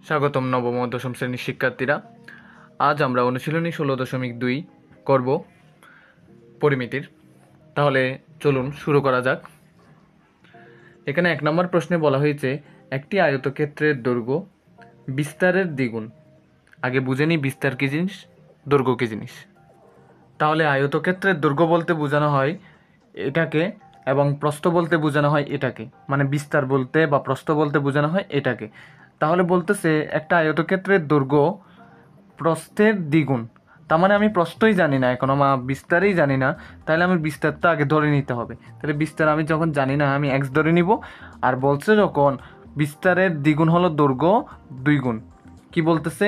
স্বাগতম নবম ও দশম শ্রেণীর শিক্ষার্থীরা। আজ আমরা অনুশীলনী 16.2 করব পরিমিতির। তাহলে চলুন শুরু করা যাক। এখানে 1 নম্বর প্রশ্নে বলা হয়েছে একটি আয়তক্ষেত্রের দৈর্ঘ্য বিস্তারের দ্বিগুণ। আগে বুঝে নিই বিস্তার কী জিনিস, দৈর্ঘ্য কী জিনিস। তাহলে আয়তক্ষেত্রের দৈর্ঘ্য বলতে বোঝানো হয় এটাকে, এবং প্রস্থ বলতে বোঝানো হয় এটাকে, মানে বিস্তার বলতে বা প্রস্থ বলতে বোঝানো হয় এটাকে। তাহলে বলতেছে একটা আয়তক্ষেত্রের দৈর্ঘ্য প্রস্থের দ্বিগুণ। তার মানে আমি প্রস্থই জানি না, এখন আমার বিস্তারই জানি না, তাহলে আমি বিস্তারটা আগে ধরে নিতে হবে। তাহলে বিস্তার আমি যখন জানি না আমি এক্স ধরে নিব। আর বলছে যখন বিস্তারের দ্বিগুণ হলো দৈর্ঘ্য দ্বিগুণ, কি বলতেছে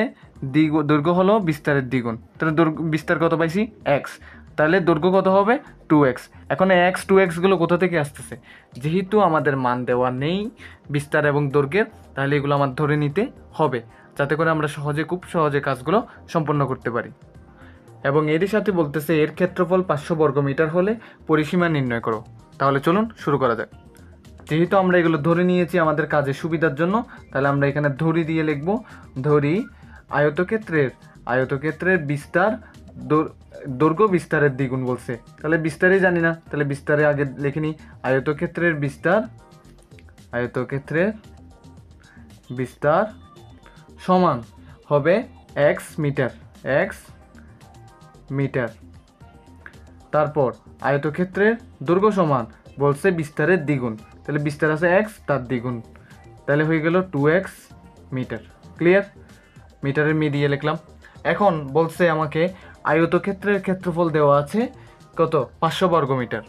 দৈর্ঘ্য হলো বিস্তারের দ্বিগুণ। তাহলে বিস্তার কত পাইছি? এক্স। তাহলে দৈর্ঘ্য কত হবে? 2x। এখন এক্স 2xগুলো কোথা থেকে আসতেছে? যেহেতু আমাদের মান দেওয়া নেই বিস্তার এবং দৈর্ঘ্যের, তাহলে এগুলো আমার ধরে নিতে হবে, যাতে করে আমরা খুব সহজে কাজগুলো সম্পন্ন করতে পারি। এবং এরই সাথে বলতেছে এর ক্ষেত্রফল 500 বর্গমিটার হলে পরিসীমা নির্ণয় করো। তাহলে চলুন শুরু করা যাক। যেহেতু আমরা এগুলো ধরে নিয়েছি আমাদের কাজের সুবিধার জন্য, তাহলে আমরা এখানে ধরি দিয়ে লিখব। ধরি আয়তক্ষেত্রের বিস্তার দৈর্ঘ্য বিস্তারের দ্বিগুণ বলছে, তাহলে বিস্তারই জানি না, তাহলে বিস্তারে আগে লিখে নিই। আয়তক্ষেত্রের বিস্তার সমান হবে এক্স মিটার। তারপর আয়তক্ষেত্রের দৈর্ঘ্য সমান বলছে বিস্তারের দ্বিগুণ, তাহলে বিস্তার আছে এক্স, তার দ্বিগুণ, তাহলে হয়ে গেল 2x মিটার। ক্লিয়ার? মিটারের মি দিয়ে লিখলাম। এখন বলছে আমাকে আয়তক্ষেত্রের ক্ষেত্রফল দেওয়া আছে কত? 500 বর্গমিটার।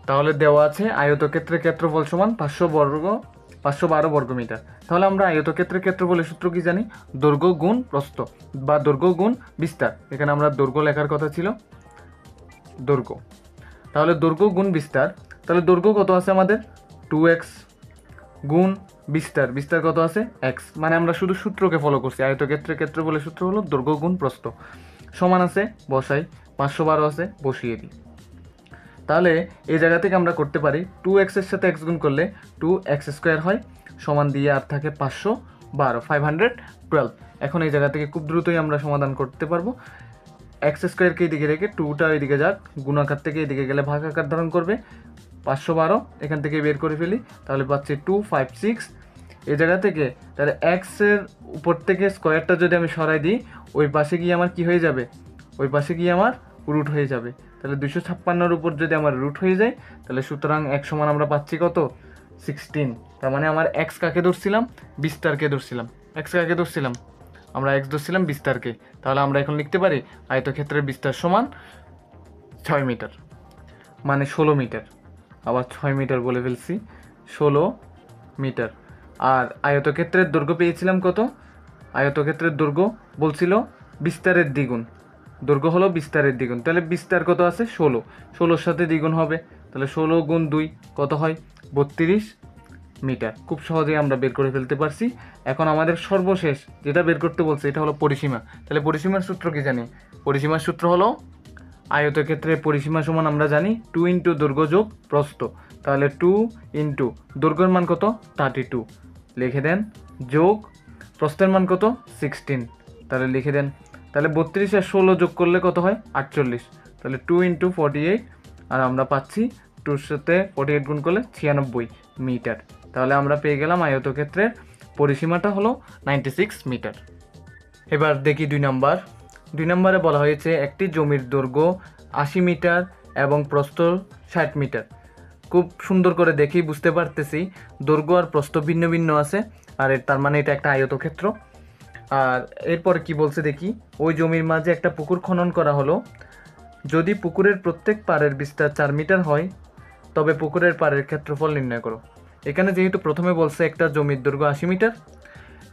তাহলে দেওয়া আছে আয়তক্ষেত্রের ক্ষেত্রফল সমান 512 বর্গমিটার। তাহলে আমরা আয়তক্ষেত্রের ক্ষেত্রফলের সূত্র কি জানি? দৈর্ঘ্য গুণ প্রস্থ বা দৈর্ঘ্য গুণ বিস্তার। এখানে আমরা দৈর্ঘ্য লেখার কথা ছিল, দৈর্ঘ্য। তাহলে দৈর্ঘ্য গুণ বিস্তার, তাহলে দৈর্ঘ্য কত আছে আমাদের? 2x গুণ বিস্তার কত আছে? x। মানে আমরা শুধু সূত্রকে ফলো করছি। আয়তক্ষেত্রের ক্ষেত্রফলের সূত্র হলো দৈর্ঘ্য গুণ প্রস্থ। সমান আছে, বসাই। 512 আছে, বসিয়ে দিই। তাহলে এই জায়গা থেকে আমরা করতে পারি 2x এর সাথে x গুণ করলে 2x² হয়, সমান দিয়ে আর থাকে 512, 512। এখন এই জায়গা থেকে খুব দ্রুতই আমরা সমাধান করতে পারবো। x² এদিকে রেখে 2টা এদিকে যাক, গুণাকার থেকে এদিকে গেলে ভাগ আকার ধারণ করবে। 512 এখান থেকে বের করে ফেলি, তাহলে পাচ্ছি 256। এই জায়গা থেকে তাহলে এক্সের উপর থেকে স্কোয়ারটা যদি আমি সরাই দিই, ওই পাশে গিয়ে আমার কি হয়ে যাবে? ওই পাশে গিয়ে আমার রুট হয়ে যাবে। তাহলে 256-র উপর যদি আমার রুট হয়ে যায়, তাহলে সুতরাং x সমান আমরা পাচ্ছি কত? 16। তার মানে আমার x কাকে ধরছিলাম? বিস্তারকে ধরছিলাম। x কাকে ধরছিলাম? আমরা x ধরছিলাম বিস্তারকে। তাহলে আমরা এখন লিখতে পারি আয়তক্ষেত্রের বিস্তার সমান 6 মিটার, মানে 16 মিটার। আবার 6 মিটার বলে ফেলছি, 16 মিটার। আর আয়তক্ষেত্রের দৈর্ঘ্য পেয়েছিলাম কত? আয়তক্ষেত্রের দৈর্ঘ্য বলছিল বিস্তারের দ্বিগুণ, দৈর্ঘ্য হলো বিস্তারের দ্বিগুণ। তাহলে বিস্তার কত আছে? 16, 16-র সাথে দ্বিগুণ হবে, তাহলে 16 গুণ 2 কত হয়? 32 মিটার। খুব সহজেই আমরা বের করে ফেলতে পারছি। এখন আমাদের সর্বশেষ যেটা বের করতে বলছে এটা হলো পরিসীমা। তাহলে পরিসীমার সূত্র কি জানি? পরিসীমার সূত্র হলো আয়তক্ষেত্রের পরিসীমা সমান আমরা জানি 2 ইন্টু দৈর্ঘ্য যোগ প্রস্থ। তাহলে 2 ইন্টু দৈর্ঘ্যের মান কত? 32 লিখে দেন, যোগ প্রস্থের মান কত? 16, তাহলে লিখে দেন। তাহলে 32 আর 16 যোগ করলে কত হয়? 48। তাহলে 2 ইন্টু 48, আর আমরা পাচ্ছি 2-র সাথে 48 গুণ করলে 96 মিটার। তাহলে আমরা পেয়ে গেলাম আয়তক্ষেত্রের পরিসীমাটা হলো 96 মিটার। এবার দেখি 2 নম্বরে বলা হয়েছে একটি জমির দৈর্ঘ্য 80 মিটার এবং প্রস্থ 60 মিটার। খুব সুন্দর করে দেখি বুঝতে পারতেছি দৈর্ঘ্য আর প্রস্থ ভিন্ন ভিন্ন আছে, আর তার মানে এটা একটা আয়তক্ষেত্র। আর এরপরে কি বলছে দেখি, ওই জমির মাঝে একটা পুকুর খনন করা হলো। যদি পুকুরের প্রত্যেক পাড়ের বিস্তার 4 মিটার হয়, তবে পুকুরের পাড়ের ক্ষেত্রফল নির্ণয় করো। এখানে যেহেতু প্রথমে বলছে একটা জমির দৈর্ঘ্য 80 মিটার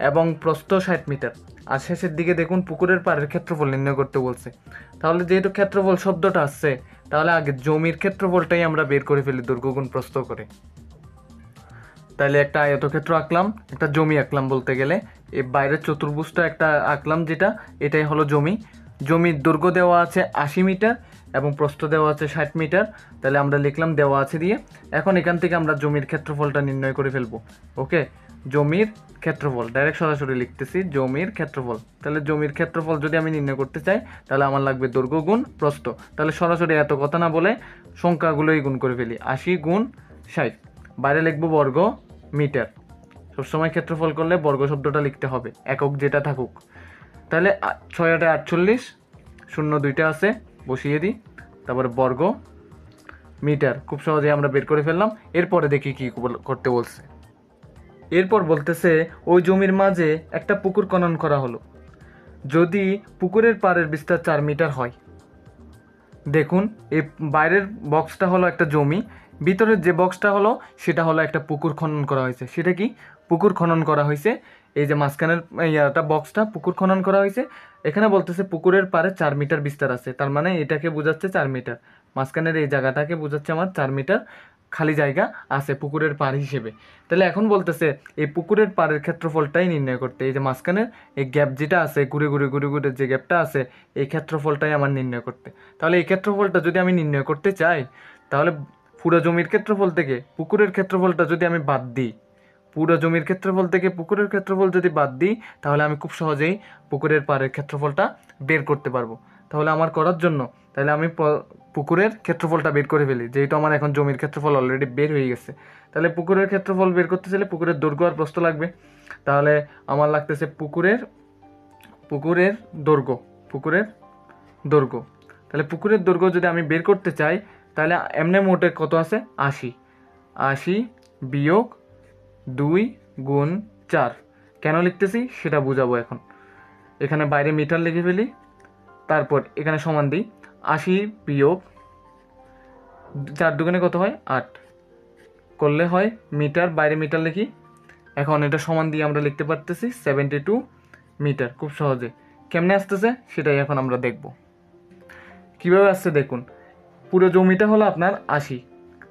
এবং প্রস্থ 60 মিটার, আর শেষের দিকে দেখুন পুকুরের পাড়ের ক্ষেত্রফল নির্ণয় করতে বলছে। তাহলে যেহেতু ক্ষেত্রফল শব্দটা আসছে, তাহলে আগে জমির ক্ষেত্রফলটাই আমরা বের করে ফেলি দৈর্ঘ্য গুণ প্রস্থ করে। তাহলে একটা আয়তক্ষেত্র আঁকলাম, একটা জমি আঁকলাম বলতে গেলে, এই বাইরের চতুর্ভুজটা একটা আঁকলাম, এটাই হলো জমি। জমির দৈর্ঘ্য দেওয়া আছে 80 মিটার এবং প্রস্থ দেওয়া আছে 60 মিটার। তাহলে আমরা লিখলাম দেওয়া আছে দিয়ে। এখন এখান থেকে আমরা জমির ক্ষেত্রফলটা নির্ণয় করে ফেলবো। ওকে, জমির ক্ষেত্রফল, ডাইরেক্ট সরাসরি লিখতেছি জমির ক্ষেত্রফল। তাহলে জমির ক্ষেত্রফল যদি আমি নির্ণয় করতে চাই তাহলে আমার লাগবে দৈর্ঘ্য গুণ প্রস্থ। তাহলে সরাসরি এত কথা না বলে সংখ্যাগুলোই গুণ করে ফেলি, 80 গুণ 60, বাইরে লিখবো বর্গ মিটার। সবসময় ক্ষেত্রফল করলে বর্গ শব্দটা লিখতে হবে, একক যেটা থাকুক। তাহলে 6 8 48, 0 2টা আছে বসিয়ে দিই, তারপরে বর্গ মিটার। খুব সহজে আমরা বের করে ফেললাম। এরপরে দেখি কি করতে বলছে। এরপর বলতেছে ওই জমির মাঝে একটা পুকুর খনন করা হলো, যদি পুকুরের পাড়ের বিস্তার 4 মিটার হয়। দেখুন এই বাইরের বক্সটা হলো একটা জমি, ভিতরের যে বক্সটা হলো সেটা হলো একটা পুকুর খনন করা হয়েছে। সেটা কি পুকুর খনন করা হয়েছে, এই যে মাঝখানের ইয়াটা বক্সটা পুকুর খনন করা হয়েছে। এখানে বলতেছে পুকুরের পাড়ে 4 মিটার বিস্তার আছে, তার মানে এটাকে বোঝাচ্ছে 4 মিটার। মাঝখানের এই জায়গাটাকে বোঝাচ্ছে আমার 4 মিটার খালি জায়গা আছে পুকুরের পাড় হিসেবে। তাহলে এখন বলতেছে এই পুকুরের পাড়ের ক্ষেত্রফলটাই নির্ণয় করতে, এই যে মাঝখানের এই গ্যাপ যেটা আছে ঘুরে ঘুরে ঘুরে ঘুরে যে গ্যাপটা আছে এই ক্ষেত্রফলটাই আমার নির্ণয় করতে। তাহলে এই ক্ষেত্রফলটা যদি আমি নির্ণয় করতে চাই তাহলে পুরো জমির ক্ষেত্রফল থেকে পুকুরের ক্ষেত্রফলটা যদি আমি বাদ দিই, পুরো জমির ক্ষেত্রফল থেকে পুকুরের ক্ষেত্রফল যদি বাদ দিই তাহলে আমি খুব সহজেই পুকুরের পাড়ের ক্ষেত্রফলটা বের করতে পারবো। তাহলে আমার করার জন্য তাহলে আমি পুকুরের ক্ষেত্রফলটা বের করে ফেলি, যেহেতু আমার এখন জমির ক্ষেত্রফল অলরেডি বের হয়ে গেছে। তাহলে পুকুরের ক্ষেত্রফল বের করতে চাইলে পুকুরের দৈর্ঘ্য আর প্রস্থ লাগবে। তাহলে আমার লাগতেছে পুকুরের দৈর্ঘ্য। তাহলে পুকুরের দৈর্ঘ্য যদি আমি বের করতে চাই তাহলে এমনি মোটে কত আছে 80 বিয়োগ 2 গুণ 4। কেন লিখতেছি সেটা বুঝাবো এখন। এখানে বাইরে মিটার লিখে ফেলি, তারপর এখানে সমান দিই 80 বিয়োগ 4 দুগুণে কত হয় 8 করলে হয় মিটার, বাইরে মিটার লিখি। এখন এটা সমান দিয়ে আমরা লিখতে পারতেছি 72 মিটার খুব সহজে। কেমনে আসতেছে সেটাই এখন আমরা দেখব। কিভাবে আসছে দেখুন, পুরো জমিটা হলো আপনার 80,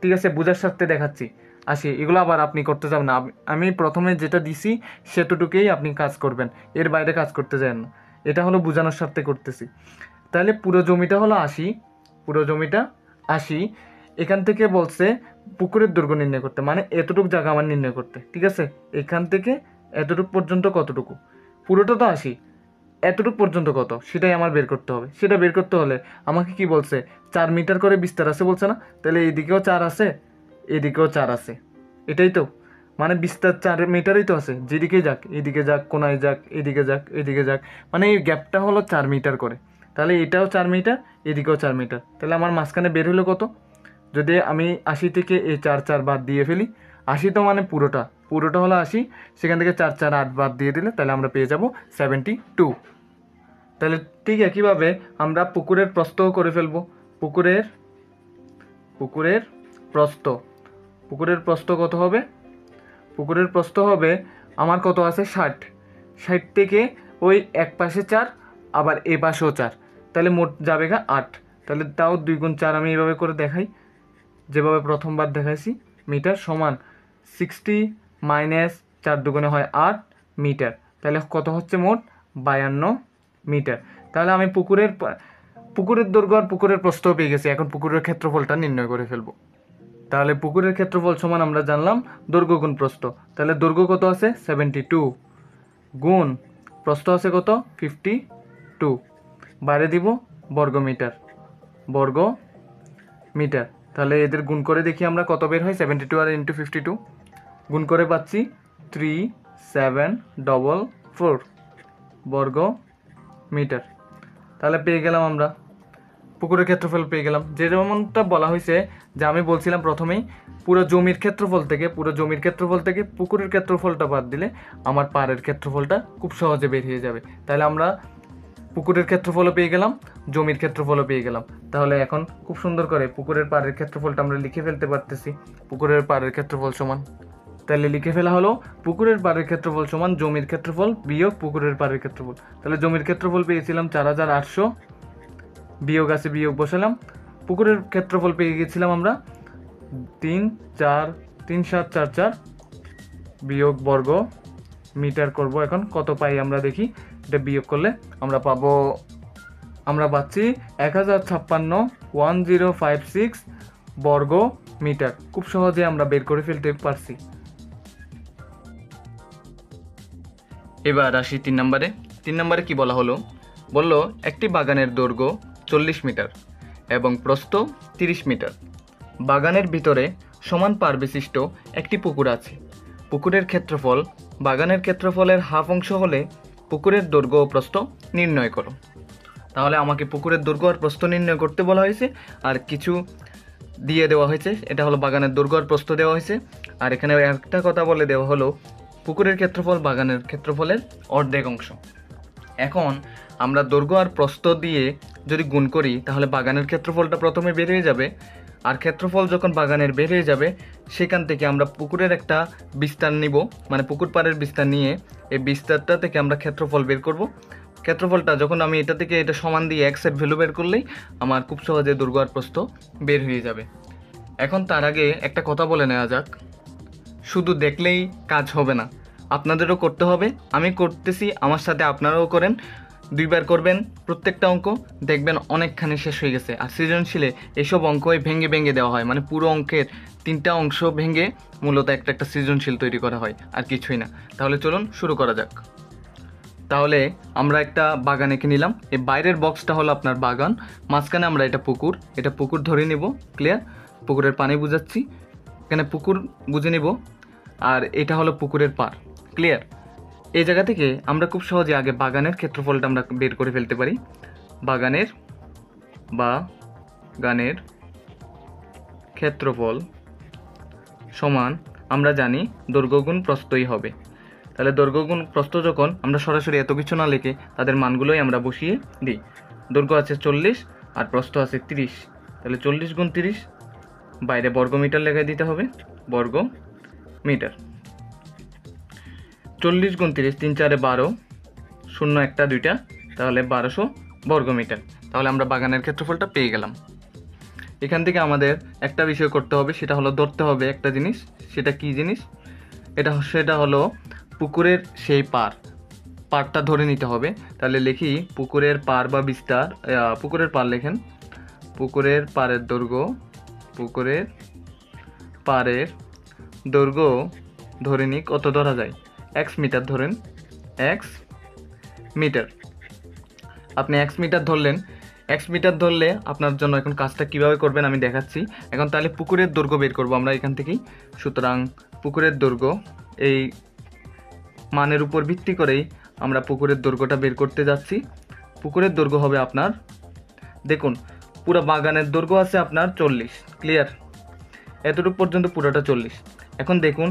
ঠিক আছে, বোঝার স্বার্থে দেখাচ্ছি 80। এগুলো আবার আপনি করতে যাবেন না, আমি প্রথমে যেটা দিছি সেটুকুই আপনি কাজ করবেন, এর বাইরে কাজ করতে যাবেন না। এটা হলো বোঝানোর স্বার্থে করতেছি। তাহলে পুরো জমিটা হলো 80, এখান থেকে বলছে পুকুরের দৈর্ঘ্য নির্ণয় করতে, মানে এতটুকু জায়গা আমার নির্ণয় করতে, ঠিক আছে। এখান থেকে এতটুকু পর্যন্ত কতটুকু, পুরোটা তো 80, এতটুকু পর্যন্ত কত সেটাই আমার বের করতে হবে। সেটা বের করতে হলে আমাকে কি বলছে 4 মিটার করে বিস্তার আছে বলছে না, তাহলে এইদিকেও 4 আছে এদিকেও 4 আছে, এটাই তো মানে বিস্তার 4 মিটারই তো আছে। যেদিকে যাক এদিকে যাক, কোনায় যাক, এদিকে যাক এদিকে যাক, মানে এই গ্যাপটা হলো 4 মিটার করে। তাহলে এটাও 4 মিটার এদিকেও 4 মিটার, তাহলে আমার মাঝখানে বের হলো কত। যদি আমি 80 থেকে এই 4 4 বাদ দিয়ে ফেলি, 80 তো মানে পুরোটা হলো 80, সেখান থেকে 4 4 8 বাদ দিয়ে দিলে তাহলে আমরা পেয়ে যাব 72। তাহলে ঠিক একইভাবে আমরা পুকুরের প্রস্থও করে ফেলবো। পুকুরের প্রস্থ কত হবে, পুকুরের প্রস্থ হবে আমার কত আছে 60 থেকে ওই এক পাশে 4 আবার এ পাশেও 4, তাহলে মোট যাবে 8। তাহলে তাও 2 গুণ 4 আমি এইভাবে করে দেখাই, যেভাবে প্রথমবার দেখাইছি। মিটার সমান 60 মাইনাস 4 দুগুণে হয় 8 মিটার, তাহলে কত হচ্ছে মোট 52 মিটার। তাহলে আমি পুকুরের দৈর্ঘ্য আর পুকুরের প্রস্থ পেয়ে গেছি। এখন পুকুরের ক্ষেত্রফলটা নির্ণয় করে ফেলবো। তাহলে পুকুরের ক্ষেত্রফল সমান আমরা জানলাম দৈর্ঘ্য গুণ প্রস্থ। তাহলে দৈর্ঘ্য কত আছে 72 গুণ প্রস্থ আছে কত 52, বাইরে দিব বর্গ মিটার। তাহলে এদের গুণ করে দেখি আমরা কত বের হয়, 72 আর ইন্টু 52 গুণ করে পাচ্ছি 3744 বর্গ মিটার। তাহলে পেয়ে গেলাম আমরা পুকুরের ক্ষেত্রফল পেয়ে গেলাম। যেমনটা বলা হয়েছে যে আমি বলছিলাম প্রথমেই পুরো জমির ক্ষেত্রফল থেকে পুকুরের ক্ষেত্রফলটা বাদ দিলে আমার পাড়ের ক্ষেত্রফলটা খুব সহজে বের হয়ে যাবে। তাহলে আমরা পুকুরের ক্ষেত্রফলও পেয়ে গেলাম, জমির ক্ষেত্রফলও পেয়ে গেলাম। তাহলে এখন খুব সুন্দর করে পুকুরের পাড়ের ক্ষেত্রফলটা আমরা লিখে ফেলতে পারতেছি। পুকুরের পাড়ের ক্ষেত্রফল সমান, তাহলে লিখে ফেলা হলো পুকুরের পাড়ের ক্ষেত্রফল সমান জমির ক্ষেত্রফল বিয়োগ পুকুরের পাড়ের ক্ষেত্রফল। তাহলে জমির ক্ষেত্রফল পেয়েছিলাম 4800, বিয়োগ আছে বিয়োগ বসালাম। পুকুরের ক্ষেত্রফল পেয়ে গেছিলাম আমরা 3744 বিয়োগ বর্গ মিটার করব। এখন কত পাই আমরা দেখি, এটা বিয়োগ করলে আমরা পাচ্ছি 1056 বর্গ মিটার। খুব সহজে আমরা বের করে ফেলতে পারছি। এবার আসি 3 নম্বরে। 3 নম্বরে কি বলা হলো? বলল একটি বাগানের দৈর্ঘ্য 40 মিটার এবং প্রস্থ 30 মিটার। বাগানের ভিতরে সমান পার বিশিষ্ট একটি পুকুর আছে। পুকুরের ক্ষেত্রফল বাগানের ক্ষেত্রফলের হাফ অংশ হলে পুকুরের দৈর্ঘ্য ও প্রস্থ নির্ণয় করো। তাহলে আমাকে পুকুরের দৈর্ঘ্য আর প্রস্থ নির্ণয় করতে বলা হয়েছে, আর কিছু দিয়ে দেওয়া হয়েছে। এটা হলো বাগানের দৈর্ঘ্য আর প্রস্থ দেওয়া হয়েছে। আর এখানে একটা কথা বলে দেওয়া হলো পুকুরের ক্ষেত্রফল বাগানের ক্ষেত্রফলের অর্ধেক অংশ। এখন আমরা দৈর্ঘ্য আর প্রস্থ দিয়ে যদি গুণ করি তাহলে বাগানের ক্ষেত্রফলটা প্রথমে বের হয়ে যাবে, আর ক্ষেত্রফল যখন বাগানের বের হয়ে যাবে সেখান থেকে আমরা পুকুরের একটা বিস্তার নিব, মানে পুকুর পাড়ের বিস্তার নিয়ে এই বিস্তারটা থেকে আমরা ক্ষেত্রফল বের করব। ক্ষেত্রফলটা যখন আমি এটা থেকে এটা সমান দিয়ে এক্সের ভ্যালু বের করলেই আমার খুব সহজে দৈর্ঘ্য আর প্রস্থ বের হয়ে যাবে। এখন তার আগে একটা কথা বলে নেওয়া যাক, শুধু দেখলেই কাজ হবে না, আপনাদেরও করতে হবে। আমি করতেছি, আমার সাথে আপনারাও করেন। 2 বার করবেন প্রত্যেকটা অঙ্ক, দেখবেন অনেকখানি শেষ হয়ে গেছে। আর সৃজনশীলে এইসব অঙ্কই ভেঙে ভেঙে দেওয়া হয়, মানে পুরো অঙ্কের 3টা অংশ ভেঙে মূলত একটা সৃজনশীল তৈরি করা হয়, আর কিছুই না। তাহলে চলুন শুরু করা যাক। তাহলে আমরা একটা বাগান এঁকে নিলাম। এই বাইরের বক্সটা হলো আপনার বাগান, মাঝখানে আমরা এটা পুকুর ধরে নিব। ক্লিয়ার? পুকুরের পানি বুঝাচ্ছি, এখানে পুকুর বুঝে নিব, আর এটা হলো পুকুরের পাড়। ক্লিয়ার? এই জায়গা থেকে আমরা খুব সহজে আগে বাগানের ক্ষেত্রফলটা আমরা বের করে ফেলতে পারি। বাগানের ক্ষেত্রফল সমান আমরা জানি দৈর্ঘ্য গুণ প্রস্থই হবে। তাহলে দৈর্ঘ্য গুণ প্রস্থ যখন আমরা সরাসরি এত কিছু না লিখে তাদের মানগুলোই আমরা বসিয়ে দিই। দৈর্ঘ্য আছে 40 আর প্রস্থ আছে 30, তাহলে 40 গুণ 30, বাইরে বর্গমিটার লেখা দিতে হবে, বর্গ মিটার। 40 গুণ 30, 3 4 12, 0 1 2, তাহলে 1200 বর্গমিটার। তাহলে আমরা বাগানের ক্ষেত্রফলটা পেয়ে গেলাম। এখান থেকে আমাদের একটা বিষয় করতে হবে, সেটা হলো ধরতে হবে একটা জিনিস। সেটা কি জিনিস? সেটা হলো পুকুরের সেই পাড়টা ধরে নিতে হবে। তাহলে লিখি পুকুরের পাড় বা বিস্তার। পুকুরের পাড় লেখেন, পুকুরের পাড়ের দৈর্ঘ্য ধরে নিই। কত ধরা যায়? x মিটার ধরেন, x মিটার। আপনি x মিটার ধরলেন। x মিটার ধরলে আপনার জন্য এখন কাজটা কিভাবে করবেন আমি দেখাচ্ছি। এখন তাহলে পুকুরের দৈর্ঘ্য বের করব আমরা এখান থেকেই। সুতরাং পুকুরের দৈর্ঘ্য, এই মানের উপর ভিত্তি করেই আমরা পুকুরের দৈর্ঘ্যটা বের করতে যাচ্ছি। পুকুরের দৈর্ঘ্য হবে আপনার, দেখুন পুরো বাগানের দৈর্ঘ্য আছে আপনার 40। ক্লিয়ার? এতটুকু পর্যন্ত পুরোটা 40। এখন দেখুন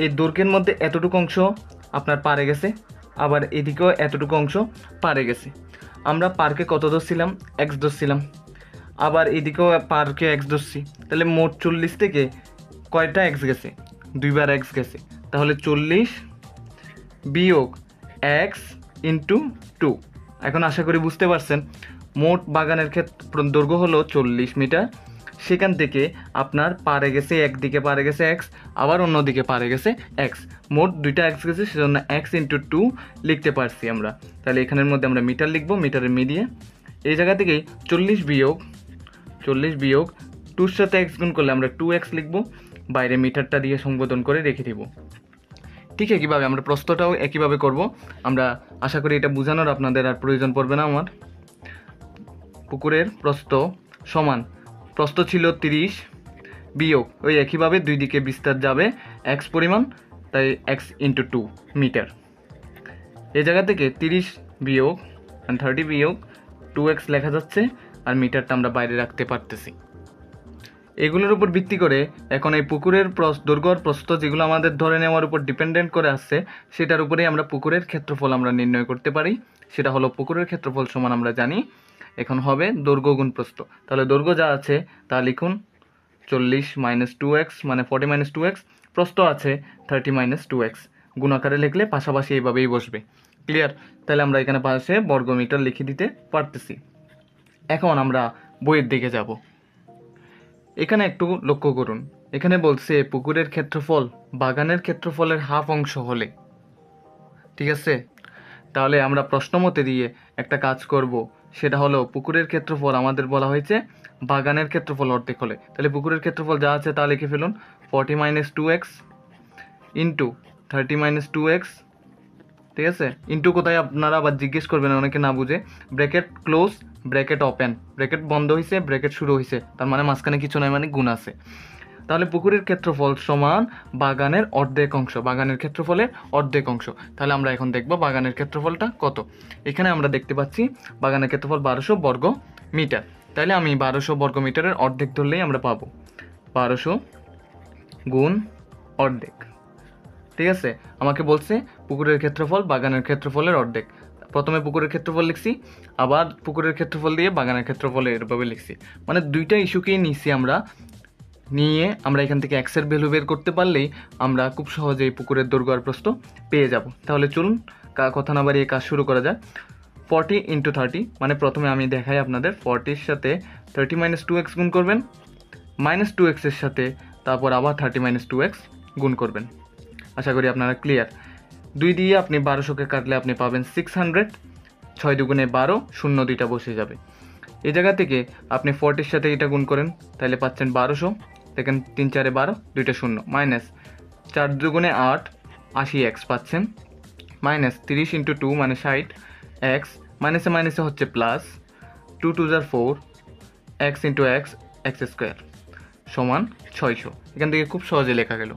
এই দৈর্ঘ্যের মধ্যে এতটুকু অংশ আপনার পাড়ে গেছে, আবার এদিকেও এতটুকু অংশ পাড়ে গেছে। আমরা পার্কে কত ধরছিলাম? x ধরছিলাম, আবার এদিকেও পার্কে x ধরছি। তাহলে মোট 40 থেকে কয়টা x গেছে? 2 বার x গেছে। তাহলে 40 বিয়োগ x ইন্টু 2। এখন আশা করি বুঝতে পারছেন, মোট বাগানের দৈর্ঘ্য হলো 40 মিটার। সেখান থেকে আপনার পাড়ে গেছে, একদিকে পাড়ে গেছে x, আবার অন্যদিকে পাড়ে গেছে x, মোট 2টা x গেছে, সেজন্য x ইন্টু 2 লিখতে পারছি আমরা। তাহলে এখানের মধ্যে আমরা মিটার লিখবো, মিটারের মিডিয়ে এই জায়গা থেকেই 40 বিয়োগ 2-র সাথে x গুণ করলে আমরা 2x লিখবো, বাইরে মিটারটা দিয়ে সংবোধন করে রেখে দিব। ঠিক একইভাবে আমরা প্রস্থটাও একইভাবে করব। আমরা আশা করি এটা বোঝানোর আপনাদের আর প্রয়োজন পড়বে না আমার। পুকুরের প্রস্থ সমান, প্রস্থ ছিল 30 বিয়োগ ওই একইভাবে দুই দিকে বিস্তার যাবে x পরিমাণ, তাই x ইন্টু 2 মিটার। এই জায়গা থেকে 30 বিয়োগ 2x লেখা যাচ্ছে, আর মিটারটা আমরা বাইরে রাখতে পারতেছি। এগুলোর উপর ভিত্তি করে এখন এই পুকুরের দৈর্ঘ্য আর প্রস্থ যেগুলো আমাদের ধরে নেওয়ার উপর ডিপেন্ডেন্ট করে আসছে, সেটার উপরেই আমরা পুকুরের ক্ষেত্রফল আমরা নির্ণয় করতে পারি। সেটা হলো পুকুরের ক্ষেত্রফল সমান আমরা জানি এখন হবে দৈর্ঘ্য গুণ প্রস্থ। তাহলে দৈর্ঘ্য যা আছে তা লিখুন 40 মাইনাস 2x মানে 40 মাইনাস 2x, প্রস্থ আছে 30 মাইনাস 2x। গুণ আকারে লিখলে পাশাপাশি এইভাবেই বসবে। ক্লিয়ার? তাহলে আমরা এখানে পাশে বর্গমিটার লিখে দিতে পারতেছি। এখন আমরা বইয়ের দিকে যাব। এখানে একটু লক্ষ্য করুন, এখানে বলছে পুকুরের ক্ষেত্রফল বাগানের ক্ষেত্রফলের হাফ অংশ হলে। ঠিক আছে? তাহলে আমরা প্রশ্নমতে দিয়ে একটা কাজ করব, সেটা হলো পুকুরের ক্ষেত্রফল আমাদের বলা হয়েছে বাগানের ক্ষেত্রফল অর্ধেক হলে। তাহলে পুকুরের ক্ষেত্রফল যা আছে তা লিখে ফেলুন, 40 minus 2x into 30 minus 2x ঠিক আছে। ইন্টু কোথায় আপনারা আবার জিজ্ঞেস করবেন অনেকে না বুঝে। Bracket close, bracket open, bracket বন্ধ হয়েছে, ব্র্যাকেট শুরু হয়েছে, তার মানে মাঝখানে কিছু নয়, মানে গুণ আছে। তাহলে পুকুরের ক্ষেত্রফল সমান বাগানের অর্ধেক অংশ, বাগানের ক্ষেত্রফলের অর্ধেক অংশ। তাহলে আমরা এখন দেখব বাগানের ক্ষেত্রফলটা কত। এখানে আমরা দেখতে পাচ্ছি বাগানের ক্ষেত্রফল 1200 বর্গ মিটার। তাহলে আমি 1200 বর্গ মিটারের অর্ধেক ধরলেই আমরা পাবো 1200 গুণ অর্ধেক। ঠিক আছে, আমাকে বলছে পুকুরের ক্ষেত্রফল বাগানের ক্ষেত্রফলের অর্ধেক। প্রথমে পুকুরের ক্ষেত্রফল লিখছি, আবার পুকুরের ক্ষেত্রফল দিয়ে বাগানের ক্ষেত্রফল এরভাবে লিখছি, মানে দুইটা ইস্যুকেই নিচ্ছি আমরা। নিয়ে আমরা এখান থেকে এক্সের ভ্যালু বের করতে পারলেই আমরা খুব সহজেই পুকুরের দৈর্ঘ্য আর প্রস্থ পেয়ে যাব। তাহলে চলুন কথা না বাড়িয়ে কাজ শুরু করা যাক। 40 × 30, মানে প্রথমে আমি দেখাই আপনাদের, 40-র সাথে 30 - 2x গুণ করবেন, -2x এর সাথে তারপর আবার 30 - 2x গুণ করবেন। আশা করি আপনারা ক্লিয়ার। 2 দিয়ে আপনি 1200কে কাটলে আপনি পাবেন 600, 6 দুগুণে 12, 0 দুইটা বসে যাবে। এই জায়গা থেকে আপনি 40-র সাথে এটা গুণ করেন, তাহলে পাচ্ছেন 1200, দেখেন 3 4 12, দুইটা 0, মাইনাস 4 দুগুণে 8, 80x পাচ্ছেন, মাইনাস 30 × 2 মানে 60x, মাইনাসে মাইনাসে হচ্ছে প্লাস, 2 2 4, x × x, x² সমান 600। এখান থেকে খুব সহজে লেখা গেল।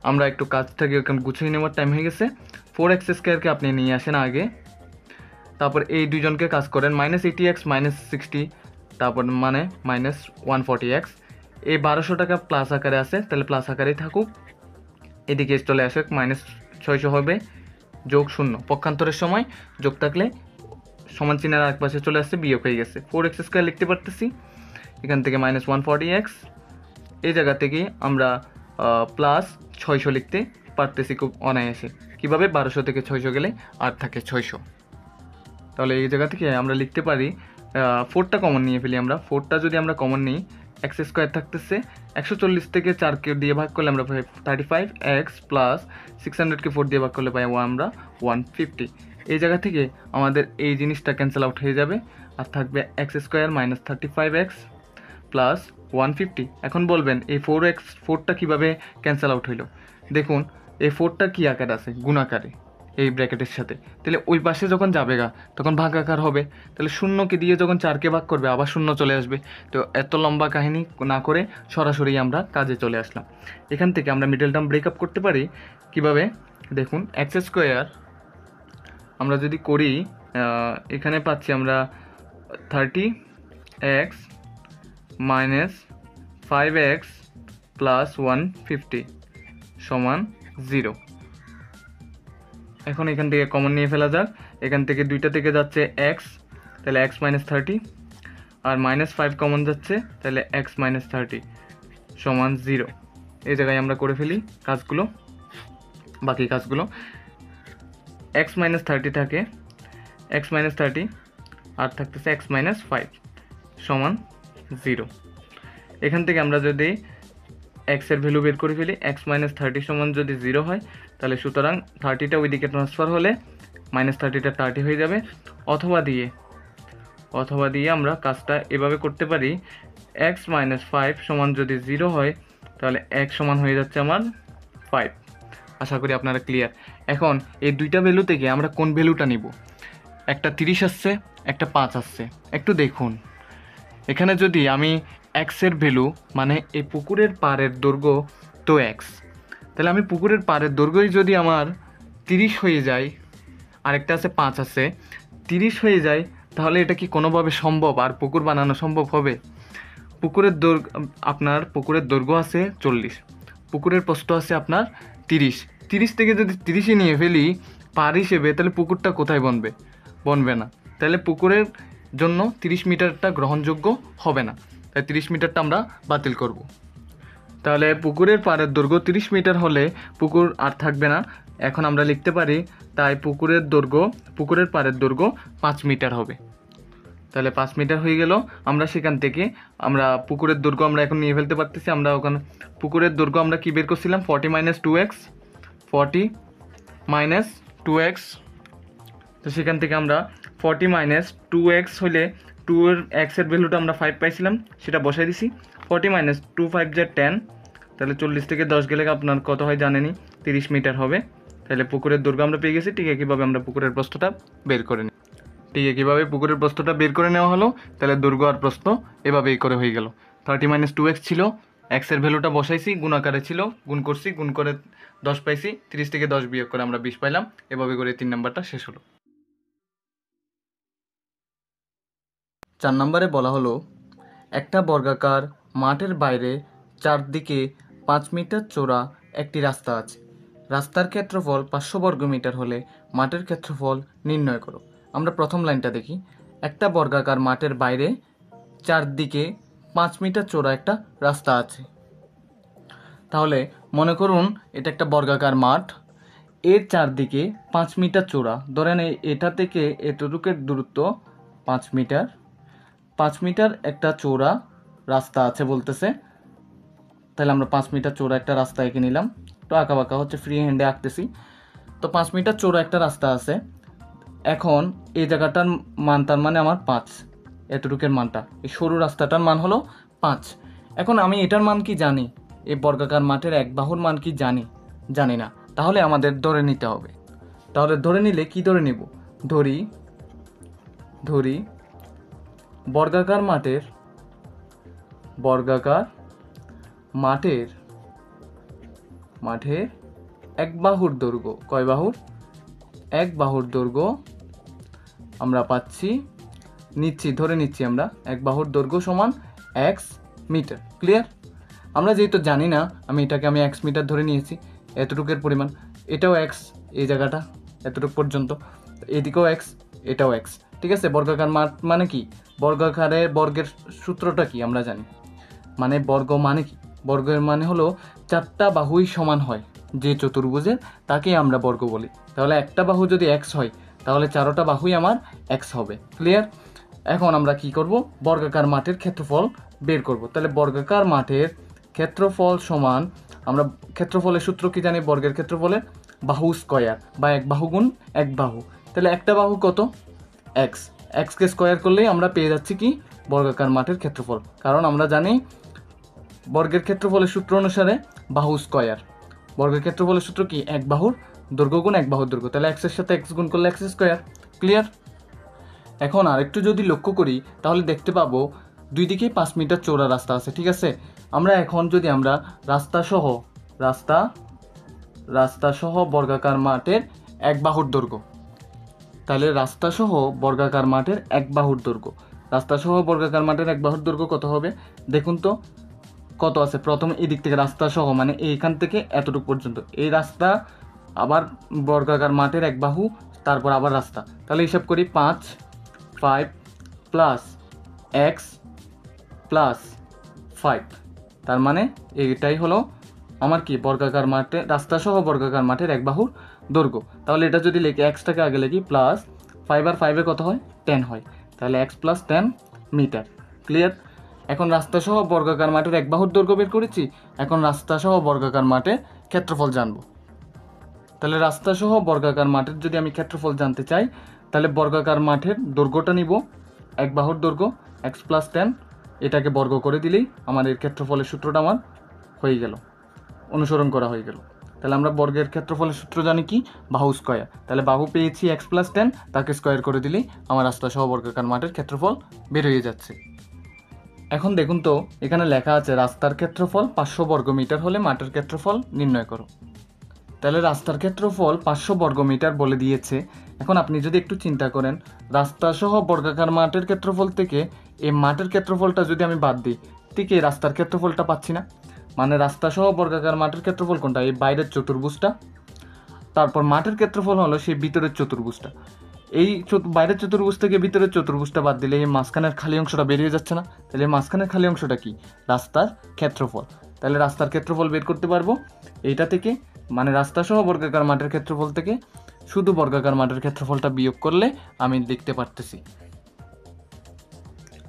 আমরা একটু কাজটাকে এখানে গুছিয়ে নেওয়ার টাইম হয়ে গেছে। 4x² আপনি নিয়ে আসেন আগে, তারপর এই দুইজনকে কাজ করেন, -80x, -60, তারপর মানে -140x। এই 1200 টাকা প্লাস আকারে আছে, তাহলে প্লাস আকারেই থাকুক। এদিকে চলে আসে -600 হবে, যোগ 0, পক্ষান্তরের সময় যোগ থাকলে সমান চিহ্নের আরেক পাশে চলে আসছে, বিয়োগ হয়ে গেছে। 4x² লিখতে পারতেছি, এখান থেকে -140x, এই জায়গা থেকে আমরা +600 লিখতে পারতেছি খুব অনায়াসে। কীভাবে? 1200 থেকে 600 গেলে আর থাকে 600। তাহলে এই জায়গা থেকে আমরা লিখতে পারি, 4টা কমন নিয়ে ফেলি আমরা। 4টা যদি আমরা কমন নিই, x² থাকতেছে, 140 থেকে 4কে দিয়ে ভাগ করলে আমরা পাই 35x, প্লাস 600কে 4 দিয়ে ভাগ করলে পাই আমরা 150। এই জায়গা থেকে আমাদের এই জিনিসটা ক্যান্সেল আউট হয়ে যাবে, আর থাকবে x² - 35x প্লাস 150। এখন বলবেন এই 4টা কীভাবে ক্যান্সেল আউট হইল? দেখুন এই 4টা কী আকারে আছে? গুণ আকারে এই ব্র্যাকেটের সাথে। তাহলে ওই পাশে যখন যাবে তখন ভাগাকার হবে, তাহলে 0কে দিয়ে যখন 4কে ভাগ করবে আবার 0 চলে আসবে। তো এত লম্বা কাহিনী না করে সরাসরি আমরা কাজে চলে আসলাম। এখান থেকে আমরা মিডল টার্ম ব্রেকআপ করতে পারি কিভাবে? দেখুন x² আমরা যদি করি, এখানে পাচ্ছি আমরা 30x - 5x প্লাস 150 সমান 0। এখন এখান থেকে কমন নিয়ে ফেলা যাক, এখান থেকে দুইটা থেকে যাচ্ছে x, তাহলে x - 30, আর -5 কমন যাচ্ছে, তাহলে x - 30 সমান 0। এই জায়গায় আমরা করে ফেলি কাজগুলো, বাকি কাজগুলো। x - 30 থাকে, x - 30 আর থাকতেছে x - 5 সমান 0। এখান থেকে আমরা যদি x এর ভ্যালু বের করে ফেলি, x - 30 সমান যদি 0 হয়, তাহলে সুতরাং 30টা ওইদিকে ট্রান্সফার হলে -30টা 30 হয়ে যাবে। অথবা দিয়ে আমরা কাজটা এভাবে করতে পারি, x - 5 সমান যদি 0 হয়, তাহলে x সমান হয়ে যাচ্ছে আমার 5। আশা করি আপনারা ক্লিয়ার। এখন এই দুইটা ভ্যালু থেকে আমরা কোন ভ্যালুটা নিব? একটা 30 আসছে, একটা 5 আসছে। একটু দেখুন এখানে, যদি আমি x এর ভ্যালু, মানে এই পুকুরের পাড়ের দৈর্ঘ্য তো x, তাহলে আমি পুকুরের পাড়ের দৈর্ঘ্যই যদি আমার 30 হয়ে যায়, আরেকটা আছে 5 আছে, 30 হয়ে যায়, তাহলে এটা কি কোনোভাবে সম্ভব আর পুকুর বানানো সম্ভব হবে? আপনার পুকুরের দৈর্ঘ্য আছে 40, পুকুরের প্রস্থ আছে আপনার 30 থেকে যদি 30ই নিয়ে ফেলি পার হিসেবে, তাহলে পুকুরটা কোথায় বনবে না। তাহলে পুকুরের জন্য 30 মিটারটা গ্রহণযোগ্য হবে না, তাই 30 মিটারটা আমরা বাতিল করব। তাহলে পুকুরের পাড়ের দৈর্ঘ্য 30 মিটার হলে পুকুর আর থাকবে না। এখন আমরা লিখতে পারি, তাই পুকুরের পাড়ের দৈর্ঘ্য 5 মিটার হবে। তাহলে 5 মিটার হয়ে গেল। আমরা সেখান থেকে পুকুরের দৈর্ঘ্য আমরা এখন নিয়ে ফেলতে পারতেছি। আমরা ওখানে পুকুরের দৈর্ঘ্য আমরা কি বের করছিলাম? 40 - 2x। তো সেখান থেকে আমরা 40 - 2x হলে 2 এর x এর ভ্যালুটা আমরা 5 পাইছিলাম, সেটা বসাই দিছি। 40 - 2 5 = 10, তাহলে 40 থেকে 10 গেলে আপনার কত হয় জানেনই, 30 মিটার হবে। তাহলে পুকুরের দৈর্ঘ্য আমরা পেয়ে গেছি। ঠিক একইভাবে আমরা পুকুরের প্রস্থটা বের করে নিই। ঠিক একইভাবে পুকুরের প্রস্থটা বের করে নেওয়া হলো। তাহলে দৈর্ঘ্য আর প্রস্থ এভাবেই করে হয়ে গেল। 30 - 2x ছিল, এক্সের ভ্যালুটা বসাইছি, গুণ আকারে ছিল, গুণ করছি, গুণ করে 10 পাইছি, 30 থেকে 10 বিয়োগ করে আমরা 20 পাইলাম। এভাবে করে 3 নাম্বারটা শেষ হলো। 4 নম্বরে বলা হলো একটা বর্গাকার মাঠের বাইরে চারদিকে 5 মিটার চওড়া একটি রাস্তা আছে। রাস্তার ক্ষেত্রফল 500 বর্গমিটার হলে মাঠের ক্ষেত্রফল নির্ণয় করো। আমরা প্রথম লাইনটা দেখি। একটা বর্গাকার মাঠের বাইরে চারদিকে 5 মিটার চওড়া একটা রাস্তা আছে। তাহলে মনে করুন এটা একটা বর্গাকার মাঠ, এর চারদিকে 5 মিটার চওড়া, ধরেন এটা থেকে এতটুকুর দূরত্ব 5 মিটার, 5 মিটার একটা চওড়া রাস্তা আছে বলতেছে। তাহলে আমরা 5 মিটার চওড়া একটা রাস্তা এঁকে নিলাম। তো আঁকা বাঁকা হচ্ছে, ফ্রি হ্যান্ডে আঁকতেছি। তো 5 মিটার চওড়া একটা রাস্তা আছে। এখন এই জায়গাটার মান, তার মানে আমার 5, এতটুকুর মানটা, এই সরু রাস্তাটার মান হলো 5। এখন আমি এটার মান কি জানি? এই বর্গাকার মাঠের এক বাহুর মান কি জানি? জানি না। তাহলে আমাদের ধরে নিতে হবে। তাহলে ধরে নিলে কি ধরে নিব? ধরি বর্গাকার মাঠের এক বাহুর দৈর্ঘ্য, কয় বাহুর? এক বাহুর দৈর্ঘ্য আমরা পাচ্ছি, ধরে নিচ্ছি আমরা এক বাহুর দৈর্ঘ্য সমান x মিটার। ক্লিয়ার? আমরা যেহেতু জানি না, আমি x মিটার ধরে নিয়েছি, এতটুকুর পরিমাণ। এটাও x, এই জায়গাটা এতটুকু পর্যন্ত, এদিকেও x, এটাও x। ঠিক আছে? বর্গাকার মাঠ মানে কি? বর্গের সূত্রটা কি আমরা জানি। মানে বর্গ মানে কি? বর্গের মানে হলো 4টা বাহুই সমান হয় যে চতুর্ভুজের, তাকেই আমরা বর্গ বলি। তাহলে একটা বাহু যদি x হয়, তাহলে 4টা বাহুই আমার x হবে। ক্লিয়ার? এখন আমরা কি করব? বর্গাকার মাঠের ক্ষেত্রফল বের করব। তাহলে বর্গাকার মাঠের ক্ষেত্রফল সমান, আমরা ক্ষেত্রফলের সূত্র কি জানি? বর্গের ক্ষেত্রফলের বাহু স্কয়ার, বা এক বাহু গুণ এক বাহু। তাহলে একটা বাহু কত? x, কে স্কয়ার করলেই আমরা পেয়ে যাচ্ছি কি? বর্গাকার মাঠের ক্ষেত্রফল। কারণ আমরা জানি বর্গের ক্ষেত্রফলের সূত্র অনুসারে বাহু স্কয়ার। বর্গের ক্ষেত্রফলের সূত্র কি? এক বাহুর দৈর্ঘ্য গুণ এক বাহুর দৈর্ঘ্য। তাহলে x এর সাথে x গুণ করলে x স্কয়ার। ক্লিয়ার? এখন আরেকটু যদি লক্ষ্য করি, তাহলে দেখতে পাবো দুই দিকেই 5 মিটার চওড়া রাস্তা আছে। ঠিক আছে? আমরা এখন যদি আমরা রাস্তা সহ বর্গাকার মাঠের এক বাহুর দৈর্ঘ্য, তাহলে রাস্তা সহ বর্গাকার মাঠের এক বাহুর দৈর্ঘ্য, রাস্তা সহ বর্গাকার মাঠের এক বাহুর দৈর্ঘ্য কত হবে? দেখুন তো কত আছে। প্রথমে এই দিক থেকে রাস্তা সহ, মানে এইখান থেকে এতটুকু পর্যন্ত, এই রাস্তা, আবার বর্গাকার মাঠের এক বাহু, তারপর আবার রাস্তা। তাহলে হিসাব করি, 5 প্লাস x প্লাস 5, তার মানে এইটাই হলো আমার কি? বর্গাকার মাঠে, রাস্তা সহ বর্গাকার মাঠের এক বাহুর দৈর্ঘ্য। তাহলে এটা যদি লিখি, এক্সটাকে আগে লিখি, প্লাস 5 আর 5 কত হয়? 10 হয়। তাহলে x প্লাস 10 মিটার। ক্লিয়ার? এখন রাস্তা সহ বর্গাকার মাঠের এক বাহুর দৈর্ঘ্য বের করেছি। এখন রাস্তা সহ বর্গাকার মাঠের ক্ষেত্রফল জানবো। তাহলে রাস্তা সহ বর্গাকার মাঠের যদি আমি ক্ষেত্রফল জানতে চাই, তাহলে বর্গাকার মাঠের দৈর্ঘ্যটা নিব, এক বাহুর দৈর্ঘ্য, x প্লাস 10, এটাকে বর্গ করে দিলেই আমার এর ক্ষেত্রফলের সূত্রটা আমার হয়ে গেল, অনুসরণ করা হয়ে গেল। তাহলে আমরা বর্গের ক্ষেত্রফলের সূত্র জানি কি? বাহু স্কয়ার। তাহলে বাহু পেয়েছি x প্লাস 10, তাকে স্কয়ার করে দিলেই আমার রাস্তা সহ বর্গাকার মাঠের ক্ষেত্রফল বের হয়ে যাচ্ছে। এখন দেখুন তো, এখানে লেখা আছে রাস্তার ক্ষেত্রফল 500 বর্গমিটার হলে মাঠের ক্ষেত্রফল নির্ণয় করো। তাহলে রাস্তার ক্ষেত্রফল 500 বর্গমিটার বলে দিয়েছে। এখন আপনি যদি একটু চিন্তা করেন, রাস্তা সহ বর্গাকার মাঠের ক্ষেত্রফল থেকে এই মাঠের ক্ষেত্রফলটা যদি আমি বাদ দিই, ঠিক এই রাস্তার ক্ষেত্রফলটা পাচ্ছি না। মানে রাস্তা সহ বর্গাকার মাঠের ক্ষেত্রফল কোনটা? এই বাইরের চতুর্ভুজটা। তারপর মাঠের ক্ষেত্রফল হলো সেই ভিতরের চতুর্ভুজটা। এই বাইরের চতুর্ভুজ থেকে ভিতরের চতুর্ভুজটা বাদ দিলে এই মাঝখানের খালি অংশটা বেরিয়ে যাচ্ছে না। তাহলে এই মাঝখানের খালি অংশটা কি? রাস্তার ক্ষেত্রফল। তাহলে রাস্তার ক্ষেত্রফল বের করতে পারবো এইটা থেকে, মানে রাস্তা সহ বর্গাকার মাঠের ক্ষেত্রফল থেকে শুধু বর্গাকার মাঠের ক্ষেত্রফলটা বিয়োগ করলে আমি লিখতে পারতেছি।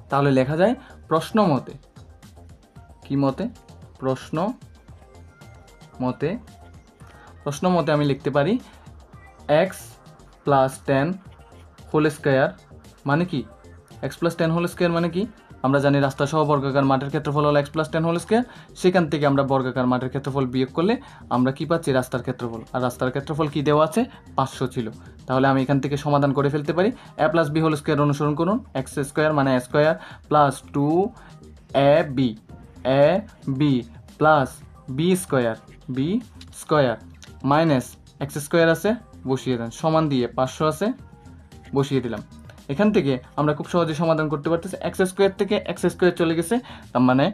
তাহলে লেখা যায় প্রশ্ন মতে, কি মতে? প্রশ্ন মতে আমি লিখতে পারি x প্লাস 10 হোল স্কয়ার মানে কি? x প্লাস 10 হোল স্কয়ার মানে কি? আমরা জানি রাস্তা সহ বর্গাকার মাঠের ক্ষেত্রফল হলো x + 10 হোল স্কয়ার। সেখান থেকে আমরা বর্গাকার মাঠের ক্ষেত্রফল বিয়োগ করলে আমরা কি পাচ্ছি? রাস্তার ক্ষেত্রফল। আর রাস্তার ক্ষেত্রফল কি দেওয়া আছে? 500 ছিল। তাহলে আমি এখান থেকে সমাধান করে ফেলতে পারি। a + b হোল স্কয়ার অনুসরণ করুন। x স্কয়ার মানে a square plus 2ab plus b square minus x square আছে বসিয়ে দেন, সমান দিয়ে 500 আছে বসিয়ে দিলাম। এখান থেকে আমরা খুব সহজে সমাধান করতে পারতেছি। এক্স স্কোয়ার থেকে এক্স স্কোয়ার চলে গেছে, তার মানে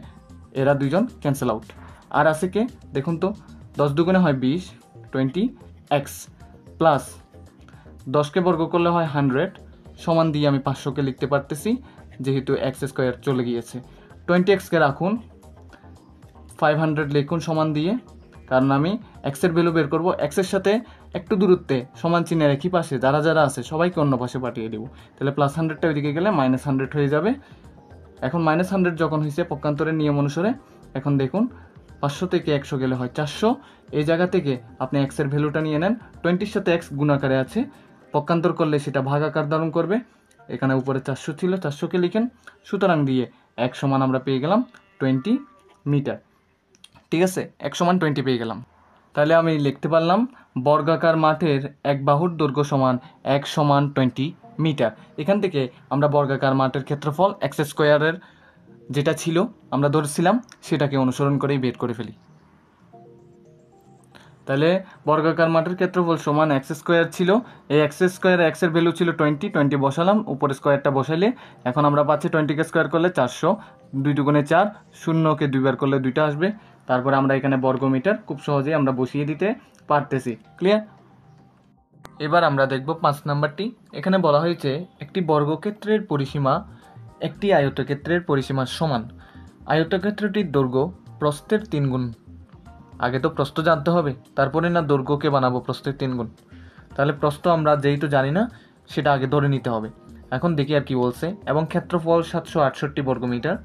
এরা দুইজন ক্যান্সেল আউট। আর আছে কে দেখুন তো, 10 দুগুণে হয় 20, 20x প্লাস 10কে বর্গ করলে হয় 100, সমান দিয়ে আমি 500কে লিখতে পারতেছি যেহেতু এক্স স্কোয়ার চলে গিয়েছে। 20xকে রাখুন, 500 লিখুন সমান দিয়ে, কারণ আমি এক্সের ভ্যালু বের করবো। এক্সের সাথে একটু দূরত্বে সমান চিহ্নের একই পাশে যারা যারা আছে সবাইকে অন্য পাশে পাঠিয়ে দেবো। তাহলে +100টা ওইদিকে গেলে -100 হয়ে যাবে। এখন -100 যখন হয়েছে পক্ষান্তরের নিয়ম অনুসারে, এখন দেখুন 500 থেকে 100 গেলে হয় 400। এই জায়গা থেকে আপনি এক্সের ভ্যালুটা নিয়ে নেন। 20-র সাথে এক্স গুণাকারে আছে, পক্ষান্তর করলে সেটা ভাগাকার ধারণ করবে। এখানে উপরে 400 ছিল, 400কে লিখেন। সুতরাং দিয়ে এক সমান আমরা পেয়ে গেলাম 20 মিটার। ঠিক আছে, 1 = 20 পেয়ে গেলাম। তাহলে আমি লিখতে পারলাম বর্গাকার মাঠের এক বাহুর দৈর্ঘ্য সমান 1 = 20 মিটার। এখান থেকে আমরা বর্গাকার মাঠের ক্ষেত্রফল এক্স স্কোয়ারের যেটা ছিল আমরা ধরেছিলাম সেটাকে অনুসরণ করেই বের করে ফেলি। তাহলে বর্গাকার মাঠের ক্ষেত্রফল সমান এক্স স্কোয়ার ছিল। এই এক্স স্কোয়ার এক্সের ভ্যালু ছিল 20 বসালাম, উপরে স্কোয়ারটা বসাইলে এখন আমরা পাচ্ছি 20কে স্কোয়ার করলে 400, 2 দুগুণে 4, 0কে 2 বার করলে 2টা আসবে। তারপরে আমরা এখানে বর্গমিটার খুব সহজেই আমরা বসিয়ে দিতে পারতেছি। ক্লিয়ার? এবার আমরা দেখব 5 নাম্বারটি। এখানে বলা হয়েছে একটি বর্গক্ষেত্রের পরিসীমা একটি আয়তক্ষেত্রের পরিসীমার সমান। আয়তক্ষেত্রটির দৈর্ঘ্য প্রস্থের 3 গুণ। আগে তো প্রস্থ জানতে হবে, তারপরে না দৈর্ঘ্যকে বানাবো প্রস্থের 3 গুণ। তাহলে প্রস্থ আমরা যেহেতু জানি না সেটা আগে ধরে নিতে হবে। এখন দেখি আর কি বলছে। এবং ক্ষেত্রফল 768 বর্গমিটার।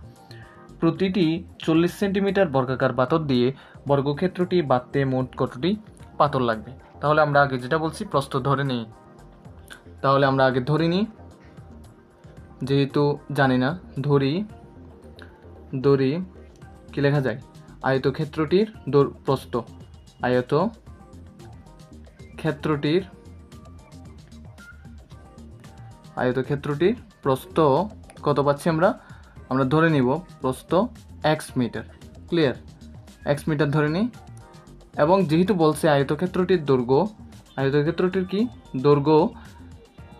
প্রতিটি 40 সেন্টিমিটার বর্গাকার পাথর দিয়ে বর্গক্ষেত্রটি বাঁধতে মোট কতটি পাথর লাগবে? তাহলে আমরা আগে যেটা বলছি প্রস্থ ধরে নিই। তাহলে আমরা আগে ধরে নিই, যেহেতু জানি না ধরি কি লেখা যায়? আয়তক্ষেত্রটির প্রস্থ, আয়তক্ষেত্রটির প্রস্থ কত পাচ্ছি আমরা ধরে নিব প্রস্থ x মিটার। ক্লিয়ার? x মিটার ধরে নিই। এবং যেহেতু বলছে আয়তক্ষেত্রটির দৈর্ঘ্য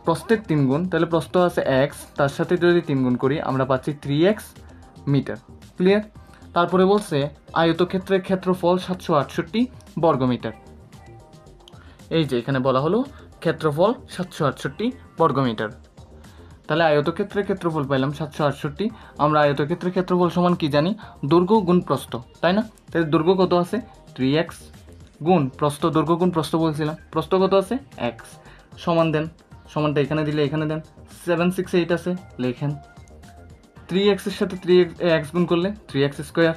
প্রস্থের 3 গুণ, তাহলে প্রস্থ আছে x, তার সাথে যদি 3 গুণ করি আমরা পাচ্ছি 3x মিটার। ক্লিয়ার? তারপরে বলছে আয়তক্ষেত্রের ক্ষেত্রফল 768 বর্গমিটার। এই যে এখানে বলা হলো ক্ষেত্রফল 768 বর্গমিটার। তাহলে আয়তক্ষেত্রের ক্ষেত্রফল পাইলাম 768। আমরা আয়তক্ষেত্রের ক্ষেত্রফল সমান কি জানি? দৈর্ঘ্য গুণ প্রস্থ, তাই না? তাহলে দৈর্ঘ্য কত আছে? 3x গুণ প্রস্থ, দৈর্ঘ্য গুণ প্রস্থ বলছিলাম, প্রস্থ কত আছে? x। সমান দেন, সমানটা এখানে দিলে এখানে দেন, 768 আছে লেখেন। 3x এর সাথে 3x গুণ করলে 3x স্কোয়ার,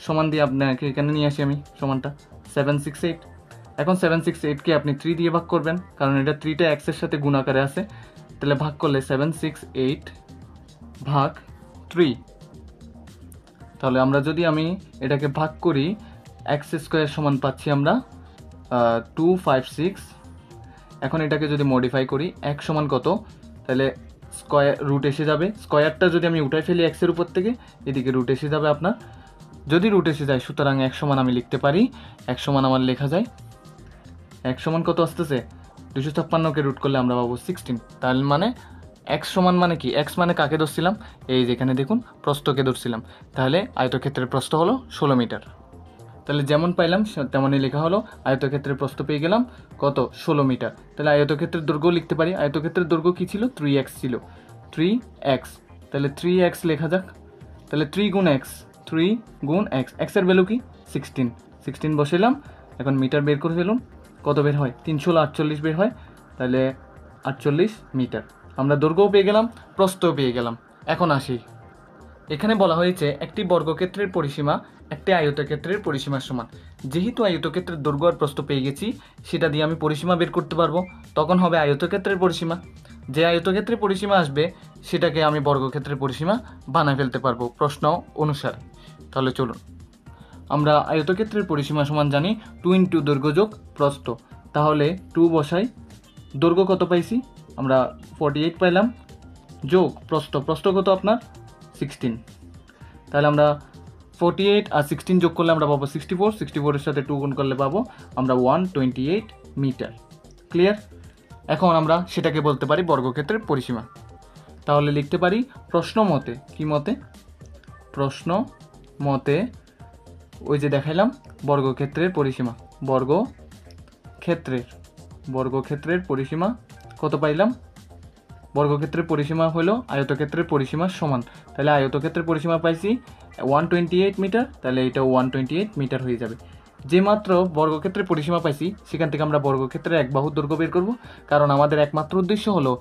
সমান দিয়ে আপনাকে এখানে নিয়ে আসি আমি সমানটা 768। এখন 768কে আপনি 3 দিয়ে ভাগ করবেন, কারণ এটা 3টা x এর সাথে গুণ আকারে আছে। তাহলে ভাগ করলে 768 ভাগ 3। তাহলে আমরা যদি আমি এটাকে ভাগ করি, x স্কোয়ার সমান পাচ্ছি আমরা 256। এখন এটাকে যদি মডিফাই করি, x সমান কত? তাহলে স্কোয়ার রুট এসে যাবে। স্কোয়ারটা যদি আমি উঠাই ফেলি x এর উপর থেকে, এদিকে রুট এসে যাবে আপনার। যদি রুট এসে যায়, সুতরাং x সমান আমি লিখতে পারি, x সমান আমার লেখা যায়, x সমান কত আসতেছে? 256কে রুট করলে আমরা পাবো 16। তার মানে x সমান মানে কি? x মানে কাকে ধরছিলাম? এই যেখানে দেখুন প্রস্থকে ধরছিলাম। তাহলে আয়তক্ষেত্রের প্রস্থ হলো 16 মিটার। তাহলে যেমন পাইলাম তেমনই লেখা হলো। আয়তক্ষেত্রের প্রস্থ পেয়ে গেলাম কত? 16 মিটার। তাহলে আয়তক্ষেত্রের দৈর্ঘ্য লিখতে পারি। আয়তক্ষেত্রের দৈর্ঘ্য কি ছিল? 3x ছিল, 3x। তাহলে 3x লেখা যাক। তাহলে 3 গুণ x, 3 গুণ x, x এর ভ্যালু কি? 16 বসাইলাম। এখন মিটার বের করে ফেলুন, কত বের হয়? 348 বের হয়। তাহলে 48 মিটার। আমরা দৈর্ঘ্যও পেয়ে গেলাম, প্রস্থও পেয়ে গেলাম। এখন আসি, এখানে বলা হয়েছে একটি বর্গক্ষেত্রের পরিসীমা একটি আয়তক্ষেত্রের পরিসীমার সমান। যেহেতু আয়তক্ষেত্রের দৈর্ঘ্য আর প্রস্থ পেয়ে গেছি, সেটা দিয়ে আমি পরিসীমা বের করতে পারবো, তখন হবে আয়তক্ষেত্রের পরিসীমা। যে আয়তক্ষেত্রের পরিসীমা আসবে সেটাকে আমি বর্গক্ষেত্রের পরিসীমা বানায় ফেলতে পারবো প্রশ্ন অনুসারে। তাহলে চলুন, আমরা আয়তক্ষেত্রের পরিসীমা সমান জানি 2 ইন্টু দৈর্ঘ্য যোগ প্রস্থ। তাহলে 2 বসাই, দৈর্ঘ্য কত পাইছি আমরা 48 পাইলাম, যোগ প্রস্থ কত আপনার 16। তাহলে আমরা 48 আর 16 যোগ করলে আমরা পাবো 64, 64-এর সাথে 2 গুণ করলে পাবো আমরা 128 মিটার। ক্লিয়ার? এখন আমরা সেটাকে বলতে পারি বর্গক্ষেত্রের পরিসীমা। তাহলে লিখতে পারি প্রশ্ন মতে, কি মতে? প্রশ্ন মতে ওই যে দেখাইলাম বর্গক্ষেত্রের পরিসীমা, বর্গক্ষেত্রের পরিসীমা কত পাইলাম? বর্গক্ষেত্রের পরিসীমা হলো আয়তক্ষেত্রের পরিসীমার সমান। তাহলে আয়তক্ষেত্রের পরিসীমা পাইছি 128 মিটার, তাহলে এটা 128 মিটার হয়ে যাবে। যে মাত্র বর্গক্ষেত্রের পরিসীমা পাইছি সেখান থেকে আমরা বর্গক্ষেত্রের এক বাহুর দৈর্ঘ্য বের করব, কারণ আমাদের একমাত্র উদ্দেশ্য হলো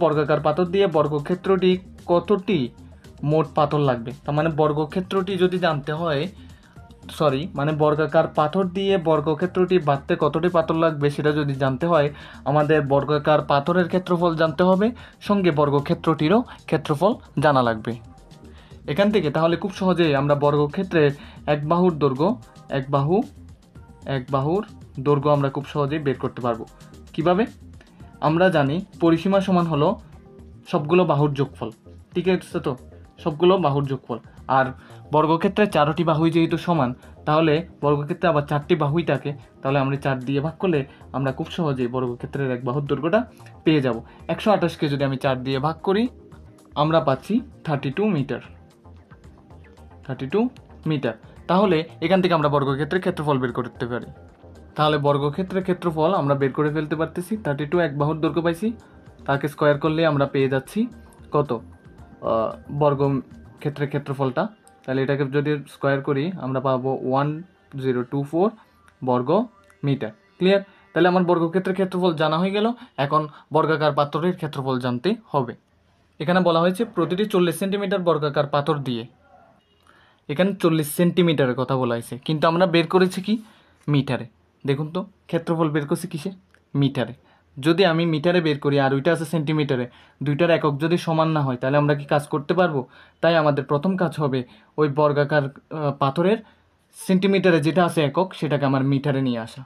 বর্গাকার পাথর দিয়ে বর্গক্ষেত্রটি কতটি মোট পাথর লাগবে। তার মানে বর্গক্ষেত্রটি যদি জানতে হয়, বর্গাকার পাথর দিয়ে বর্গক্ষেত্রটি বাঁধতে কতটি পাথর লাগবে সেটা যদি জানতে হয়, আমাদের বর্গাকার পাথরের ক্ষেত্রফল জানতে হবে, সঙ্গে বর্গক্ষেত্রটিরও ক্ষেত্রফল জানা লাগবে। এখান থেকে তাহলে খুব সহজেই আমরা বর্গক্ষেত্রের এক বাহুর দৈর্ঘ্য আমরা খুব সহজেই বের করতে পারবো। কিভাবে? আমরা জানি পরিসীমা সমান হলো সবগুলো বাহুর যোগফল, ঠিক আছে? তো সবগুলো বাহুর যোগফল, আর বর্গক্ষেত্রে 4টি বাহুই যেহেতু সমান, তাহলে বর্গক্ষেত্রে আবার 4টি বাহুই থাকে, তাহলে আমরা 4 দিয়ে ভাগ করলে আমরা খুব সহজেই বর্গক্ষেত্রের এক বাহুর দৈর্ঘ্যটা পেয়ে যাব। 128কে যদি আমি 4 দিয়ে ভাগ করি আমরা পাচ্ছি 32 মিটার। তাহলে এখান থেকে আমরা বর্গক্ষেত্রের ক্ষেত্রফল বের করতে পারি। তাহলে বর্গক্ষেত্রের ক্ষেত্রফল আমরা বের করে ফেলতে পারতেছি। 32 এক বাহুর দৈর্ঘ্য পাইছি, তাকে স্কোয়ার করলে আমরা পেয়ে যাচ্ছি কত বর্গক্ষেত্রের ক্ষেত্রফলটা। তাহলে এটাকে যদি স্কোয়ার করি আমরা পাবো 1024 বর্গ মিটার। ক্লিয়ার? তাহলে আমার বর্গক্ষেত্রের ক্ষেত্রফল জানা হয়ে গেল। এখন বর্গাকার পাথরের ক্ষেত্রফল জানতে হবে। এখানে বলা হয়েছে প্রতিটি 40 সেন্টিমিটার বর্গাকার পাথর দিয়ে, এখানে 40 সেন্টিমিটারের কথা বলা হয়েছে, কিন্তু আমরা বের করেছি কি মিটারে। দেখুন তো ক্ষেত্রফল বের করছি কিসে? মিটারে। যদি আমি মিটারে বের করি আর ওইটা আছে সেন্টিমিটারে, দুইটার একক যদি সমান না হয় তাহলে আমরা কি কাজ করতে পারবো? তাই আমাদের প্রথম কাজ হবে ওই বর্গাকার পাথরের সেন্টিমিটারে যেটা আছে একক সেটাকে আমার মিটারে নিয়ে আসা।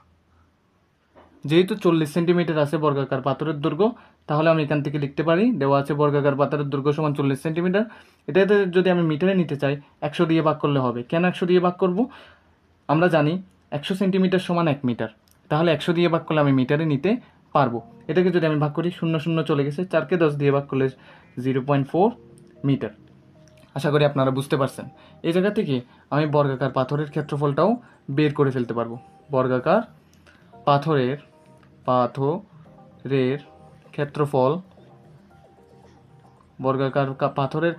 যেহেতু 40 সেন্টিমিটার আছে বর্গাকার পাথরের দৈর্ঘ্য, তাহলে আমি এখান থেকে লিখতে পারি দেওয়া আছে বর্গাকার পাথরের দৈর্ঘ্য সমান 40 সেন্টিমিটার। এটাতে যদি আমি মিটারে নিতে চাই 100 দিয়ে ভাগ করলে হবে। কেন 100 দিয়ে ভাগ করব? আমরা জানি 100 সেন্টিমিটার সমান 1 মিটার, তাহলে 100 দিয়ে ভাগ করলে আমি মিটারে নিতে পারবো। এটাকে যদি আমি ভাগ করি 0 চলে গেছে, 4কে 10 দিয়ে ভাগ করলে 0.4 মিটার। আশা করি আপনারা বুঝতে পারছেন। এই জায়গা থেকে আমি বর্গাকার পাথরের ক্ষেত্রফলটাও বের করে ফেলতে পারবো। বর্গাকার পাথরের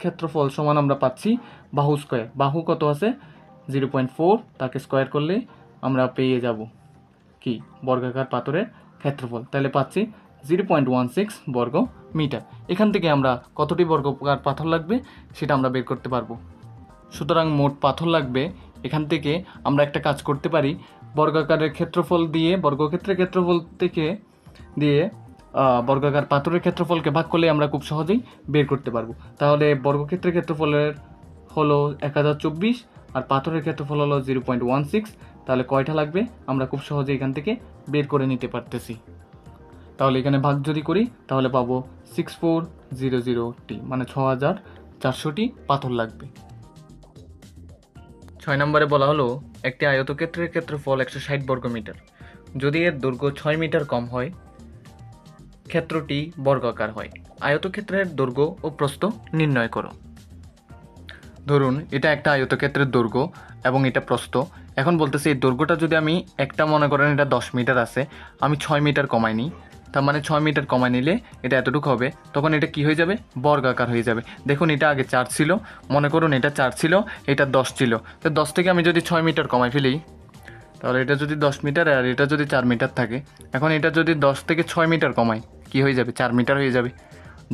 ক্ষেত্রফল সমান আমরা পাচ্ছি বাহু স্কোয়ার। বাহু কত আছে? 0.4, তাকে স্কোয়ার করলে আমরা পেয়ে যাব কি বর্গাকার পাথরের ক্ষেত্রফল। তাহলে পাচ্ছি 0.16 বর্গ মিটার। এখান থেকে আমরা কতটি বর্গাকার পাথর লাগবে সেটা আমরা বের করতে পারবো। সুতরাং মোট পাথর লাগবে। এখান থেকে আমরা একটা কাজ করতে পারি, বর্গাকারের ক্ষেত্রফল দিয়ে বর্গক্ষেত্রের ক্ষেত্রফল থেকে দিয়ে বর্গাকার পাথরের ক্ষেত্রফলকে ভাগ করলে আমরা খুব সহজেই বের করতে পারবো। তাহলে বর্গক্ষেত্রের ক্ষেত্রফলের হলো 1024 আর পাথরের ক্ষেত্রফল হলো 0.16। তাহলে কয়টা লাগবে আমরা খুব সহজে এখান থেকে বের করে নিতে পারতেছি। তাহলে এখানে ভাগ যদি করি তাহলে পাবো 6400টি, মানে 6400টি পাথর লাগবে। 6 নম্বরে বলা হলো একটি আয়তক্ষেত্রের ক্ষেত্রফল 160 বর্গমিটার। যদি এর দৈর্ঘ্য 6 মিটার কম হয়, ক্ষেত্রটি বর্গাকার হয়। আয়তক্ষেত্রের দৈর্ঘ্য ও প্রস্থ নির্ণয় করো। ধরুন এটা একটা আয়তক্ষেত্রের দৈর্ঘ্য এবং এটা প্রস্থ। এখন বলতেছি এই দৈর্ঘ্যটা যদি আমি একটা মনে করেন এটা 10 মিটার আছে, আমি 6 মিটার কমাই নিই, তার মানে 6 মিটার কমাই নিলে এটা এতটুকু হবে, তখন এটা কি হয়ে যাবে? বর্গাকার হয়ে যাবে। দেখুন এটা আগে 4 ছিল, মনে করুন এটা 4 ছিল, এটা 10 ছিল, তো 10 থেকে আমি যদি 6 মিটার কমাই ফেলি তাহলে এটা যদি 10 মিটার আর এটা যদি 4 মিটার থাকে, এখন এটা যদি 10 থেকে 6 মিটার কমাই কি হয়ে যাবে? 4 মিটার হয়ে যাবে।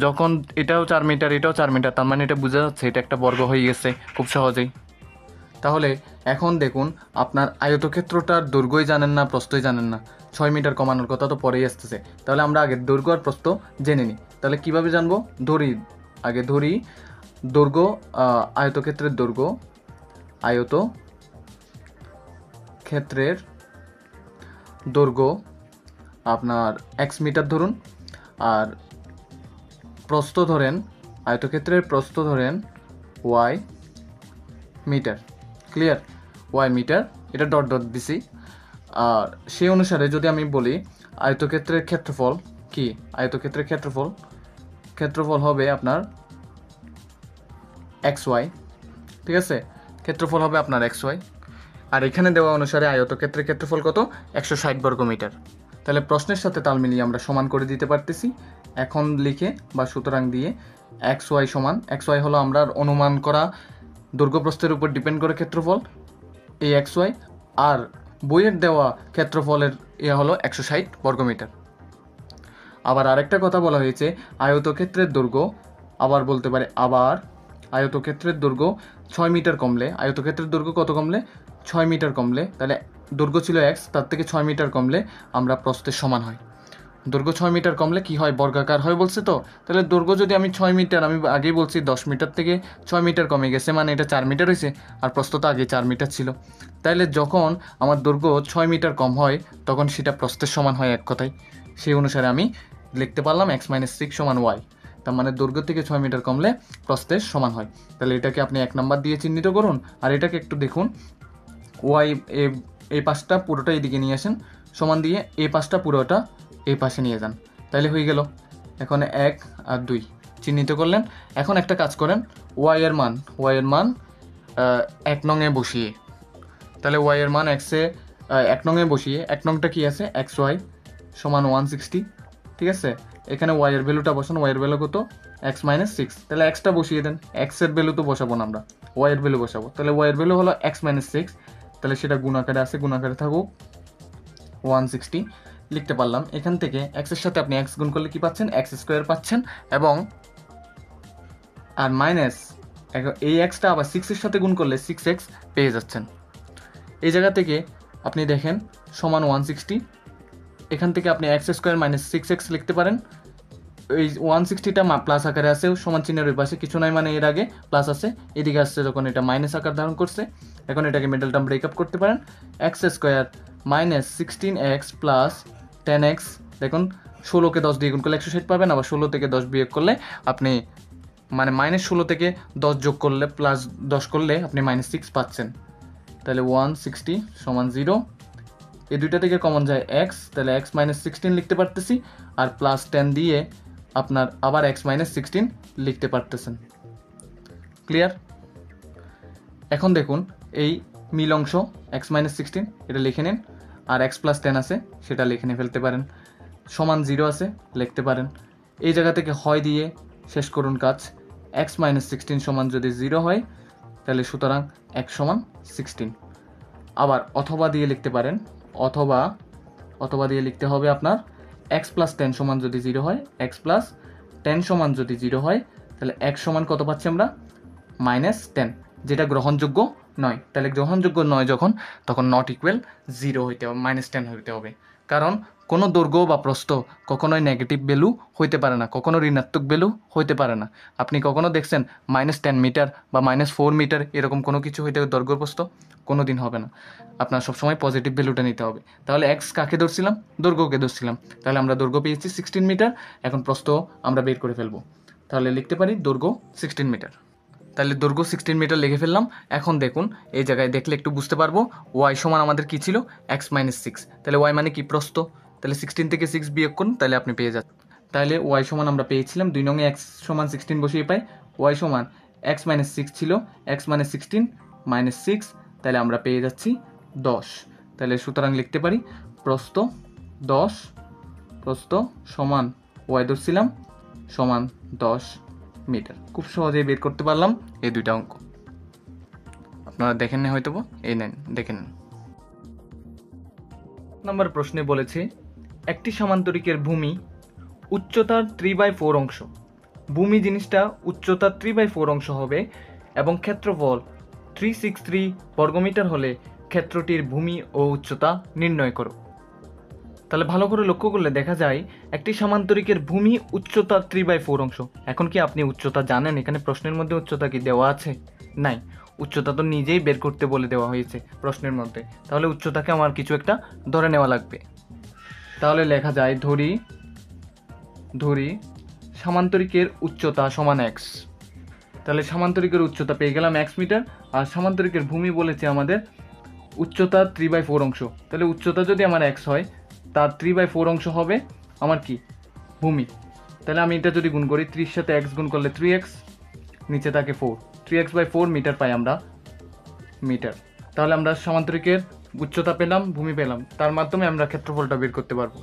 যখন এটাও 4 মিটার এটাও 4 মিটার, তার মানে এটা বোঝা যাচ্ছে এটা একটা বর্গ হয়ে গেছে খুব সহজেই। তাহলে এখন দেখুন আপনার আয়তক্ষেত্রটার দৈর্ঘ্যই জানেন না, প্রস্থই জানেন না, 6 মিটার কমানোর কথা তো পরেই আসতেছে। তাহলে আমরা আগে দৈর্ঘ্য আর প্রস্থ জেনে নিই। তাহলে কিভাবে জানবো? আগে ধরি দৈর্ঘ্য, আয়তক্ষেত্রের দৈর্ঘ্য, আয়তক্ষেত্রের দৈর্ঘ্য আপনার এক্স মিটার ধরুন, আর প্রস্থ ধরেন, আয়তক্ষেত্রের প্রস্থ ধরেন y metre. Clear? Y metre, এটা ডট ডট দিছি। আর সেই অনুসারে যদি আমি বলি আয়তক্ষেত্রের ক্ষেত্রফল কি, আয়তক্ষেত্রের ক্ষেত্রফল হবে আপনার এক্স ওয়াই। ঠিক আছে, ক্ষেত্রফল হবে আপনার এক্স ওয়াই। আর এখানে দেওয়া অনুসারে আয়তক্ষেত্রের ক্ষেত্রফল কত? 160 বর্গ মিটার। তাহলে প্রশ্নের সাথে তাল মিলিয়ে আমরা সমান করে দিতে পারতেছি এখন লিখে বা সুতরাং দিয়ে। এক্স ওয়াই সমান, এক্স ওয়াই হলো আমরা অনুমান করা দৈর্ঘ্য প্রস্থের উপর ডিপেন্ড করে ক্ষেত্রফল এই এক্স ওয়াই, আর বইয়ের দেওয়া ক্ষেত্রফলের হলো 160 বর্গমিটার। আবার আরেকটা কথা বলা হয়েছে আয়তক্ষেত্রের দৈর্ঘ্য, আবার বলতে পারে আয়তক্ষেত্রের দৈর্ঘ্য 6 মিটার কমলে, আয়তক্ষেত্রের দৈর্ঘ্য কত কমলে? 6 মিটার কমলে, তাহলে দৈর্ঘ্য ছিল এক্স, তার থেকে 6 মিটার কমলে আমরা প্রস্থের সমান হয়। দৈর্ঘ্য 6 মিটার কমলে কি হয়? বর্গাকার হয় বলছে তো। তাহলে দৈর্ঘ্য যদি আমি 6 মিটার, আমি আগেই বলছি 10 মিটার থেকে 6 মিটার কমে গেছে, মানে এটা 4 মিটার হয়েছে, আর প্রস্থ তো আগে 4 মিটার ছিল। তাহলে যখন আমার দৈর্ঘ্য 6 মিটার কম হয় তখন সেটা প্রস্থের সমান হয় এক কথায়। সেই অনুসারে আমি লিখতে পারলাম x - 6 = y। তার মানে দৈর্ঘ্য থেকে 6 মিটার কমলে প্রস্থের সমান হয়। তাহলে এটাকে আপনি 1 নাম্বার দিয়ে চিহ্নিত করুন। আর এটাকে একটু দেখুন, ওয়াই এই পাশটা পুরোটা এদিকে নিয়ে আসেন, সমান দিয়ে এই পাশটা পুরোটা এই পাশে নিয়ে যান, তাহলে হয়ে গেল। এখন 1 আর 2 চিহ্নিত করলেন। এখন একটা কাজ করেন, ওয়াই এর মান 1 নংয়ে বসিয়ে, তাহলে ওয়াই এর মান 1 নংয়ে বসিয়ে, 1 নংটা কি আছে? এক্স ওয়াই সমান 160। ঠিক আছে, এখানে ওয়াই এর ভ্যালুটা বসান, ওয়াই এর ভ্যালু কত? x - 6। তাহলে এক্সটা বসিয়ে দেন, এক্স এর ভ্যালু তো বসাবো না আমরা, ওয়াই এর ভ্যালু বসাবো। তাহলে ওয়াই এর ভ্যালু হলো x - 6, তাহলে সেটা গুণাকারে আছে, গুণাকারে থাকুক 160 লিখতে পারলাম। এখান থেকে x এর সাথে আপনি x গুণ করলে কি পাচ্ছেন? x² পাচ্ছেন, এবং আর মাইনাস এই xটা আবার 6 এর সাথে গুণ করলে 6x পেয়ে যাচ্ছেন। এই জায়গা থেকে আপনি দেখেন সমান 160, এখান থেকে আপনি x² - 6x লিখতে পারেন। এই 160টা প্লাস আকারে আছে, সমান চিহ্নের ওই পাশে কিছু নাই, মানে এর আগে প্লাস আছে, এদিকে আসছে যখন এটা মাইনাস আকার ধারণ করছে। এখন এটাকে মিডল টার্ম ব্রেকআপ করতে পারেন, x² - 16x প্লাস 10x। দেখুন 16কে 10 দিয়ে গুণ করলে 160 পাবেন, আবার 16 থেকে 10 বিয়োগ করলে আপনি মানে -16 থেকে 10 যোগ করলে প্লাস 10 করলে আপনি -6 পাচ্ছেন। তাহলে 160 = 0। এই দুইটা থেকে কমন যায় x, তাহলে x - 16 লিখতে পারতেছি, আর প্লাস 10 দিয়ে আপনার আবার x - 16 লিখতে পারতেছেন। ক্লিয়ার? এখন দেখুন এই মিল অংশ x - 16 এটা লিখে নিন, আর x + 10 আছে সেটা লিখে নিয়ে ফেলতে পারেন, সমান 0 আছে লিখতে পারেন। এই জায়গা থেকে হয় দিয়ে শেষ করুন কাজ। x - 16 সমান যদি 0 হয় তাহলে সুতরাং x = 16। আবার অথবা দিয়ে লিখতে পারেন, অথবা দিয়ে লিখতে হবে আপনার x + 10 সমান যদি 0 হয়, x + 10 সমান যদি 0 হয় তাহলে x সমান কত পাচ্ছি আমরা? -10, যেটা গ্রহণযোগ্য নয়। তাহলে গ্রহণযোগ্য নয় যখন, তখন নট ইকুয়াল 0 হইতে হবে, -10 হইতে হবে। কারণ কোনো দৈর্ঘ্য বা প্রস্থ কখনোই নেগেটিভ ভ্যালু হইতে পারে না, কখনো ঋণাত্মক ভ্যালু হইতে পারে না। আপনি কখনো দেখছেন -10 মিটার বা -4 মিটার এরকম কোনো কিছু হইতে দৈর্ঘ্য প্রস্থ? কোনো দিন হবে না। আপনার সবসময় পজিটিভ ভ্যালুটা নিতে হবে। তাহলে x কাকে ধরছিলাম? দৈর্ঘ্যকে ধরছিলাম। তাহলে আমরা দৈর্ঘ্য পেয়েছি 16 মিটার। এখন প্রস্থ আমরা বের করে ফেলবো। তাহলে লিখতে পারি দৈর্ঘ্য 16 মিটার। তাহলে দৈর্ঘ্য 16 মিটার লিখে ফেললাম। এখন দেখুন এই জায়গায় দেখলে একটু বুঝতে পারবো, y সমান আমাদের কি ছিল? x - 6। তাহলে y মানে কি? প্রস্থ। তাহলে 16 থেকে 6 বিয়োগ করুন, তাহলে আপনি পেয়ে যাচ্ছেন। তাহলে y সমান আমরা পেয়েছিলাম 2 নং এ x সমান 16 বসিয়ে পাই, y সমান x - 6 ছিল, x মানে 16 - 6, তাহলে আমরা পেয়ে যাচ্ছি 10। তাহলে সুতরাং লিখতে পারি প্রস্থ 10, প্রস্থ সমান y ধরছিলাম সমান 10 মিটার। খুব সহজেই বের করতে পারলাম এই দুইটা অঙ্ক। আপনারা দেখেন না হয়তো, এই নেন দেখে নেন। নম্বর প্রশ্নে বলেছে একটি সমান্তরিকের ভূমি উচ্চতার 3/4 অংশ, ভূমি জিনিসটা উচ্চতার 3/4 অংশ হবে এবং ক্ষেত্রফল 363 বর্গমিটার হলে ক্ষেত্রটির ভূমি ও উচ্চতা নির্ণয় করো। তাহলে ভালো করে লক্ষ্য করলে দেখা যায় একটি সামান্তরিকের ভূমি উচ্চতা 3/4 অংশ। এখন কি আপনি উচ্চতা জানেন? এখানে প্রশ্নের মধ্যে উচ্চতা কি দেওয়া আছে? নাই, উচ্চতা তো নিজেই বের করতে বলে দেওয়া হয়েছে প্রশ্নের মধ্যে। তাহলে উচ্চতাকে আমার কিছু একটা ধরে নেওয়া লাগবে। তাহলে লেখা যায় ধরি সামান্তরিকের উচ্চতা সমান x। তাহলে সামান্তরিকের উচ্চতা পেয়ে গেলাম x মিটার, আর সামান্তরিকের ভূমি বলেছে আমাদের উচ্চতা 3/4 অংশ। তাহলে উচ্চতা যদি আমার x হয়, তার 3/4 অংশ হবে আমার কি? ভূমি। তাহলে আমি এটা যদি গুণ করি, 3 সাথে x গুণ করলে 3x, নিচে থাকে 4, 3x/4 মিটার পাই আমরা, মিটার। তাহলে আমরা সামান্তরিকের উচ্চতা পেলাম, ভূমি পেলাম, তার মাধ্যমে আমরা ক্ষেত্রফলটা বের করতে পারবো।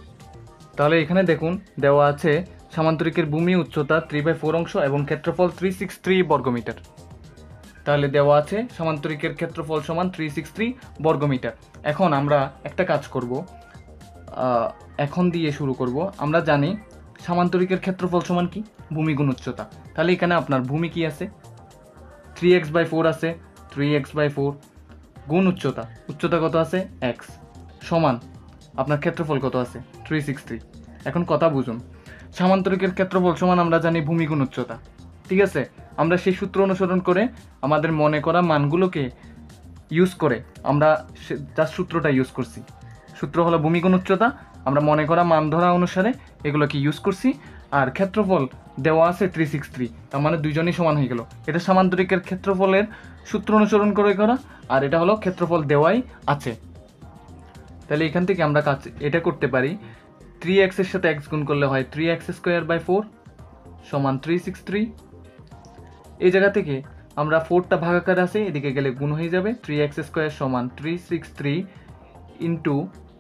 তাহলে এখানে দেখুন দেওয়া আছে সামান্তরিকের ভূমি উচ্চতা 3/4 অংশ এবং ক্ষেত্রফল 363 বর্গমিটার। তাহলে দেওয়া আছে সামান্তরিকের ক্ষেত্রফল সমান 363 বর্গমিটার। এখন আমরা একটা কাজ করব, এখন দিয়ে শুরু করব। আমরা জানি সামান্তরিকের ক্ষেত্রফল সমান কি? ভূমি গুণ উচ্চতা। তাহলে এখানে আপনার ভূমি কি আছে? 3x/4 আছে, 3x/4 গুণ উচ্চতা, উচ্চতা কত আছে? x, সমান আপনার ক্ষেত্রফল কত আছে? 363। এখন কথা বুঝুন, সামান্তরিকের ক্ষেত্রফল সমান আমরা জানি ভূমি গুণ উচ্চতা, ঠিক আছে? আমরা সেই সূত্র অনুসরণ করে আমাদের মনে করা মানগুলোকে ইউজ করে আমরা যার সূত্রটা ইউজ করছি, সূত্র হলো ভূমি গুণ উচ্চতা। আমরা মনে করা মান ধরা অনুসারে এগুলোকে ইউজ করছি, আর ক্ষেত্রফল দেওয়া আছে 363, তার মানে দুইজনই সমান হয়ে গেল। এটা সামান্তরিকের ক্ষেত্রফলের সূত্র অনুসরণ করে করা, আর এটা হলো ক্ষেত্রফল দেওয়াই আছে। তাহলে এখান থেকে আমরা কাজ এটা করতে পারি, 3x এর সাথে x গুণ করলে হয় 3x²/4 সমান 363। এই জায়গা থেকে আমরা 4টা ভাগাকার আছে, এদিকে গেলে গুণ হয়ে যাবে, 3x² সমান 363 ইন্টু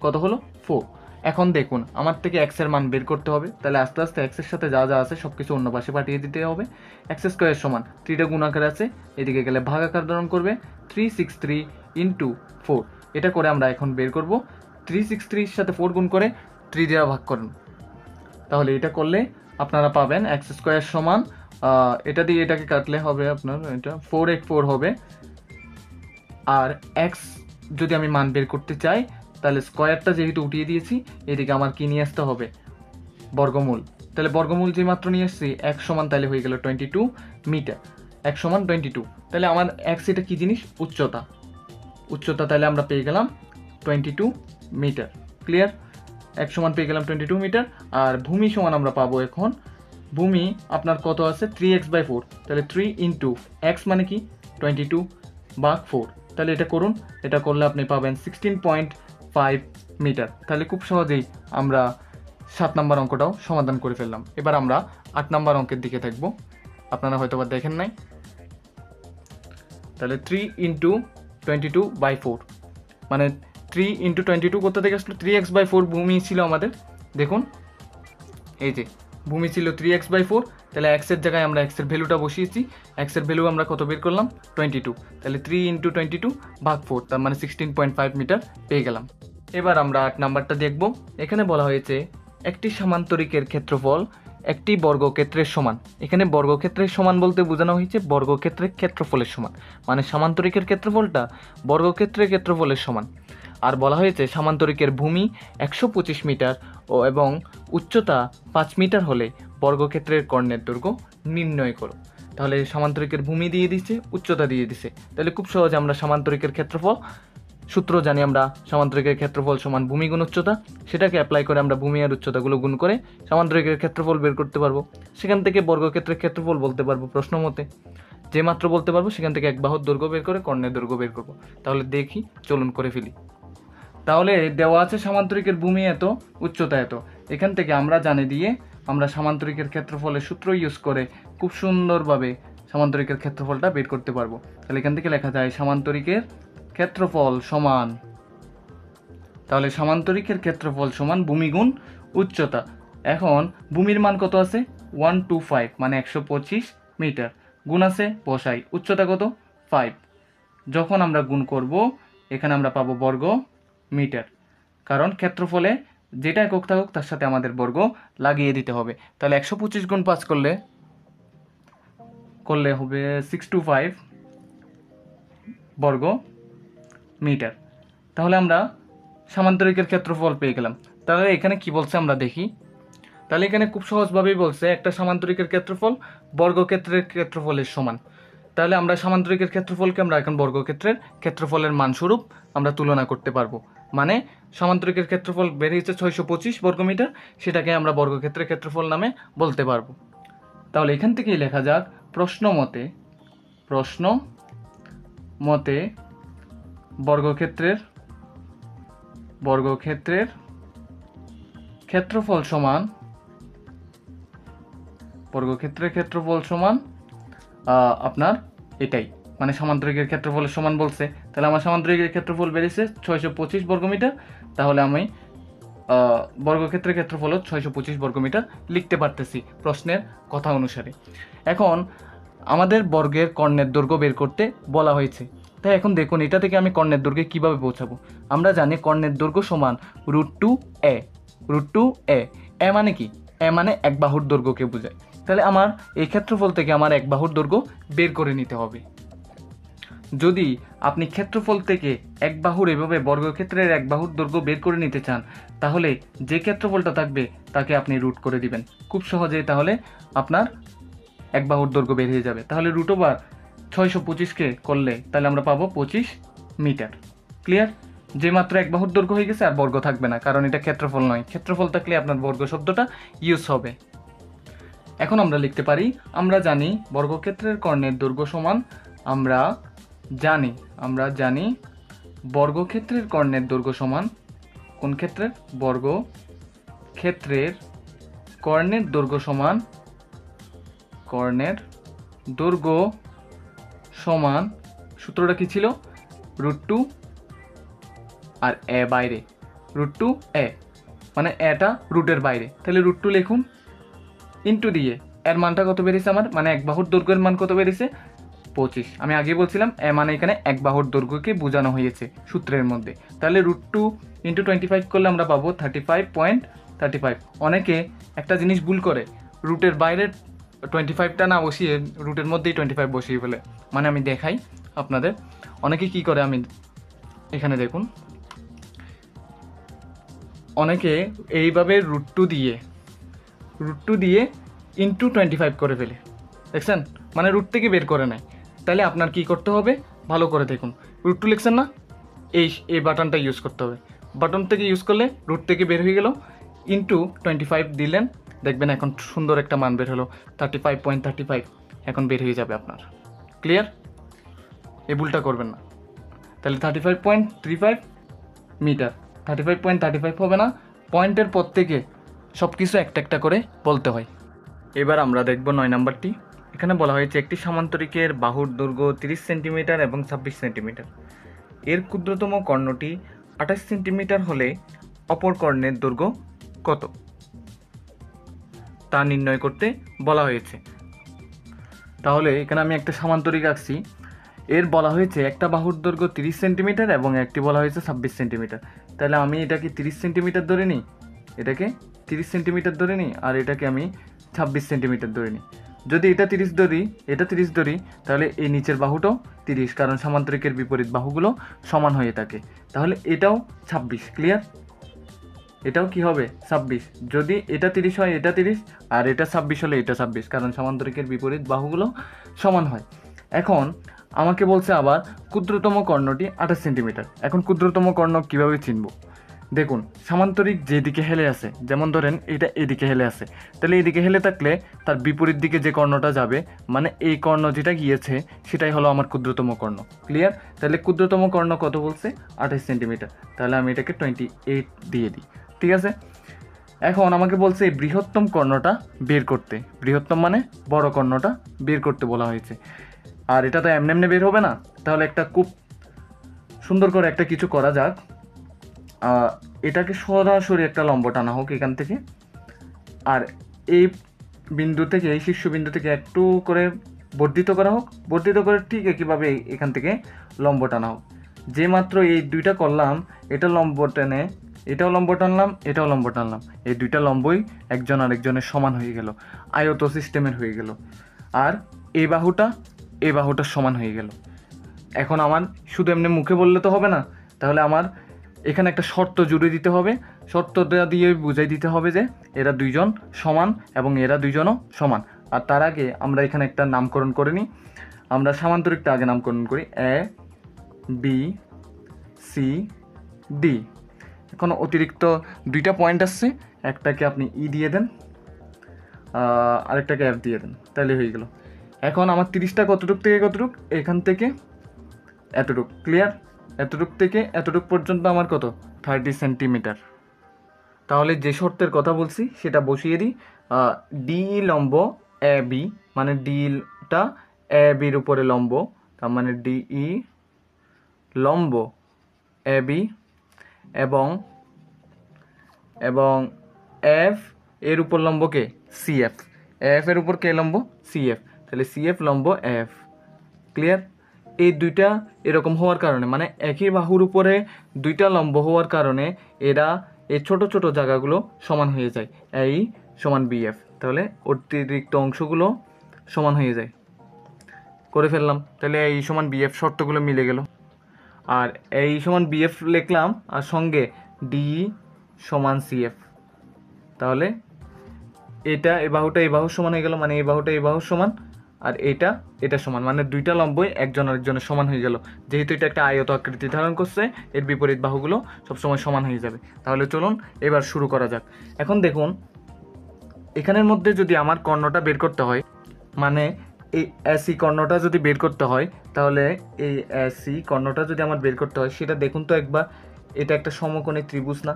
কত হলো? 4। এখন দেখুন আমার থেকে x এর মান বের করতে হবে, তাহলে আস্তে আস্তে x এর সাথে যা যা আছে সব কিছু অন্য পাশে পাঠিয়ে দিতে হবে। x² সমান 3টা গুণাকার আছে, এদিকে গেলে ভাগাকার ধারণ করবে, 363 ইন্টু 4। এটা করে আমরা এখন বের করব 363 এর সাথে 4 গুণ করে 3 দ্বারা ভাগ করুন। তাহলে এটা করলে আপনারা পাবেন x² সমান, এটা দিয়ে এটাকে কাটলে হবে আপনার এটা 484 হবে। আর x যদি আমি মান বের করতে চাই, তাহলে স্কোয়ারটা যেহেতু উঠিয়ে দিয়েছি, এদিকে আমার কি নিয়ে আসতে হবে? বর্গমূল। তাহলে বর্গমূল যে মাত্র নিয়ে আসছি x সমান, তাহলে হয়ে গেল 22 মিটার, x সমান 22। তাহলে আমার x এটা কি জিনিস? উচ্চতা। উচ্চতা তাহলে আমরা পেয়ে গেলাম 22 মিটার। ক্লিয়ার? x সমান পেয়ে গেলাম 22 মিটার। আর ভূমি সমান আমরা পাবো এখন, ভূমি আপনার কত আছে? 3x/4। তাহলে 3 ইন্টু x মানে কি? 22 ভাগ 4। তাহলে এটা করুন, এটা করলে আপনি পাবেন 16.5 মিটার। তাহলে খুব সহজেই আমরা 7 নম্বর অঙ্কটাও সমাধান করে ফেললাম। এবার আমরা 8 নম্বর অঙ্কের দিকে থাকবো, আপনারা হয়তো বা দেখেন নাই। তাহলে 3 ইন্টু 22/4 মানে 3 ইন্টু 22 কোথা থেকে আসলো? 3x/4 ভূমি ছিল আমাদের। দেখুন এই যে ভূমি ছিল 3x/4, তাহলে x এর জায়গায় আমরা x এর ভ্যালুটা বসিয়েছি। x এর ভ্যালু আমরা কত বের করলাম? 22। তাহলে 3 ইন্টু 22 ভাগ 4, তার মানে 16.5 মিটার পেয়ে গেলাম। এবার আমরা 8 নাম্বারটা দেখব। এখানে বলা হয়েছে একটি সামান্তরিকের ক্ষেত্রফল একটি বর্গক্ষেত্রের সমান। এখানে বর্গক্ষেত্রের সমান বলতে বোঝানো হয়েছে বর্গক্ষেত্রের ক্ষেত্রফলের সমান, মানে সামান্তরিকের ক্ষেত্রফলটা বর্গক্ষেত্রের ক্ষেত্রফলের সমান। আর বলা হয়েছে সামান্তরিকের ভূমি 125 মিটার এবং উচ্চতা 5 মিটার হলে বর্গক্ষেত্রের কর্ণের দৈর্ঘ্য নির্ণয় করো। তাহলে সামান্তরিকের ভূমি দিয়ে দিচ্ছে, উচ্চতা দিয়ে দিচ্ছে। তাহলে খুব সহজে আমরা সামান্তরিকের ক্ষেত্রফল সূত্র জানি, আমরা সামান্তরিকের ক্ষেত্রফল সমান ভূমি গুণ উচ্চতা, সেটাকে অ্যাপ্লাই করে আমরা ভূমি আর উচ্চতাগুলো গুণ করে সামান্তরিকের ক্ষেত্রফল বের করতে পারবো। সেখান থেকে বর্গক্ষেত্রের ক্ষেত্রফল বলতে পারবো প্রশ্ন মতে, যে মাত্র বলতে পারবো সেখান থেকে এক বাহুর দৈর্ঘ্য বের করে কর্ণের দৈর্ঘ্য বের করবো। তাহলে দেখি, চলুন করে ফেলি। তাহলে দেওয়া আছে সামান্তরিকের ভূমি এত, উচ্চতা এত। এখান থেকে আমরা জানি দিয়ে আমরা সামান্তরিকের ক্ষেত্রফলের সূত্র ইউজ করে খুব সুন্দরভাবে সামান্তরিকের ক্ষেত্রফলটা বের করতে পারবো। তাহলে এখান থেকে লেখা যায় সামান্তরিকের ক্ষেত্রফল সমান, তাহলে সামান্তরিকের ক্ষেত্রফল সমান ভূমি গুণ উচ্চতা। এখন ভূমির মান কত আছে? 125 মানে 125 মিটার, গুণ আছে বসাই, উচ্চতা কত? 5। যখন আমরা গুণ করব এখানে আমরা পাবো বর্গ মিটার, কারণ ক্ষেত্রফলে যেটা একক থাকুক তার সাথে আমাদের বর্গ লাগিয়ে দিতে হবে। তাহলে 125 গুণ 5 করলে হবে 625 বর্গ মিটার। তাহলে আমরা সামান্তরিকের ক্ষেত্রফল পেয়ে গেলাম। তাহলে এখানে কি বলছে আমরা দেখি। তাহলে এখানে খুব সহজভাবেই বলছে একটা সামান্তরিকের ক্ষেত্রফল বর্গক্ষেত্রের ক্ষেত্রফলের সমান। তাহলে আমরা সামান্তরিকের ক্ষেত্রফলকে আমরা এখন বর্গক্ষেত্রের ক্ষেত্রফলের মানস্বরূপ আমরা তুলনা করতে পারবো। মানে সামান্তরিকের ক্ষেত্রফল বেরিয়েছে 625 বর্গমিটার, সেটাকে আমরা বর্গক্ষেত্রের ক্ষেত্রফল নামে বলতে পারবো। তাহলে এখান থেকেই লেখা যাক প্রশ্ন মতে বর্গক্ষেত্রের ক্ষেত্রফল সমান বর্গক্ষেত্রের ক্ষেত্রফল সমান আপনার এটাই, মানে সামান্তরিকের ক্ষেত্রফলের সমান বলছে। তাহলে আমার সামান্তরিকের ক্ষেত্রফল বেরিয়েছে 625 বর্গমিটার। তাহলে আমি বর্গক্ষেত্রের ক্ষেত্রফল 625 বর্গমিটার লিখতে পারতেছি প্রশ্নের কথা অনুসারে। এখন আমাদের বর্গের কর্ণের দৈর্ঘ্য বের করতে বলা হয়েছে। তাই এখন দেখুন এটা থেকে আমি কর্ণের দৈর্ঘ্যে কীভাবে পৌঁছাবো। আমরা জানি কর্ণের দৈর্ঘ্য সমান √2a। এ মানে কি? এ মানে এক বাহুর দৈর্ঘ্যকে বোঝায়। তাহলে আমার এই ক্ষেত্রফল থেকে আমার এক বাহুর দৈর্ঘ্য বের করে নিতে হবে। যদি আপনি ক্ষেত্রফল থেকে এক বাহুর এভাবে বর্গক্ষেত্রের এক বাহুর দৈর্ঘ্য বের করে নিতে চান, তাহলে যে ক্ষেত্রফলটা থাকবে তাকে আপনি রুট করে দিবেন খুব সহজেই। তাহলে আপনার এক বাহুর দৈর্ঘ্য বের হয়ে যাবে। তাহলে √625কে করলে তাহলে আমরা পাবো 25 মিটার। ক্লিয়ার? যে মাত্র এক বাহুর দৈর্ঘ্য হয়ে গেছে, আর বর্গ থাকবে না, কারণ এটা ক্ষেত্রফল নয়। ক্ষেত্রফল থাকলে আপনার বর্গ শব্দটা ইউজ হবে। এখন আমরা লিখতে পারি, আমরা জানি বর্গক্ষেত্রের কর্ণের দৈর্ঘ্য সমান, আমরা জানি বর্গক্ষেত্রের কর্ণের দৈর্ঘ্য সমান, কোন ক্ষেত্রের? বর্গক্ষেত্রের কর্ণের দৈর্ঘ্য সমান, সূত্রটা কি ছিল? √2 আর এ বাইরে, √2a, মানে এটা রুটের বাইরে। তাহলে √2 লিখুন, ইন্টু দিয়ে এর মানটা কত বেরিয়েছে আমার, মানে এক বাহুর দৈর্ঘ্যের মান কত বেরিয়েছে? 25। আমি আগে বলছিলাম এ মানে এখানে এক বাহুর দৈর্ঘ্যকে বোঝানো হয়েছে সূত্রের মধ্যে। তাহলে √2 × 25 করলে আমরা পাবো 35.35। অনেকে একটা জিনিস ভুল করে, রুটের বাইরে 25টা না বসিয়ে রুটের মধ্যেই 25 বসিয়ে ফেলে। মানে আমি দেখাই আপনাদের, অনেকে কি করে, আমি এখানে দেখুন, অনেকে এইভাবে √2 দিয়ে ইন্টু 25 করে ফেলে, দেখছেন? মানে রুট থেকে বের করে নেয়। তাহলে আপনার কি করতে হবে, ভালো করে দেখুন, √2 লিখছেন না, এই বাটনটা ইউজ করতে হবে। বাটন থেকে ইউজ করলে রুট থেকে বের হয়ে গেল, ইন্টু 25 দিলেন, দেখবেন এখন সুন্দর একটা মান বের হলো 35.35। এখন বের হয়ে যাবে আপনার। ক্লিয়ার? এই ভুলটা করবেন না। তাহলে 35.35 মিটার, 35.35 হবে না, পয়েন্টের পর থেকে সব কিছু একটা একটা করে বলতে হয়। এবার আমরা দেখব 9 নাম্বারটি। এখানে বলা হয়েছে একটি সামান্তরিকের বাহুর দৈর্ঘ্য 30 সেন্টিমিটার এবং 26 সেন্টিমিটার। এর ক্ষুদ্রতম কর্ণটি 28 সেন্টিমিটার হলে অপর কর্ণের দৈর্ঘ্য কত তা নির্ণয় করতে বলা হয়েছে। তাহলে এখানে আমি একটা সামান্তরিক আঁকছি। এর বলা হয়েছে একটা বাহুর দৈর্ঘ্য 30 সেন্টিমিটার এবং একটি বলা হয়েছে 26 সেন্টিমিটার। তাহলে আমি এটাকে 30 সেন্টিমিটার ধরে নিই, এটাকে 30 সেন্টিমিটার ধরে নিই, আর এটাকে আমি 26 সেন্টিমিটার ধরে নিই। যদি এটা 30 ধরি, তাহলে এই নিচের বাহুটাও 30, কারণ সামান্তরিকের বিপরীত বাহুগুলো সমান হয়ে থাকে। তাহলে এটাও 26। ক্লিয়ার? এটাও কি হবে? 26। যদি এটা 30 হয়, এটা 30, আর এটা 26 হলে এটা 26, কারণ সামান্তরিকের বিপরীত বাহুগুলো সমান হয়। এখন আমাকে বলছে আবার ক্ষুদ্রতম কর্ণটি 28 সেন্টিমিটার। এখন ক্ষুদ্রতম কর্ণ কিভাবে চিনব? দেখুন, সামান্তরিক যেদিকে হেলে আছে, যেমন ধরেন এটা এদিকে হেলে আছে, তাহলে এদিকে হেলে থাকলে তার বিপরীত দিকে যে কর্ণটা যাবে, মানে এই কর্ণ যেটা গিয়েছে সেটাই হলো আমার ক্ষুদ্রতম কর্ণ। ক্লিয়ার? তাহলে ক্ষুদ্রতম কর্ণ কত বলছে? 28 সেন্টিমিটার। তাহলে আমি এটাকে 28 দিয়ে দিই। ঠিক আছে? এখন আমাকে বলছে এই বৃহত্তম কর্ণটা বের করতে। বৃহত্তম মানে বড় কর্ণটা বের করতে বলা হয়েছে। আর এটা তো এমনি এমনি বের হবে না, তাহলে একটা খুব সুন্দর করে একটা কিছু করা যাক। এটাকে সরাসরি একটা লম্ব টানা হোক এখান থেকে, আর এই বিন্দু থেকে, এই শীর্ষবিন্দু থেকে একটু করে বর্ধিত করা হোক, বর্ধিত করে ঠিক একইভাবে এখান থেকে লম্ব টানা হোক। যে মাত্র এই দুইটা করলাম, এটা লম্ব টেনে এটাও লম্ব টানলাম, এটাও লম্ব টানলাম, এই দুইটা লম্বই একজন আরেকজনের সমান হয়ে গেল, আয়ত সিস্টেমের হয়ে গেল। আর এই বাহুটা সমান হয়ে গেল। এখন আমার শুধু এমনি মুখে বললে তো হবে না, তাহলে আমার এখানে একটা শর্ত জুড়ে দিতে হবে, শর্তটা দিয়ে বুঝাই দিতে হবে যে এরা দুইজন সমান এবং এরা দুইজনও সমান। আর তার আগে আমরা এখানে একটা নামকরণ করে নিই, আমরা সামান্তরিকটা আগে নামকরণ করি, এ বি সি ডি। এখন অতিরিক্ত দুইটা পয়েন্ট আসছে, একটাকে আপনি ই দিয়ে দেন, আরেকটাকে এফ দিয়ে দেন, তাহলে হয়ে গেল। এখন আমার 30টা কতটুক থেকে কতটুক, এখান থেকে এতটুক, ক্লিয়ার? এতটুক থেকে এতটুক পর্যন্ত আমার কত, 30 সেন্টিমিটার। তাহলে যে শর্তের কথা বলছি সেটা বসিয়ে দিই। ডি লম্ব এ বি, মানে ডিটা এ বির উপরে লম্ব, তার মানে ডিই লম্ব এ বি, এবং এবং এফ এর উপর লম্ব কে, সি এফ। এফ এর উপর কে লম্ব, সি এফ, তাহলে সি এফ লম্ব এফ। ক্লিয়ার? এই দুইটা এরকম হওয়ার কারণে, মানে একই বাহুর উপরে দুইটা লম্ব হওয়ার কারণে এরা এই ছোট ছোট জায়গাগুলো সমান হয়ে যায়, এই সমান বিএফ, তাহলে অতিরিক্ত অংশগুলো সমান হয়ে যায়। করে ফেললাম, তাহলে এই সমান বিএফ শর্তগুলো মিলে গেল। আর এই সমান বিএফ লিখলাম, আর সঙ্গে ডি সমান সিএফ, তাহলে এটা এই বাহুটা এই বাহুর সমান হয়ে গেল, মানে এই বাহুটা এই বাহুর সমান, আর এটা সমান, মানে দুইটা লম্বই একজন আরেকজনের সমান হয়ে গেল। যেহেতু এটা একটা আয়ত আকৃতি ধারণ করছে, এর বিপরীত বাহুগুলো সবসময় সমান হয়ে যাবে। তাহলে চলুন এবার শুরু করা যাক। এখন দেখুন, এখানের মধ্যে যদি আমার কর্ণটা বের করতে হয়, মানে এই এসি কর্ণটা যদি বের করতে হয়, তাহলে এই এসি কর্ণটা যদি আমার বের করতে হয়, সেটা দেখুন তো একবার, এটা একটা সমকোণী ত্রিভুজ না?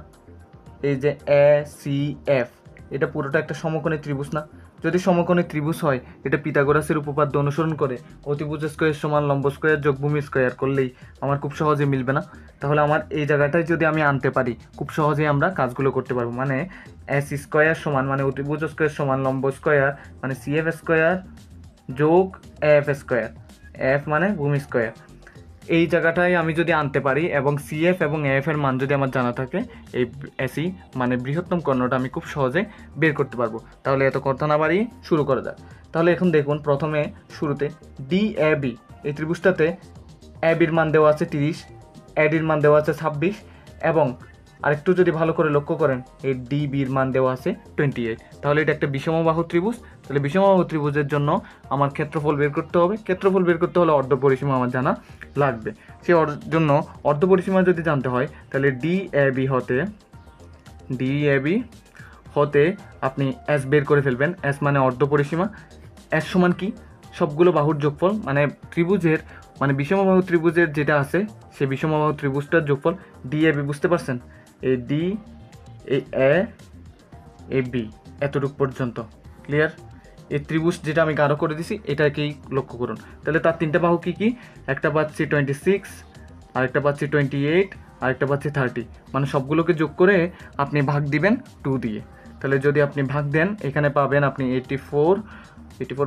এই যে এ সি এফ, এটা পুরোটা একটা সমকোণী ত্রিভুজ না? যদি সমকোণী ত্রিভুজ হয়, এটা পিথাগোরাসের উপপাদ্য অনুসরণ করে অতিভুজ স্কয়ার সমান লম্ব স্কয়ার যোগ ভূমি স্কয়ার করলেই আমার খুব সহজে মিলবে না? তাহলে আমার এই জায়গাটায় যদি আমি আনতে পারি, খুব সহজেই আমরা কাজগুলো করতে পারবো। মানে এস স্কয়ার সমান, মানে অতিভুজ স্কয়ার সমান লম্ব স্কয়ার, মানে সি এফ স্কয়ার যোগ এফ স্কয়ার, এফ মানে ভূমি স্কয়ার। এই জায়গাটায় আমি যদি আনতে পারি এবং সিএফ এবং এফ এর মান যদি আমার জানা থাকে, এই এসি মানে বৃহত্তম কর্ণটা আমি খুব সহজে বের করতে পারবো। তাহলে এত কথা না বাড়িয়ে শুরু করা যাক। তাহলে এখন দেখুন, প্রথমে শুরুতে ডি এ বি, এই ত্রিভুজটাতে এ বির মান দেওয়া আছে 30, এডির মান দেওয়া আছে 26, এবং আরেকটু যদি ভালো করে লক্ষ্য করেন, এই ডি বির মান দেওয়া আছে 28। তাহলে এটা একটা বিষমবাহু ত্রিভুজ। তাহলে বিষমবাহু ত্রিভুজের জন্য আমার ক্ষেত্রফল বের করতে হবে। ক্ষেত্রফল বের করতে হলে অর্ধ পরিসীমা আমার জানা লাগবে। সেই জন্য অর্ধ পরিসীমা যদি জানতে হয়, তাহলে ডি এ বি হতে আপনি এস বের করে ফেলবেন। এস মানে অর্ধ পরিসীমা। এস সমান কি, সবগুলো বাহুর যোগফল, মানে ত্রিভুজের, মানে বিষমবাহু ত্রিভুজের যেটা আছে সেই বিষমবাহু ত্রিভুজটার যোগফল ডি এ বি। বুঝতে পারছেন? এই ডি, এই এ বি, এতটুক পর্যন্ত। ক্লিয়ার? এই ত্রিভুজ যেটা আমি গাঢ় করে দিছি, এটাকেই লক্ষ্য করুন। তাহলে তার তিনটা বাহু কী কী? একটা পাচ্ছি 26, আরেকটা পাচ্ছি 28, আরেকটা পাচ্ছি 30। মানে সবগুলোকে যোগ করে আপনি ভাগ দিবেন 2 দিয়ে। তাহলে যদি আপনি ভাগ দেন, এখানে পাবেন আপনি 84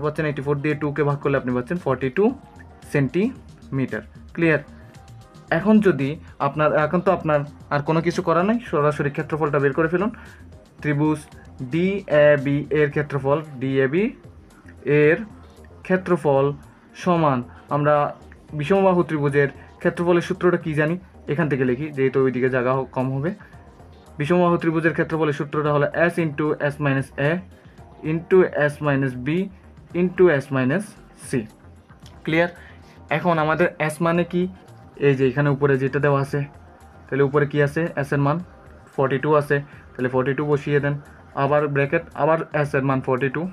পাচ্ছেন। 84 দিয়ে 2কে ভাগ করলে আপনি পাচ্ছেন 42 সেন্টিমিটার। ক্লিয়ার? এখন তো আপনার আর কোনো কিছু করার নাই, সরাসরি ক্ষেত্রফলটা বের করে ফেলুন। ত্রিভুজ ডি এ বি এর ক্ষেত্রফল সমান, আমরা বিষমবাহু ত্রিভুজের ক্ষেত্রফলের সূত্রটা কি জানি? এখান থেকে লিখি, যেহেতু ওইদিকে জায়গা কম হবে। বিষমবাহু ত্রিভুজের ক্ষেত্রফলের সূত্রটা হলো S into S minus A into S minus B into S minus C. Clear? এখন আমাদের এস মানে কি, এই যে এখানে উপরে যেটা দেওয়া আছে, তাহলে উপরে কি আছে, এস এর মান 42 আছে, তাহলে 42 বসিয়ে দেন, আবার ব্র্যাকেট, আবার এস এর মান 42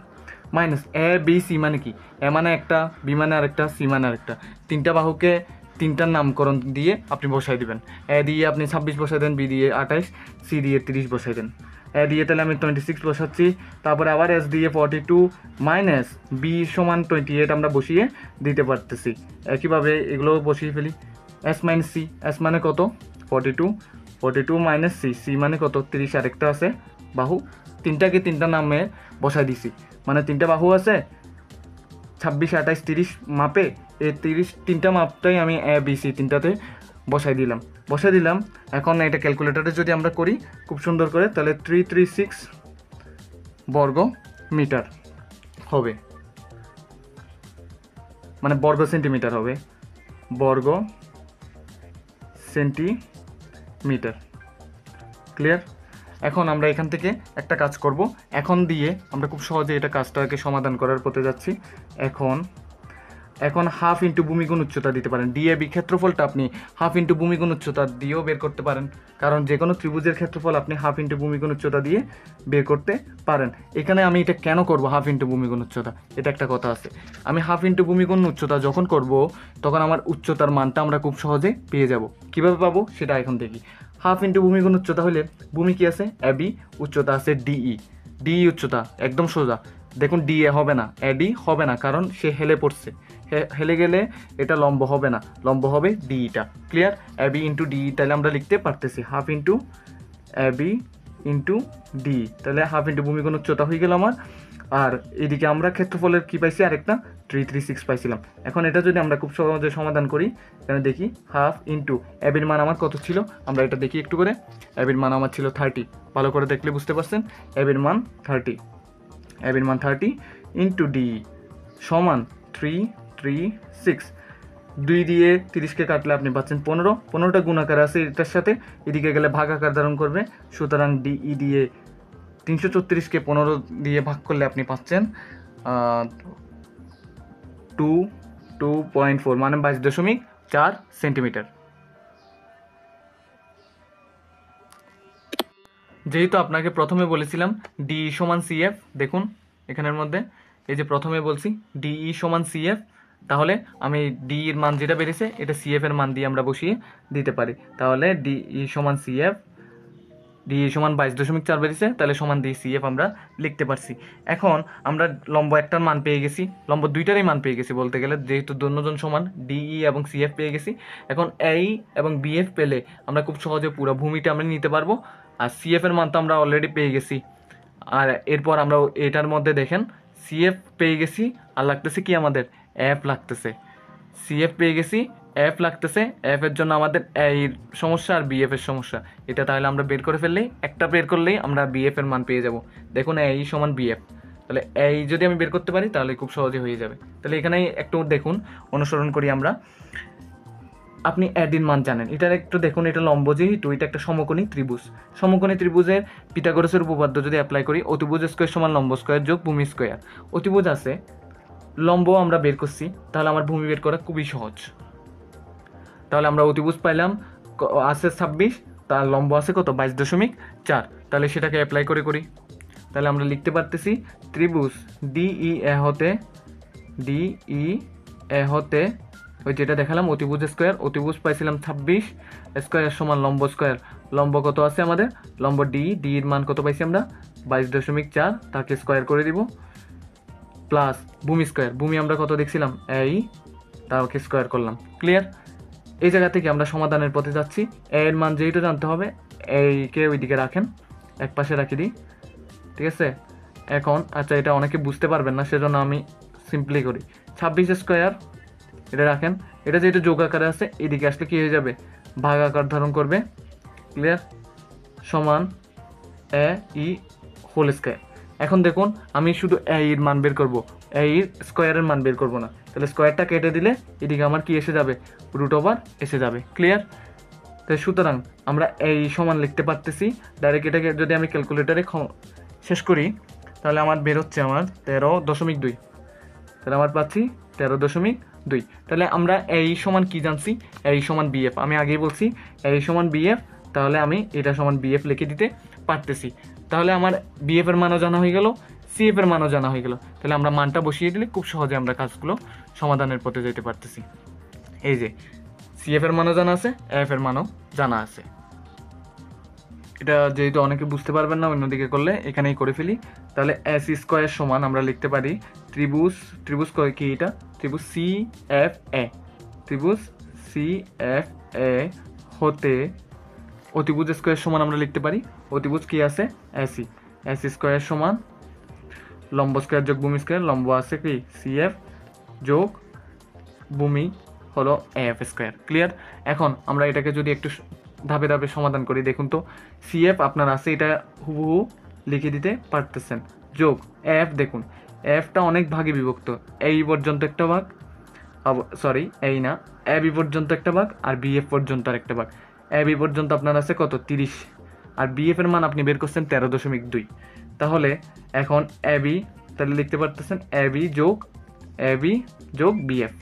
মাইনাস এ বি সি, মানে কি, এ মানে একটা, বি মানে আরেকটা, সি মানে আরেকটা। তিনটা বাহুকে তিনটার নামকরণ দিয়ে আপনি বসাই দিবেন। এ দিয়ে আপনি 26 বসাই দেন, বি দিয়ে 28, সি দিয়ে 30 বসাই দেন। এ দিয়ে তাহলে আমি 26 বসাচ্ছি, তারপরে আবার এস দিয়ে 42 মাইনাস বি সমান 28 আমরা বসিয়ে দিতে পারতেছি। একইভাবে এগুলো বসিয়ে ফেলি। এস মাইনাস সি, এস মানে কত, 42 মাইনাস সি মানে কত, 30, আরেকটা আছে বাহু। তিনটাকে তিনটা নামে বসাই দিছি, মানে তিনটা বাহু আছে 26, 28, 30 মাপে। এই 30 তিনটা মাপটাই আমি এ বি সি তিনটাতে বসাই দিলাম। এখন এটা ক্যালকুলেটরে যদি আমরা করি খুব সুন্দর করে, তাহলে 336 বর্গ মিটার হবে, মানে বর্গ সেন্টিমিটার হবে, বর্গ সেন্টিমিটার। মিটার। ক্লিয়ার? এখন আমরা এখান থেকে একটা কাজ করব, এখন দিয়ে আমরা খুব সহজে এটা কাজটাকে সমাধান করার পথে যাচ্ছি। এখন হাফ ইন্টু ভূমিগুণ উচ্চতা দিতে পারেন। ডিএবি ক্ষেত্রফলটা আপনি হাফ ইন্টু ভূমিগুণ উচ্চতা দিয়েও বের করতে পারেন, কারণ যে কোনো ত্রিভুজের ক্ষেত্রফল আপনি হাফ ইন্টু ভূমিগুণ উচ্চতা দিয়ে বের করতে পারেন। এখানে আমি এটা কেন করব হাফ ইন্টু ভূমিগুণ উচ্চতা, এটা একটা কথা আছে। আমি হাফ ইন্টু ভূমিগুণ উচ্চতা যখন করব তখন আমার উচ্চতার মানটা আমরা খুব সহজে পেয়ে যাব। কিভাবে পাবো সেটা এখন দেখি। হাফ ইন্টু ভূমিগুণ উচ্চতা হলে ভূমি কি আছে এবি, উচ্চতা আছে ডিই। ডিই উচ্চতা একদম সোজা, দেখুন ডিএ হবে না, এডি হবে না, কারণ সে হেলে পড়ছে, হেলে গেলে এটা লম্ব হবে না, লম্ব হবে ডিটা। ক্লিয়ার? এবি ইন্টু ডিই, তাহলে আমরা লিখতে পারতেছি half into AB into D, তাহলে হাফ ইন্টু ভূমিগুণ উচ্চতা হয়ে গেল আমার। আর এদিকে আমরা ক্ষেত্রফলের কি পাইছি, আরেকটা 336 পাইছিলাম। এখন এটা যদি আমরা খুব সহজে সমাধান করি, এখানে দেখি হাফ ইন্টু এবির মান আমার কত ছিল, আমরা এটা দেখি একটু করে। এবির মান আমার ছিল 30, ভালো করে দেখলে বুঝতে পারছেন। এবির মান 30, এবির মান 30 ইন্টু ডি সমান 336। 2 দিয়ে 30কে কাটলে আপনি পাচ্ছেন 15, 15টা গুণাকার আছে এটার সাথে, এদিকে গেলে ভাগ আকার ধারণ করবে, সুতরাং ডিই দিয়ে 334কে 15 দিয়ে ভাগ করলে আপনি পাচ্ছেন 2.4 মানে 22.4 সেন্টিমিটার। যেহেতু আপনাকে প্রথমে বলেছিলাম ডি সমান সিএফ, দেখুন এখানের মধ্যে এই যে প্রথমে বলছি ডিই সমান সিএফ, তাহলে আমি ডি এর মান যেটা বেরিয়েছে এটা সিএফ এর মান দিয়ে আমরা বসিয়ে দিতে পারি। তাহলে ডিই সমান সিএফ, ডিই সমান 22.4 বেরিয়েছে, তাহলে সমান দিয়ে সিএফ আমরা লিখতে পারছি। এখন আমরা লম্ব একটার মান পেয়ে গেছি, লম্ব দুইটারই মান পেয়ে গেছি বলতে গেলে, যেহেতু দুজন সমান ডিই এবং সিএফ পেয়ে গেছি। এখন এই এবং বিএফ পেলে আমরা খুব সহজে পুরো ভূমিটা আমরা নিতে পারবো। আর সিএফ এর মান তো আমরা অলরেডি পেয়ে গেছি, আর এরপর আমরা এটার মধ্যে দেখেন সিএফ পেয়ে গেছি, আর লাগতেছে কি আমাদের এফ লাগতেছে। সিএফ পেয়ে গেছি, এফ লাগতেছে, এফ এর জন্য আমাদের এই সমস্যা আর বিএফ এর সমস্যা, এটা তাহলে আমরা বের করে ফেললেই, একটা বের করলেই আমরা বিএফ এর মান পেয়ে যাব। দেখুন এই সমান বিএফ, তাহলে এই যদি আমি বের করতে পারি তাহলে খুব সহজে হয়ে যাবে। তাহলে এখানে একটু দেখুন, অনুসরণ করি আমরা। আপনি এডির মান জানেন, এটার একটু দেখুন, এটা লম্ব যেহেতু এটা একটা সমকোণী ত্রিভুজ, সমকোণী ত্রিভুজের পিথাগোরাসের উপপাদ্য যদি অ্যাপ্লাই করি, অতিভুজ স্কয়ার সমান লম্ব স্কয়ার যোগ ভূমি স্কয়ার। অতিভুজ আছে, লম্ব আমরা বের করছি, তাহলে আমার ভূমি বের করা খুবই সহজ। তাহলে আমরা অতিভুজ পাইলাম আছে 26, তার লম্ব আছে কত 22.4, তাহলে সেটাকে অ্যাপ্লাই করি। তাহলে আমরা লিখতে পারতেছি ত্রিভুজ ডিই এ হতে ওই যেটা দেখালাম অতিভুজ স্কয়ার, অতিভুজ পাইছিলাম 26 স্কয়ার সমান লম্ব স্কয়ার, লম্ব কত আছে আমাদের, লম্ব ডি এর মান কত পাইছি আমরা 22.4, তাকে স্কয়ার করে দিব, প্লাস ভূমি স্কয়ার, ভূমি আমরা কত দেখছিলাম এই, তাকে স্কয়ার করলাম। ক্লিয়ার? এই জায়গা থেকে আমরা সমাধানের পথে যাচ্ছি। এর মান যেহেতু জানতে হবে, এইকে ওইদিকে রাখেন, এক পাশে রাখি দিই, ঠিক আছে। এখন আচ্ছা এটা অনেকে বুঝতে পারবেন না, সেজন্য আমি সিম্পলি করি 26 স্কয়ার, এটা রাখেন, এটা যেহেতু যোগ আকারে আছে এদিকে আসলে কি হয়ে যাবে, ভাগ আকার ধারণ করবে। ক্লিয়ার? সমান এ ই হোল স্কয়ার। এখন দেখুন আমি শুধু এর মান বের করবো, এর স্কয়ারের মান বের করবো না, তাহলে স্কয়ারটা কেটে দিলে এদিকে আমার কি এসে যাবে, √ওভার এসে যাবে। ক্লিয়ার? তাই সুতরাং আমরা এই সমান লিখতে পারতেছি ডাইরেক্ট। এটাকে যদি আমি ক্যালকুলেটারে শেষ করি তাহলে আমার বের হচ্ছে আমার 13.2, তাহলে আমার পাচ্ছি 13.2। তাহলে আমরা এই সমান কি জানছি, এই সমান বিএফ, আমি আগেই বলছি এই সমান বিএফ, তাহলে আমি এটা সমান বিএফ লিখে দিতে পারতেছি। তাহলে আমার বিএফ এর মানও জানা হয়ে গেল, সিএফ এর মানও জানা হয়ে গেল, তাহলে আমরা মানটা বসিয়ে দিলে খুব সহজে আমরা কাজগুলো সমাধানের পথে যেতে পারতেছি। এই যে সিএফ এর মানও জানা আছে, এফ এর মানও জানা আছে। এটা যেহেতু অনেকে বুঝতে পারবেন না অন্যদিকে করলে, এখানেই করে ফেলি। তাহলে এস স্কয়ার সমান আমরা লিখতে পারি ত্রিভুজ কি এটা, ত্রিভুজ সি এফ এ, ত্রিভুজ সি এফ এ হতে অতিভুজ স্কয়ার সমান আমরা লিখতে পারি, অতিভুজ কি আছে এসি, এসি স্কয়ার সমান লম্ব স্কয়ার যোগ ভূমি স্কয়ার, লম্ব আছে কি সিএফ যোগ ভূমি হলো এফ স্কয়ার। ক্লিয়ার? এখন আমরা এটাকে যদি একটু ধাপে ধাপে সমাধান করি, দেখুন তো সিএফ আপনার আছে, এটা হুবহু লিখে দিতে পারতেছেন, যোগ এফ, দেখুন এফটা অনেক ভাগে বিভক্ত, এই পর্যন্ত একটা ভাগ, সরি এই না, এ বি পর্যন্ত একটা ভাগ আর বিএফ পর্যন্ত আর একটা ভাগ। এবি পর্যন্ত আপনার আছে কত 30, আর বিএফ এর মান আপনি বের করছেন 13.2। তাহলে এখন এবি, তাহলে লিখতে পারতেছেন এবি যোগ বিএফ,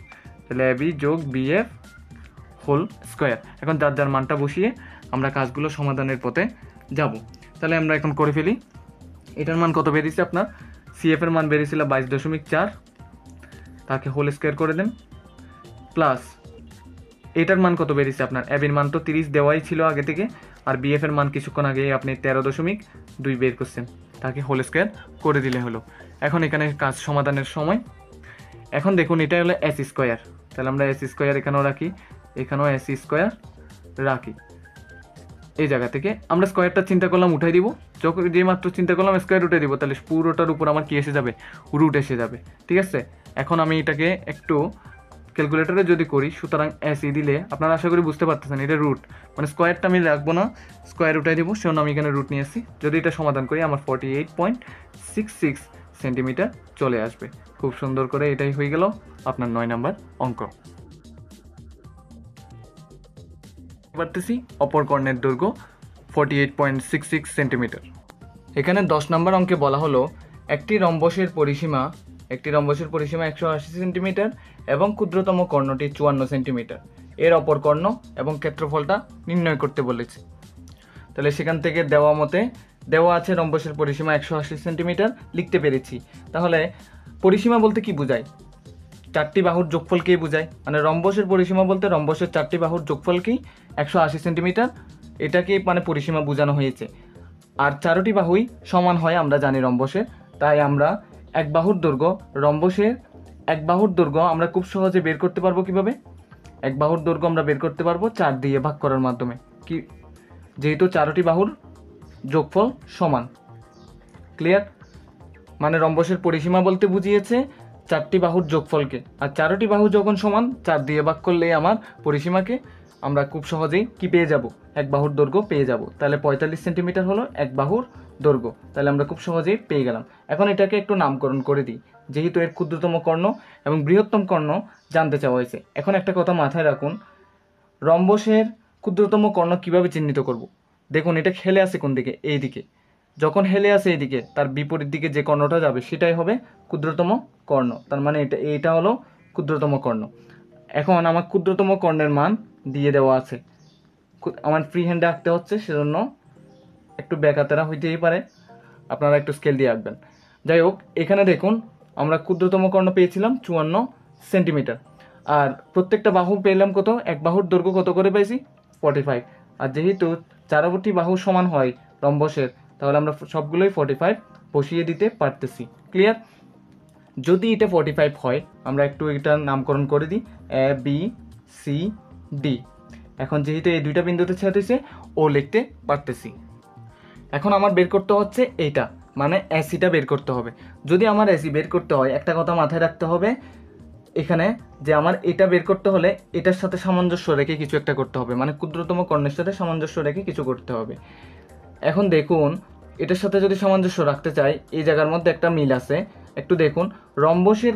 তাহলে এবি যোগ বিএফ হোল স্কোয়ার। এখন যার যার মানটা বসিয়ে আমরা কাজগুলো সমাধানের পথে যাব। তাহলে আমরা এখন করে ফেলি। এটার মান কত বেরিয়েছে আপনার, সিএফ এর মান বেরিয়েছিল 22.4, তাকে হোল স্কোয়ার করে দেন, প্লাস এটার মান কত বেরিয়েছে আপনার, এবির মান তো 30 দেওয়াই ছিল আগে থেকে, আর বিএফ এর মান কিছুক্ষণ আগে আপনি 13.2 বের করছেন, তাকে হোল স্কোয়ার করে দিলে হলো। এখন এখানে কাজ সমাধানের সময়। এখন দেখুন এটা হলো এস স্কোয়ার, তাহলে আমরা এস স্কোয়ার এখানেও রাখি, এখানেও এস স্কোয়ার রাখি। এই জায়গা থেকে আমরা স্কোয়ারটা চিন্তা করলাম উঠাই দিব, যখন যে মাত্র চিন্তা করলাম স্কোয়ার উঠে দিব, তাহলে পুরোটার উপর আমার কি এসে যাবে, রুট এসে যাবে। ঠিক আছে, এখন আমি এটাকে একটু ক্যালকুলেটরে যদি করি, সুতরাং এসি দিলে আপনারা আশা করি বুঝতে পারতেছেন এটা রুট, মানে স্কোয়ারটা আমি রাখবো না, স্কোয়ার উঠাই দেবো, সেজন্য আমি এখানে রুট নিয়ে আসি। যদি এটা সমাধান করি আমার 48.66 সেন্টিমিটার চলে আসবে। খুব সুন্দর করে এটাই হয়ে গেল আপনার 9 নাম্বার অঙ্ক। পারতেছি অপর কর্ণের দৈর্ঘ্য 48.66 সেন্টিমিটার। এখানে 10 নম্বর অঙ্কে বলা হলো একটি রম্বসের পরিসীমা 180 সেন্টিমিটার এবং ক্ষুদ্রতম কর্ণটি 54 সেন্টিমিটার, এর অপর কর্ণ এবং ক্ষেত্রফলটা নির্ণয় করতে বলেছে। তাহলে সেখান থেকে দেওয়া আছে রম্বসের পরিসীমা 180 সেন্টিমিটার, লিখতে পেরেছি। তাহলে পরিসীমা বলতে কি বোঝায়, চারটি বাহুর যোগফলকেই বোঝায়, মানে রম্বসের পরিসীমা বলতে রম্বসের চারটি বাহুর যোগফলকেই 180 সেন্টিমিটার, এটাকে মানে পরিসীমা বোঝানো হয়েছে। আর চারটি বাহুই সমান হয় আমরা জানি রম্বসের, তাই আমরা এক বাহুর দৈর্ঘ্য আমরা খুব সহজে বের করতে পারবো। কিভাবে এক বাহুর দৈর্ঘ্য আমরা বের করতে পারবো, 4 দিয়ে ভাগ করার মাধ্যমে, কি যেহেতু চারটি বাহুর যোগফল সমান। ক্লিয়ার, মানে রম্বসের পরিসীমা বলতে বুঝিয়েছে চারটি বাহুর যোগফলকে, আর চারটি বাহু যখন সমান 4 দিয়ে ভাগ করলে আমার পরিসীমাকে আমরা খুব সহজেই কি পেয়ে যাব, এক বাহুর দৈর্ঘ্য পেয়ে যাব। তাহলে 45 সেন্টিমিটার হলো এক বাহুর দৈর্ঘ্য, তাহলে আমরা খুব সহজেই পেয়ে গেলাম। এখন এটাকে একটু নামকরণ করে দিই, যেহেতু এর ক্ষুদ্রতম কর্ণ এবং বৃহত্তম কর্ণ জানতে চাওয়া হয়েছে। এখন একটা কথা মাথায় রাখুন, রম্বসের ক্ষুদ্রতম কর্ণ কিভাবে চিহ্নিত করব। দেখুন এটা হেলে আছে কোন দিকে, এই দিকে, যখন হেলে আসে এইদিকে তার বিপরীত দিকে যে কর্ণটা যাবে সেটাই হবে ক্ষুদ্রতম কর্ণ, তার মানে এটা হলো ক্ষুদ্রতম কর্ণ। এখন আমার ক্ষুদ্রতম কর্ণের মান দিয়ে দেওয়া আছে, আমার ফ্রি হ্যান্ডে আঁকতে হচ্ছে, সেজন্য একটু ব্যাকাতেরা হইতেই পারে, আপনারা একটু স্কেল দিয়ে আঁকবেন। যাই হোক, এখানে দেখুন আমরা ক্ষুদ্রতম কর্ণ পেয়েছিলাম 54 সেন্টিমিটার, আর প্রত্যেকটা বাহু পেলাম কত, এক বাহুর দৈর্ঘ্য কত করে পাইছি 45, আর যেহেতু চারটি বাহু সমান হয় রম্বসের, তাহলে আমরা সবগুলোই 45 বসিয়ে দিতে পারতেছি। ক্লিয়ার, যদি এটা 45 হয় আমরা একটু এটার নামকরণ করে দিই এ বি সি ডি। এখন যেহেতু এই দুইটা বিন্দুতে ছেদ হয়েছে, ও লিখতে পারতেছি। এখন আমার বের করতে হচ্ছে এইটা, মানে এসিটা বের করতে হবে। যদি আমার এসি বের করতে হয়, একটা কথা মাথায় রাখতে হবে এখানে, যে আমার এটা বের করতে হলে এটার সাথে সামঞ্জস্য রেখে কিছু একটা করতে হবে, মানে ক্ষুদ্রতম কর্ণের সাথে সামঞ্জস্য রেখে কিছু করতে হবে। এখন দেখুন এটার সাথে যদি সামঞ্জস্য রাখতে চাই, এই জায়গার মধ্যে একটা মিল আছে, একটু দেখুন রম্বসের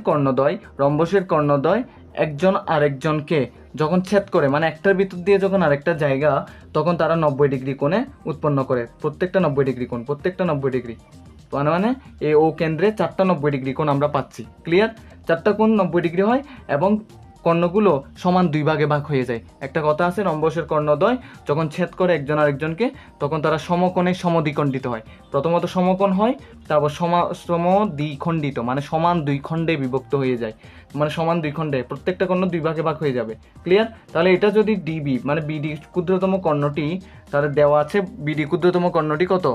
কর্ণদ্বয় একজন আরেকজনকে যখন ছেদ করে, মানে একটার ভিতর দিয়ে যখন আরেকটা জায়গা, তখন তারা 90 ডিগ্রি কোণে উৎপন্ন করে, প্রত্যেকটা 90 ডিগ্রি কোণ, প্রত্যেকটা 90 ডিগ্রি, মানে এই ও কেন্দ্রে 4টা 90 ডিগ্রি কোণ আমরা পাচ্ছি। ক্লিয়ার, 4টা কোণ 90 ডিগ্রি হয় এবং কর্ণগুলো সমান দুই ভাগে ভাগ হয়ে যায়। একটা কথা আছে, রম্বসের কর্ণদ্বয় যখন ছেদ করে একজন আরেকজনকে, তখন তারা সমকোণে সমদ্বিখণ্ডিত হয়। প্রথমত সমকোণ হয়, তারপর সমদ্বিখণ্ডিত, মানে সমান দুই খণ্ডে বিভক্ত হয়ে যায়, মানে সমান দুই খণ্ডে, প্রত্যেকটা কর্ণ দুই ভাগে ভাগ হয়ে যাবে। ক্লিয়ার, তাহলে এটা যদি ডিবি মানে বিডি ক্ষুদ্রতম কর্ণটি, তাহলে দেওয়া আছে বিডি ক্ষুদ্রতম কর্ণটি কত,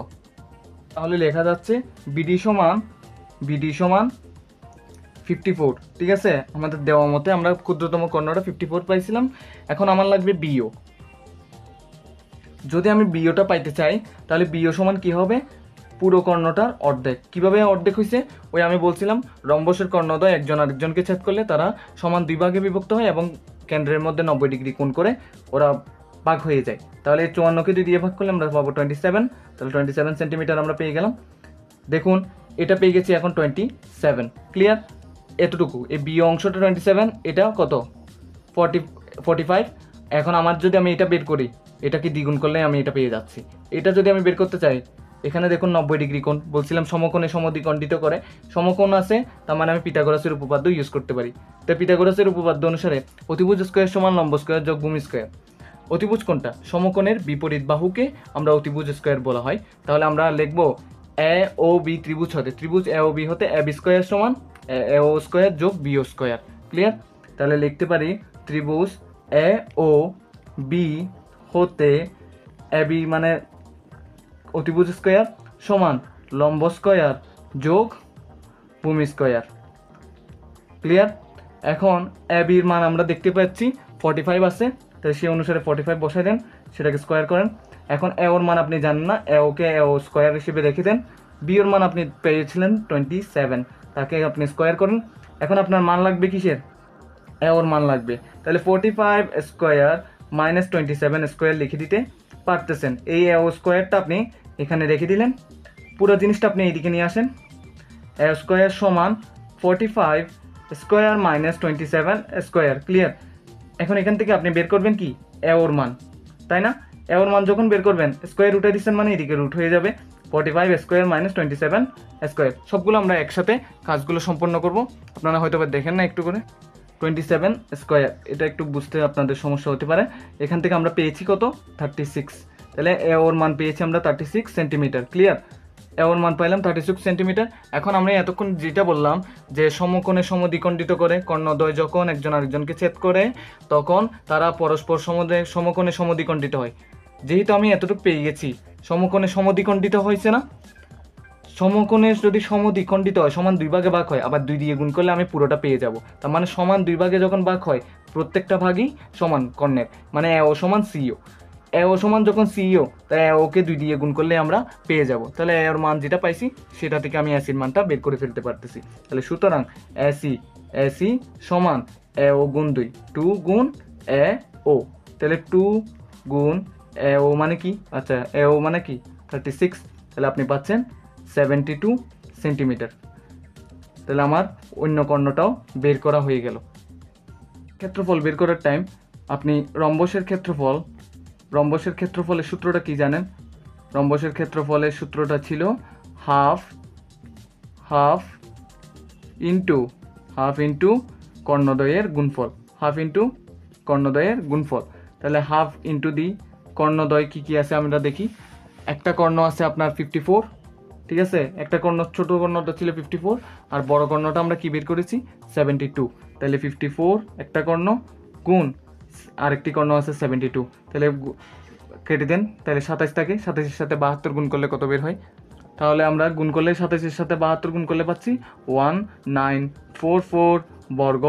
তাহলে লেখা যাচ্ছে বিডি সমান 54। ঠিক আছে, আমাদের দেওয়া মতে আমরা ক্ষুদ্রতম কর্ণটা 54 পাইছিলাম। এখন আমার লাগবে বিও। যদি আমি বিওটা পাইতে চাই, তাহলে বিও সমান কি হবে, পুরো কর্ণটার অর্ধেক। কিভাবে অর্ধেক হয়েছে, ওই আমি বলছিলাম রম্বসের কর্ণদ্বয় একজন আরেকজনকে ছেদ করলে তারা সমান দুই ভাগে বিভক্ত হয় এবং কেন্দ্রের মধ্যে 90 ডিগ্রি কোণ করে ওরা ভাগ হয়ে যায়। তাহলে 54কে 2 দিয়ে ভাগ করলে আমরা পাবো 27, তাহলে 27 সেন্টিমিটার আমরা পেয়ে গেলাম। দেখুন এটা পেয়ে গেছি এখন 27। ক্লিয়ার, এতটুকু, এই বি অংশটা 27, এটা কত 45। এখন আমার যদি আমি এটা বের করি, এটাকে দ্বিগুণ করলে আমি এটা পেয়ে যাচ্ছি। এটা যদি আমি বের করতে চাই, এখানে দেখুন 90 ডিগ্রি কোণ, বলছিলাম সমকোণে সমদ্বিখণ্ডিত করে, সমকোণ আছে, তার মানে আমি পিথাগোরাসের উপপাদ্য ইউজ করতে পারি। তাই পিথাগোরাসের উপপাদ্য অনুসারে অতিভুজ স্কয়ার সমান লম্ব স্কয়ার যোগ ভূমি স্কয়ার। অতিভুজ কোণটা? সমকোণের বিপরীত বাহুকে আমরা অতিভুজ স্কয়ার বলা হয়। তাহলে আমরা লিখব এ ও বি ত্রিভুজ হতে, ত্রিভুজ এ ও বি হতে এ বি স্কয়ার সমান এ ও স্কয়ার যোগ বি ও স্কয়ার। ক্লিয়ার? তাহলে লিখতে পারি ত্রিভুজ এ ও বি হতে এ বি মানে অতিভুজ স্কয়ার সমান লম্ব স্কয়ার যোগ ভূমি স্কয়ার। ক্লিয়ার? এখন এ বির মান আমরা দেখতে পাচ্ছি 45 আছে, তাই সেই অনুসারে 45 বসাই দেন, সেটাকে স্কয়ার করেন। এখন এ ওর মান আপনি জানেন না, এ ওকে এ ও স্কয়ার হিসেবে রেখে দেন। বি ওর মান আপনি পেয়েছিলেন 27, তাকে আপনি স্কয়ার করেন। এখন আপনার মান লাগবে কিসের? এ ওর মান লাগবে। তাহলে 45 স্কয়ার মাইনাস 27 স্কয়ার লিখে দিতে পারতেছেন। এই এ ও স্কয়ারটা আপনি এখানে রেখে দিলেন, পুরো জিনিসটা আপনি এইদিকে নিয়ে আসেন। এ স্কয়ার সমান 45 স্কয়ার মাইনাস 27 স্কয়ার। ক্লিয়ার? এখন এখান থেকে আপনি বের করবেন কি? এ ওর মান, তাই না? এ ওর মান যখন বের করবেন, স্কয়ার রুটে দিচ্ছেন মানে এদিকে রুট হয়ে যাবে। 45 স্কয়ার মাইনাস 27 স্কয়ার। সবগুলো আমরা একসাথে কাজগুলো সম্পন্ন করব, আপনারা হয়তো দেখেন না একটু করে। 27 স্কয়ার, এটা একটু বুঝতে আপনাদের সমস্যা হতে পারে। এখান থেকে আমরা পেয়েছি কত? 36। তাহলে এ ওর মান পেয়েছি আমরা 36 সেন্টিমিটার। ক্লিয়ার? এ ওর মান পাইলাম 36 সেন্টিমিটার। এখন আমরা এতক্ষণ যেটা বললাম যে সমকোণে সমদ্বিখণ্ডিত করে কর্ণদ্বয় যখন একজন আরেকজনকে ছেদ করে তখন তারা পরস্পর সমকোণে সমদ্বিখণ্ডিত হয়। যেহেতু আমি এতটুকু পেয়ে গেছি, সমকোণে সমদ্বিখণ্ডিত হয়েছে না? সমকোণে যদি সমদ্বিখণ্ডিত হয়, সমান দুই ভাগে ভাগ হয়, আবার 2 দিয়ে গুণ করলে আমি পুরোটা পেয়ে যাব। তার মানে সমান দুই ভাগে যখন ভাগ হয়, প্রত্যেকটা ভাগই সমান কর্ণের, মানে এ ও সমান সিও। এ ও সমান যখন সিও, তাই এ ওকে 2 দিয়ে গুণ করলে আমরা পেয়ে যাব। তাহলে এর মান যেটা পাইছি সেটা থেকে আমি এসির মানটা বের করে ফেলতে পারতেছি। তাহলে সুতরাং এসি সমান এ ও গুণ 2, 2 গুণ এ ও। তাহলে 2 গুণ এ ও মানে কি? আচ্ছা, এ ও মানে কি? 36। তাহলে আপনি পাচ্ছেন 72 সেন্টিমিটার। তাহলে আমার অন্য কর্ণটাও বের করা হয়ে গেল। ক্ষেত্রফল বের করার টাইম আপনি রম্বসের ক্ষেত্রফলের সূত্রটা কি জানেন? রম্বসের ক্ষেত্রফলের সূত্রটা ছিল হাফ ইন্টু কর্ণদ্বয়ের গুণফল, তাহলে হাফ ইন্টু দি কর্ণদ্বয় কি আছে আমরা দেখি। একটা কর্ণ আছে আপনার 54, ঠিক আছে? একটা কর্ণ, ছোট কর্ণটা ছিল 54, আর বড় কর্ণটা আমরা কি বের করেছি? 72। তাহলে 54 একটা কর্ণ গুণ আরেকটি কর্ণ আছে 72, তাহলে কেটে দেন। তাহলে 27 থাকে, 27-এর সাথে 72 গুণ করলে কত বের হয়? তাহলে আমরা গুণ করলে 27-এর সাথে 72 গুণ করলে পাচ্ছি 1944 বর্গ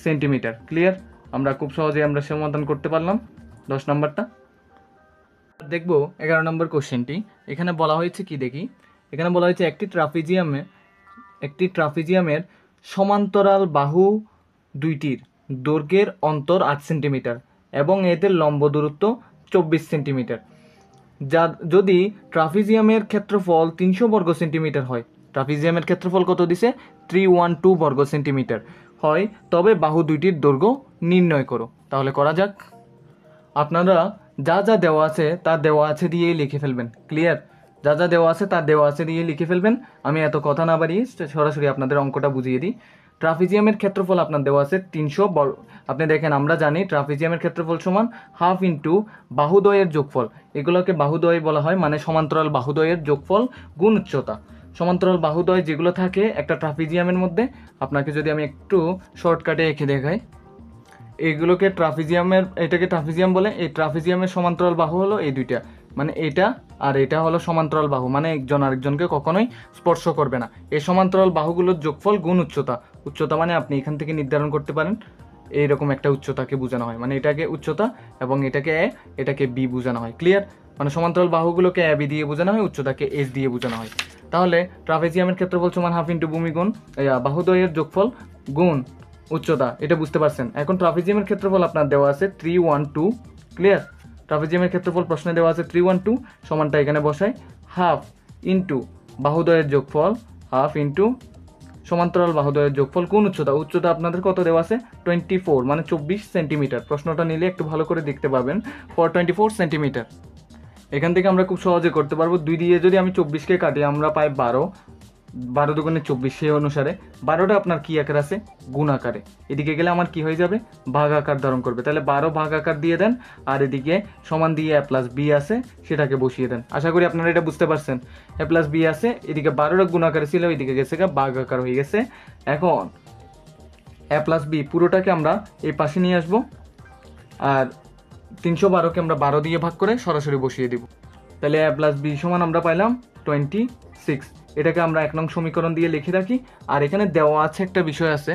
সেন্টিমিটার। ক্লিয়ার? আমরা খুব সহজে আমরা সমাধান করতে পারলাম 10 নম্বরটা। দেখব 11 নম্বর কোশ্চেনটি। এখানে বলা হয়েছে কি দেখি। এখানে বলা হয়েছে একটি ট্রাপিজিয়ামের সমান্তরাল বাহু দুইটির দৈর্ঘ্যের অন্তর 8 সেন্টিমিটার এবং এদের লম্ব দূরত্ব 24 সেন্টিমিটার। যদি ট্রাপিজিয়ামের ক্ষেত্রফল 300 বর্গ সেন্টিমিটার হয়, ট্রাপিজিয়ামের ক্ষেত্রফল কত দিছে? 312 বর্গ সেন্টিমিটার হয়, তবে বাহু দুইটির দৈর্ঘ্য নির্ণয় করো। তাহলে করা যাক। আপনারা যা যা দেওয়া আছে তা দেওয়া আছে দিয়েই লিখে ফেলবেন। ক্লিয়ার? যা যা দেওয়া আছে তা দেওয়া আছে দিয়ে লিখে ফেলবেন। আমি এত কথা না বাড়িয়ে সরাসরি আপনাদের অঙ্কটা বুঝিয়ে দিই। ট্রাপিজিয়ামের ক্ষেত্রফল আপনার দেওয়া আছে 300 বর্গ। আপনি দেখেন, আমরা জানি ট্রাপিজিয়ামের ক্ষেত্রফল সমান হাফ ইন্টু বাহুদ্বয়ের যোগফল। এগুলোকে বাহুদ্বয় বলা হয়, মানে সমান্তরাল বাহুদ্বয়ের যোগফল গুণ উচ্চতা। সমান্তরাল বাহুদ্বয় যেগুলো থাকে একটা ট্রাপিজিয়ামের মধ্যে, আপনাকে যদি আমি একটু শর্টকাটে এঁকে দেখাই, এগুলোকে এটাকে ট্রাপিজিয়াম বলে। এই ট্রাপিজিয়ামের সমান্তরাল বাহু হলো এই দুইটা, মানে এটা আর এটা হলো সমান্তরাল বাহু, মানে একজন আরেকজনকে কখনোই স্পর্শ করবে না। এই সমান্তরাল বাহুগুলোর যোগফল গুণ উচ্চতা মানে আপনি এখান থেকে নির্ধারণ করতে পারেন এইরকম একটা উচ্চতাকে বোঝানো হয়, মানে এটাকে উচ্চতা এবং এটাকে বি বোঝানো হয়। ক্লিয়ার? মানে সমান্তরাল বাহুগুলোকে এ বি দিয়ে বোঝানো হয়, উচ্চতাকে এস দিয়ে বোঝানো হয়। তাহলে ট্রাপিজিয়ামের ক্ষেত্রফল সমান হাফ ইন্টু ভূমি গুণ বাহুদ্বয়ের যোগফল গুণ উচ্চতা, এটা বুঝতে পারছেন। এখন ট্রাপিজিয়ামের ক্ষেত্রফল আপনার দেওয়া আছে 312। ক্লিয়ার? ট্রাপিজিয়ামের ক্ষেত্রফল প্রশ্নে দেওয়া আছে 312, সমানটা এখানে বসাই হাফ ইন্টু বাহুদ্বয়ের যোগফল, হাফ ইন্টু সমান্তরাল বাহুদ্বয়ের যোগফল কোন উচ্চতা? উচ্চতা আপনাদের কত দেওয়া আছে? 24 মানে 24 সেন্টিমিটার। প্রশ্নটা নিলে একটু ভালো করে দেখতে পাবেন। For 24 centimetre. এখান থেকে আমরা খুব সহজে করতে পারবো। 2 দিয়ে যদি আমি 24কে কাটি আমরা পাই 12, 12 দুগুণে 24, সেই অনুসারে 12টা আপনার কি আকার আছে? গুণ আকারে। এদিকে গেলে আমার কি হয়ে যাবে? ভাগ আকার ধারণ করবে। তাহলে 12 ভাগ আকার দিয়ে দেন, আর এদিকে সমান দিয়ে a প্লাস বি আছে সেটাকে বসিয়ে দেন। আশা করি আপনারা এটা বুঝতে পারছেন। a প্লাস বি আছে, এদিকে 12টা গুণ আকারে ছিল, এদিকে গেছে ভাগ আকার হয়ে গেছে। এখন a প্লাস বি পুরোটাকে আমরা এই পাশে নিয়ে আসবো, আর 312কে আমরা 12 দিয়ে ভাগ করে সরাসরি বসিয়ে দিব। তাহলে a প্লাস বি সমান আমরা পাইলাম 26। এটাকে আমরা 1 নং সমীকরণ দিয়ে লিখে রাখি। আর এখানে দেওয়া আছে একটা বিষয় আছে,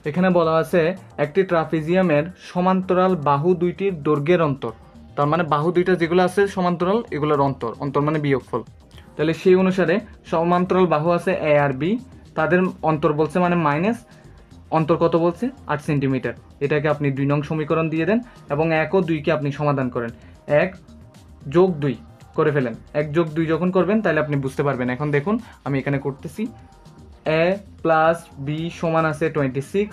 এখানে বলা আছে একটি ট্রাপিজিয়ামের সমান্তরাল বাহু দুইটির দৈর্ঘ্যের অন্তর। তার মানে বাহু দুইটা যেগুলো আছে সমান্তরাল, এগুলোর অন্তর, অন্তর মানে বিয়োগফল। তাহলে সেই অনুসারে সমান্তরাল বাহু আছে এ আর বি, তাদের অন্তর বলছে মানে মাইনাস, অন্তর কত বলছে? 8 সেন্টিমিটার। এটাকে আপনি 2 নং সমীকরণ দিয়ে দেন এবং 1 ও 2কে আপনি সমাধান করেন। 1 যোগ 2 করে ফেলেন। 1 যোগ 2 যখন করবেন তাহলে আপনি বুঝতে পারবেন। এখন দেখুন আমি এখানে করতেছি। a প্লাস বি সমান আছে 26,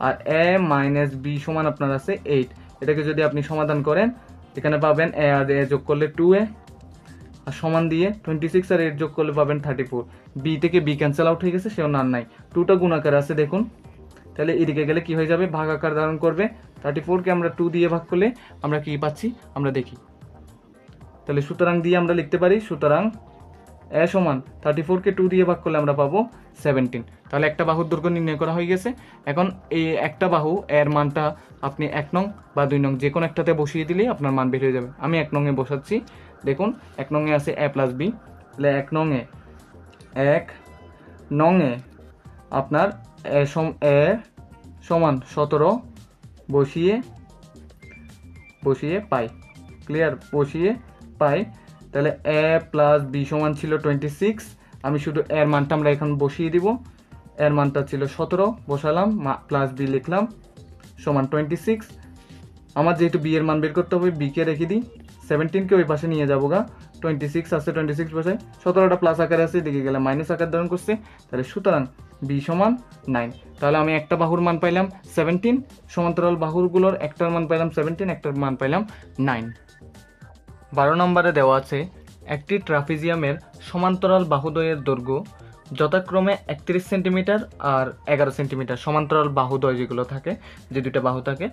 আর a মাইনাস বি সমান আপনার আছে 8। এটাকে যদি আপনি সমাধান করেন এখানে পাবেন a আর a যোগ করলে 2a, আর সমান দিয়ে 26 আর 8 যোগ করলে পাবেন 34। বি থেকে বি ক্যান্সেল আউট হয়ে গেছে, সেও আর নাই। 2টা গুণ আকার আছে দেখুন। তাহলে এদিকে গেলে কি হয়ে যাবে? ভাগ আকার ধারণ করবে। 34কে আমরা 2 দিয়ে ভাগ করলে আমরা কি পাচ্ছি আমরা দেখি। তাহলে সুতরাং দিয়ে আমরা লিখতে পারি, সুতরাং a সমান 34কে 2 দিয়ে ভাগ করলে আমরা পাবো 17। তাহলে একটা বাহুর দৈর্ঘ্য নির্ণয় করা হয়ে গেছে। এখন এই একটা বাহু এর মানটা আপনি 1 নং বা 2 নং যে কোনো একটাতে বসিয়ে দিলেই আপনার মান বের হয়ে যাবে। আমি 1 নংয়ে বসাচ্ছি। দেখুন 1 নংয়ে আছে a প্লাস বি, তাহলে 1 নংয়ে আপনার a সমান 17 বসিয়ে পাই। ক্লিয়ার? বসিয়ে পাই। তাহলে a প্লাস বি সমান ছিল 26। আমি শুধু এর মানটা আমরা এখন বসিয়ে দিব। এর মানটা ছিল 17, বসালাম, প্লাস বি লিখলাম, সমান 26। আমার যেহেতু বি এর মান বের করতে হবে, বিকে রেখে দিই, 17কে ওই পাশে নিয়ে যাবো গা। 26 আছে, 26 বসাই, 17টা প্লাস আকারে আছে, দিকে গেলে মাইনাস আকার ধারণ করছে। তাহলে সুতরাং বি সমান 9। তাহলে আমি একটা বাহুর মান পাইলাম 17, সমান্তরাল বাহুগুলোর একটার মান পাইলাম 17, একটার মান পাইলাম 9। 12 নম্বরে দেওয়া আছে একটি ট্রাপিজিয়ামের সমান্তরাল বাহুদ্বয়ের দৈর্ঘ্য যথাক্রমে 31 সেন্টিমিটার আর 11 সেন্টিমিটার। সমান্তরাল বাহুদ্বয় যেগুলো থাকে, যে দুইটা বাহু থাকে,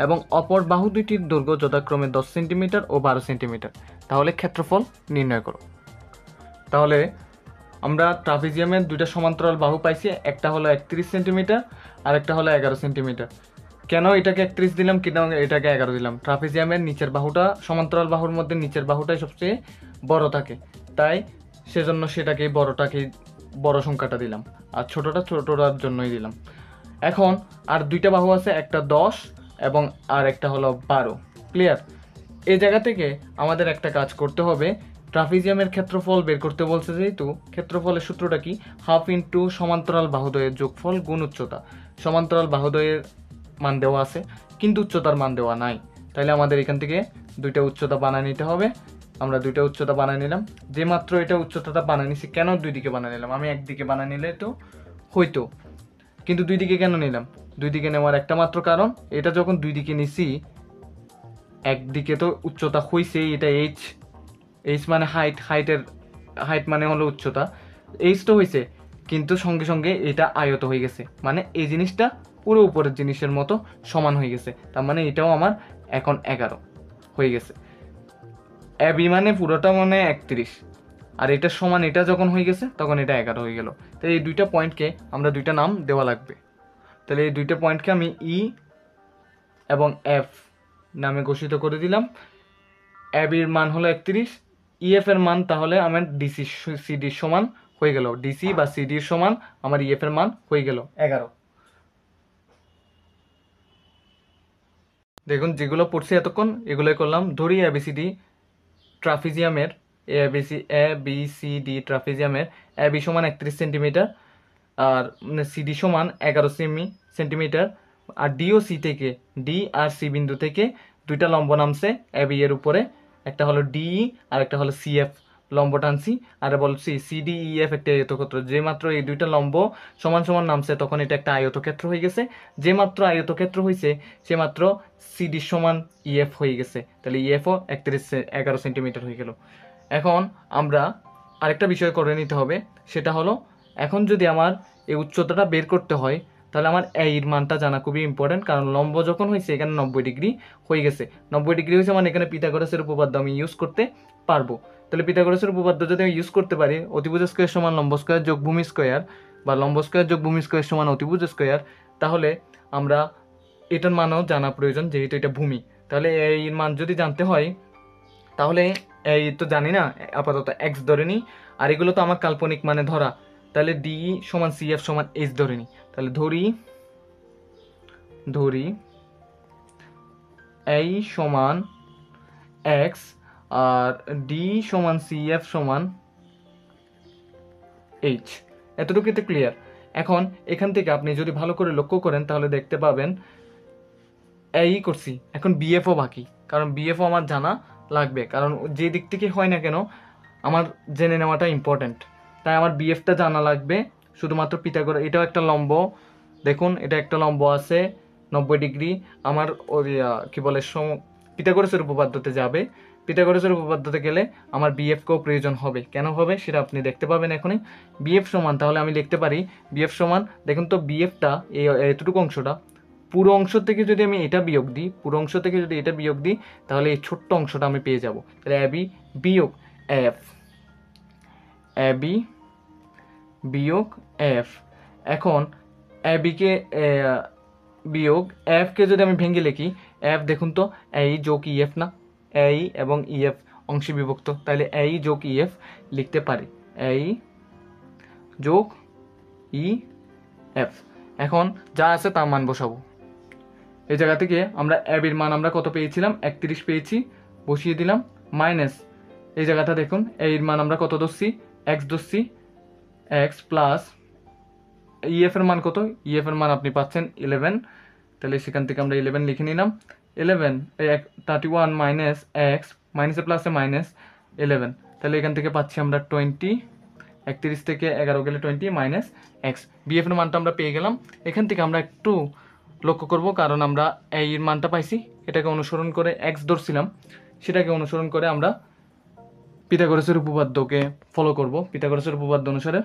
এবং অপর বাহু দুইটির দৈর্ঘ্য যথাক্রমে 10 সেন্টিমিটার ও 12 সেন্টিমিটার। তাহলে ক্ষেত্রফল নির্ণয় করো। তাহলে আমরা ট্রাপিজিয়ামের দুইটা সমান্তরাল বাহু পাইছি, একটা হলো 31 সেন্টিমিটার আর একটা হলো 11 সেন্টিমিটার। কেন এটাকে 31 দিলাম, কেন এটাকে 11 দিলাম? ট্রাপিজিয়ামের নিচের বাহুটা, সমান্তরাল বাহুর মধ্যে নিচের বাহুটাই সবচেয়ে বড় থাকে, তাই সেজন্য সেটাকে বড় সংখ্যাটা দিলাম, আর ছোটটার জন্যই দিলাম। এখন আর দুইটা বাহু আছে, একটা 10 এবং আর একটা হলো 12। ক্লিয়ার? এই জায়গা থেকে আমাদের একটা কাজ করতে হবে। ট্রাপিজিয়ামের ক্ষেত্রফল বের করতে বলছে, যেহেতু ক্ষেত্রফলের সূত্রটা কি? হাফ ইন্টু সমান্তরাল বাহুদ্বয়ের যোগফল গুণ উচ্চতা। সমান্তরাল বাহুদ্বয়ের মান দেওয়া আছে কিন্তু উচ্চতার মান দেওয়া নাই, তাইলে আমাদের এখান থেকে দুইটা উচ্চতা বানিয়ে নিতে হবে। আমরা দুইটা উচ্চতা বানিয়ে নিলাম। যে মাত্র এটা উচ্চতাটা বানিয়ে নিছি, কেন দুই দিকে বানিয়ে নিলাম? আমি একদিকে বানিয়ে নিলে তো হইতো, কিন্তু দুই দিকে কেন নিলাম? দুই দিকে নেওয়ার একটা মাত্র কারণ, এটা যখন দুই দিকে নিছি, একদিকে তো উচ্চতা হইছেই, এটা এইচ মানে হাইট মানে হলো উচ্চতা, এইচ তো হয়েছে, কিন্তু সঙ্গে সঙ্গে এটা আয়ত হয়ে গেছে, মানে এই জিনিসটা পুরো উপরের জিনিসের মতো সমান হয়ে গেছে। তার মানে এটাও আমার এখন 11 হয়ে গেছে। বি মানে পুরোটা মানে 31, আর এটা সমান এটা যখন হয়ে গেছে তখন এটা 11 হয়ে গেল। তাই এই দুইটা পয়েন্টকে আমরা দুইটা নাম দেওয়া লাগবে। তাহলে এই দুইটা পয়েন্টকে আমি ই এবং এফ নামে ঘোষিত করে দিলাম। বির মান হলো 31, ইএফ এর মান তাহলে আমার ডিসি সিডির সমান হয়ে গেল। ডিসি বা সিডির সমান আমার ইএফ এর মান হয়ে গেল 11। দেখুন যেগুলো পড়ছি এতক্ষণ এগুলোই করলাম। ধরি এবিসিডি ট্রাপিজিয়ামের এবিসিডি ট্রাপিজিয়ামের বি সমান 31 সেন্টিমিটার আর সিডি সমান 11 সেন্টিমিটার, আর ডি ও সি থেকে, ডি আর সি বিন্দু থেকে দুইটা লম্ব নামছে এবি এর উপরে, একটা হলো ডিই আর একটা হলো সিএফ লম্ব টানছি আর বলছি সিডি ই এফ একটা আয়তক্ষেত্র, যে মাত্র এই দুইটা লম্ব সমান সমান নামছে তখন এটা একটা আয়তক্ষেত্র হয়ে গেছে, যে মাত্র আয়তক্ষেত্র হয়েছে সে মাত্র সিডি সমান ইএফ হয়ে গেছে, তাহলে ইএফও 11 সেন্টিমিটার হয়ে গেল। এখন আমরা আরেকটা বিষয় করে নিতে হবে, সেটা হলো এখন যদি আমার এই উচ্চতাটা বের করতে হয় তাহলে আমার এর মানটা জানা খুবই ইম্পর্টেন্ট, কারণ লম্ব যখন হয়েছে এখানে 90 ডিগ্রি হয়ে গেছে, 90 ডিগ্রি হয়েছে মানে এখানে পিথাগোরাসের উপপাদ্য আমি ইউজ করতে পারবো। তাহলে পিথাগোরাসের উপপাদ্য যদি আমি ইউজ করতে পারি, অতিভুজ স্কয়ার সমান লম্ব স্কয়ার যোগ ভূমি স্কয়ার, বা লম্ব স্কয়ার যোগ ভূমি স্কয়ার সমান অতিভুজ স্কয়ার, তাহলে আমরা এটার মানও জানা প্রয়োজন, যেহেতু এটা ভূমি। তাহলে এর মান যদি জানতে হয় তাহলে এই তো জানি না, আপাতত এক্স ধরে নিই, আর এগুলো তো আমার কাল্পনিক মানে ধরা, তাহলে ডি সমান সি এফ সমান এইচ ধরে নিই। তাহলে ধরি এই সমান এক্স আর ডি সমান সি এফ সমান এইচ, এতটুকু তো ক্লিয়ার। এখন এখান থেকে আপনি যদি ভালো করে লক্ষ্য করেন তাহলে দেখতে পাবেন এই করছি, এখন বিএফও বাকি, কারণ বিএফও আমার জানা লাগবে, কারণ যে দিক থেকে হয় না কেন আমার জেনে নেওয়াটা ইম্পর্ট্যান্ট। তাই আমার বিএফটা জানা লাগবে, শুধুমাত্র পিথাগোরাস, এটাও একটা লম্ব, দেখুন এটা একটা লম্ব আছে 90 ডিগ্রি, আমার ওই কী বলে পিথাগোরাসের উপপাদ্যতে যাবে, পিথাগোরাসের উপপাদ্যতে গেলে আমার বিএফকেও প্রয়োজন হবে, কেন হবে সেটা আপনি দেখতে পাবেন এখনই। বিএফ সমান, তাহলে আমি লিখতে পারি বিএফ সমান, দেখুন তো বিএফটা এতটুকু অংশটা, পুরো অংশ থেকে যদি আমি এটা বিয়োগ দিই, পুরো অংশ থেকে যদি এটা বিয়োগ দিই তাহলে এই ছোট্ট অংশটা আমি পেয়ে যাব। তাহলে এবি বিয়োগ এফ, এবি বিয়োগ এফ। এখন এবিকে বিয়োগ এফকে যদি আমি ভেঙে লিখি, এফ দেখুন তো এই যোগ ইএফ না, এই এবং ইএফ অংশে বিভক্ত, তাহলে এই যোগ ইএফ লিখতে পারি, এই যোগ ই এফ। এখন যা আছে তার মান বসাবো, এই জায়গা থেকে আমরা এবির মান আমরা কত পেয়েছিলাম 31 পেয়েছি, বসিয়ে দিলাম, মাইনাস এই জায়গাটা দেখুন এর মান আমরা কত ধরছি এক্স ধরছি, এক্স প্লাস ইএফ এর মান কত, ইএফ এর মান আপনি পাচ্ছেন 11, তাহলে সেখান থেকে আমরা 11 লিখে নিলাম, 11 31 মাইনাস এক্স, মাইনাসে প্লাসে মাইনাস 11, তাহলে এখান থেকে পাচ্ছি আমরা 20, 31 থেকে 11 গেলে 20 মাইনাস এক্স, বিএফ এর মানটা আমরা পেয়ে গেলাম। এখান থেকে আমরা একটু লক্ষ্য করব, কারণ আমরা এই মানটা পাইছি, এটাকে অনুসরণ করে এক্স ধরছিলাম, সেটাকে অনুসরণ করে আমরা পিথাগোরাসের উপপাদ্যকে ফলো করব। পিথাগোরাসের উপপাদ্য অনুসারে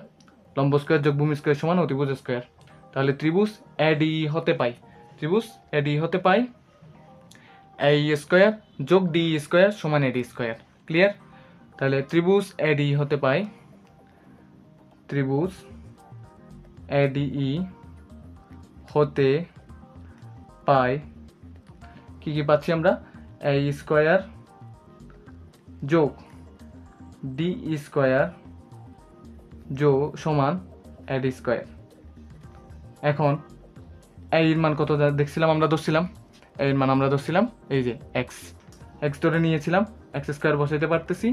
লম্ব স্কয়ার যোগ ভূমি স্কয়ার সমান অতিভুজ স্কয়ার, তাহলে ত্রিভুজ এডি হতে পাই, ত্রিভুজ এডি হতে পাই এই স্কয়ার যোগ ডি স্কয়ার সমান এডি স্কয়ার, ক্লিয়ার। তাহলে ত্রিভুজ এডি হতে পাই, ত্রিভুজ এডিই হতে পাই, কি কি পাচ্ছি আমরা, এ স্কয়ার যোগ ডি স্কয়ার যোগ সমান এডি স্কয়ার। এখন এর মান কত দেখছিলাম আমরা ধরছিলাম, এর মান আমরা ধরছিলাম এই যে এক্স, এক্স ধরে নিয়েছিলাম, এক্স স্কয়ার বসাইতে পারতেছি,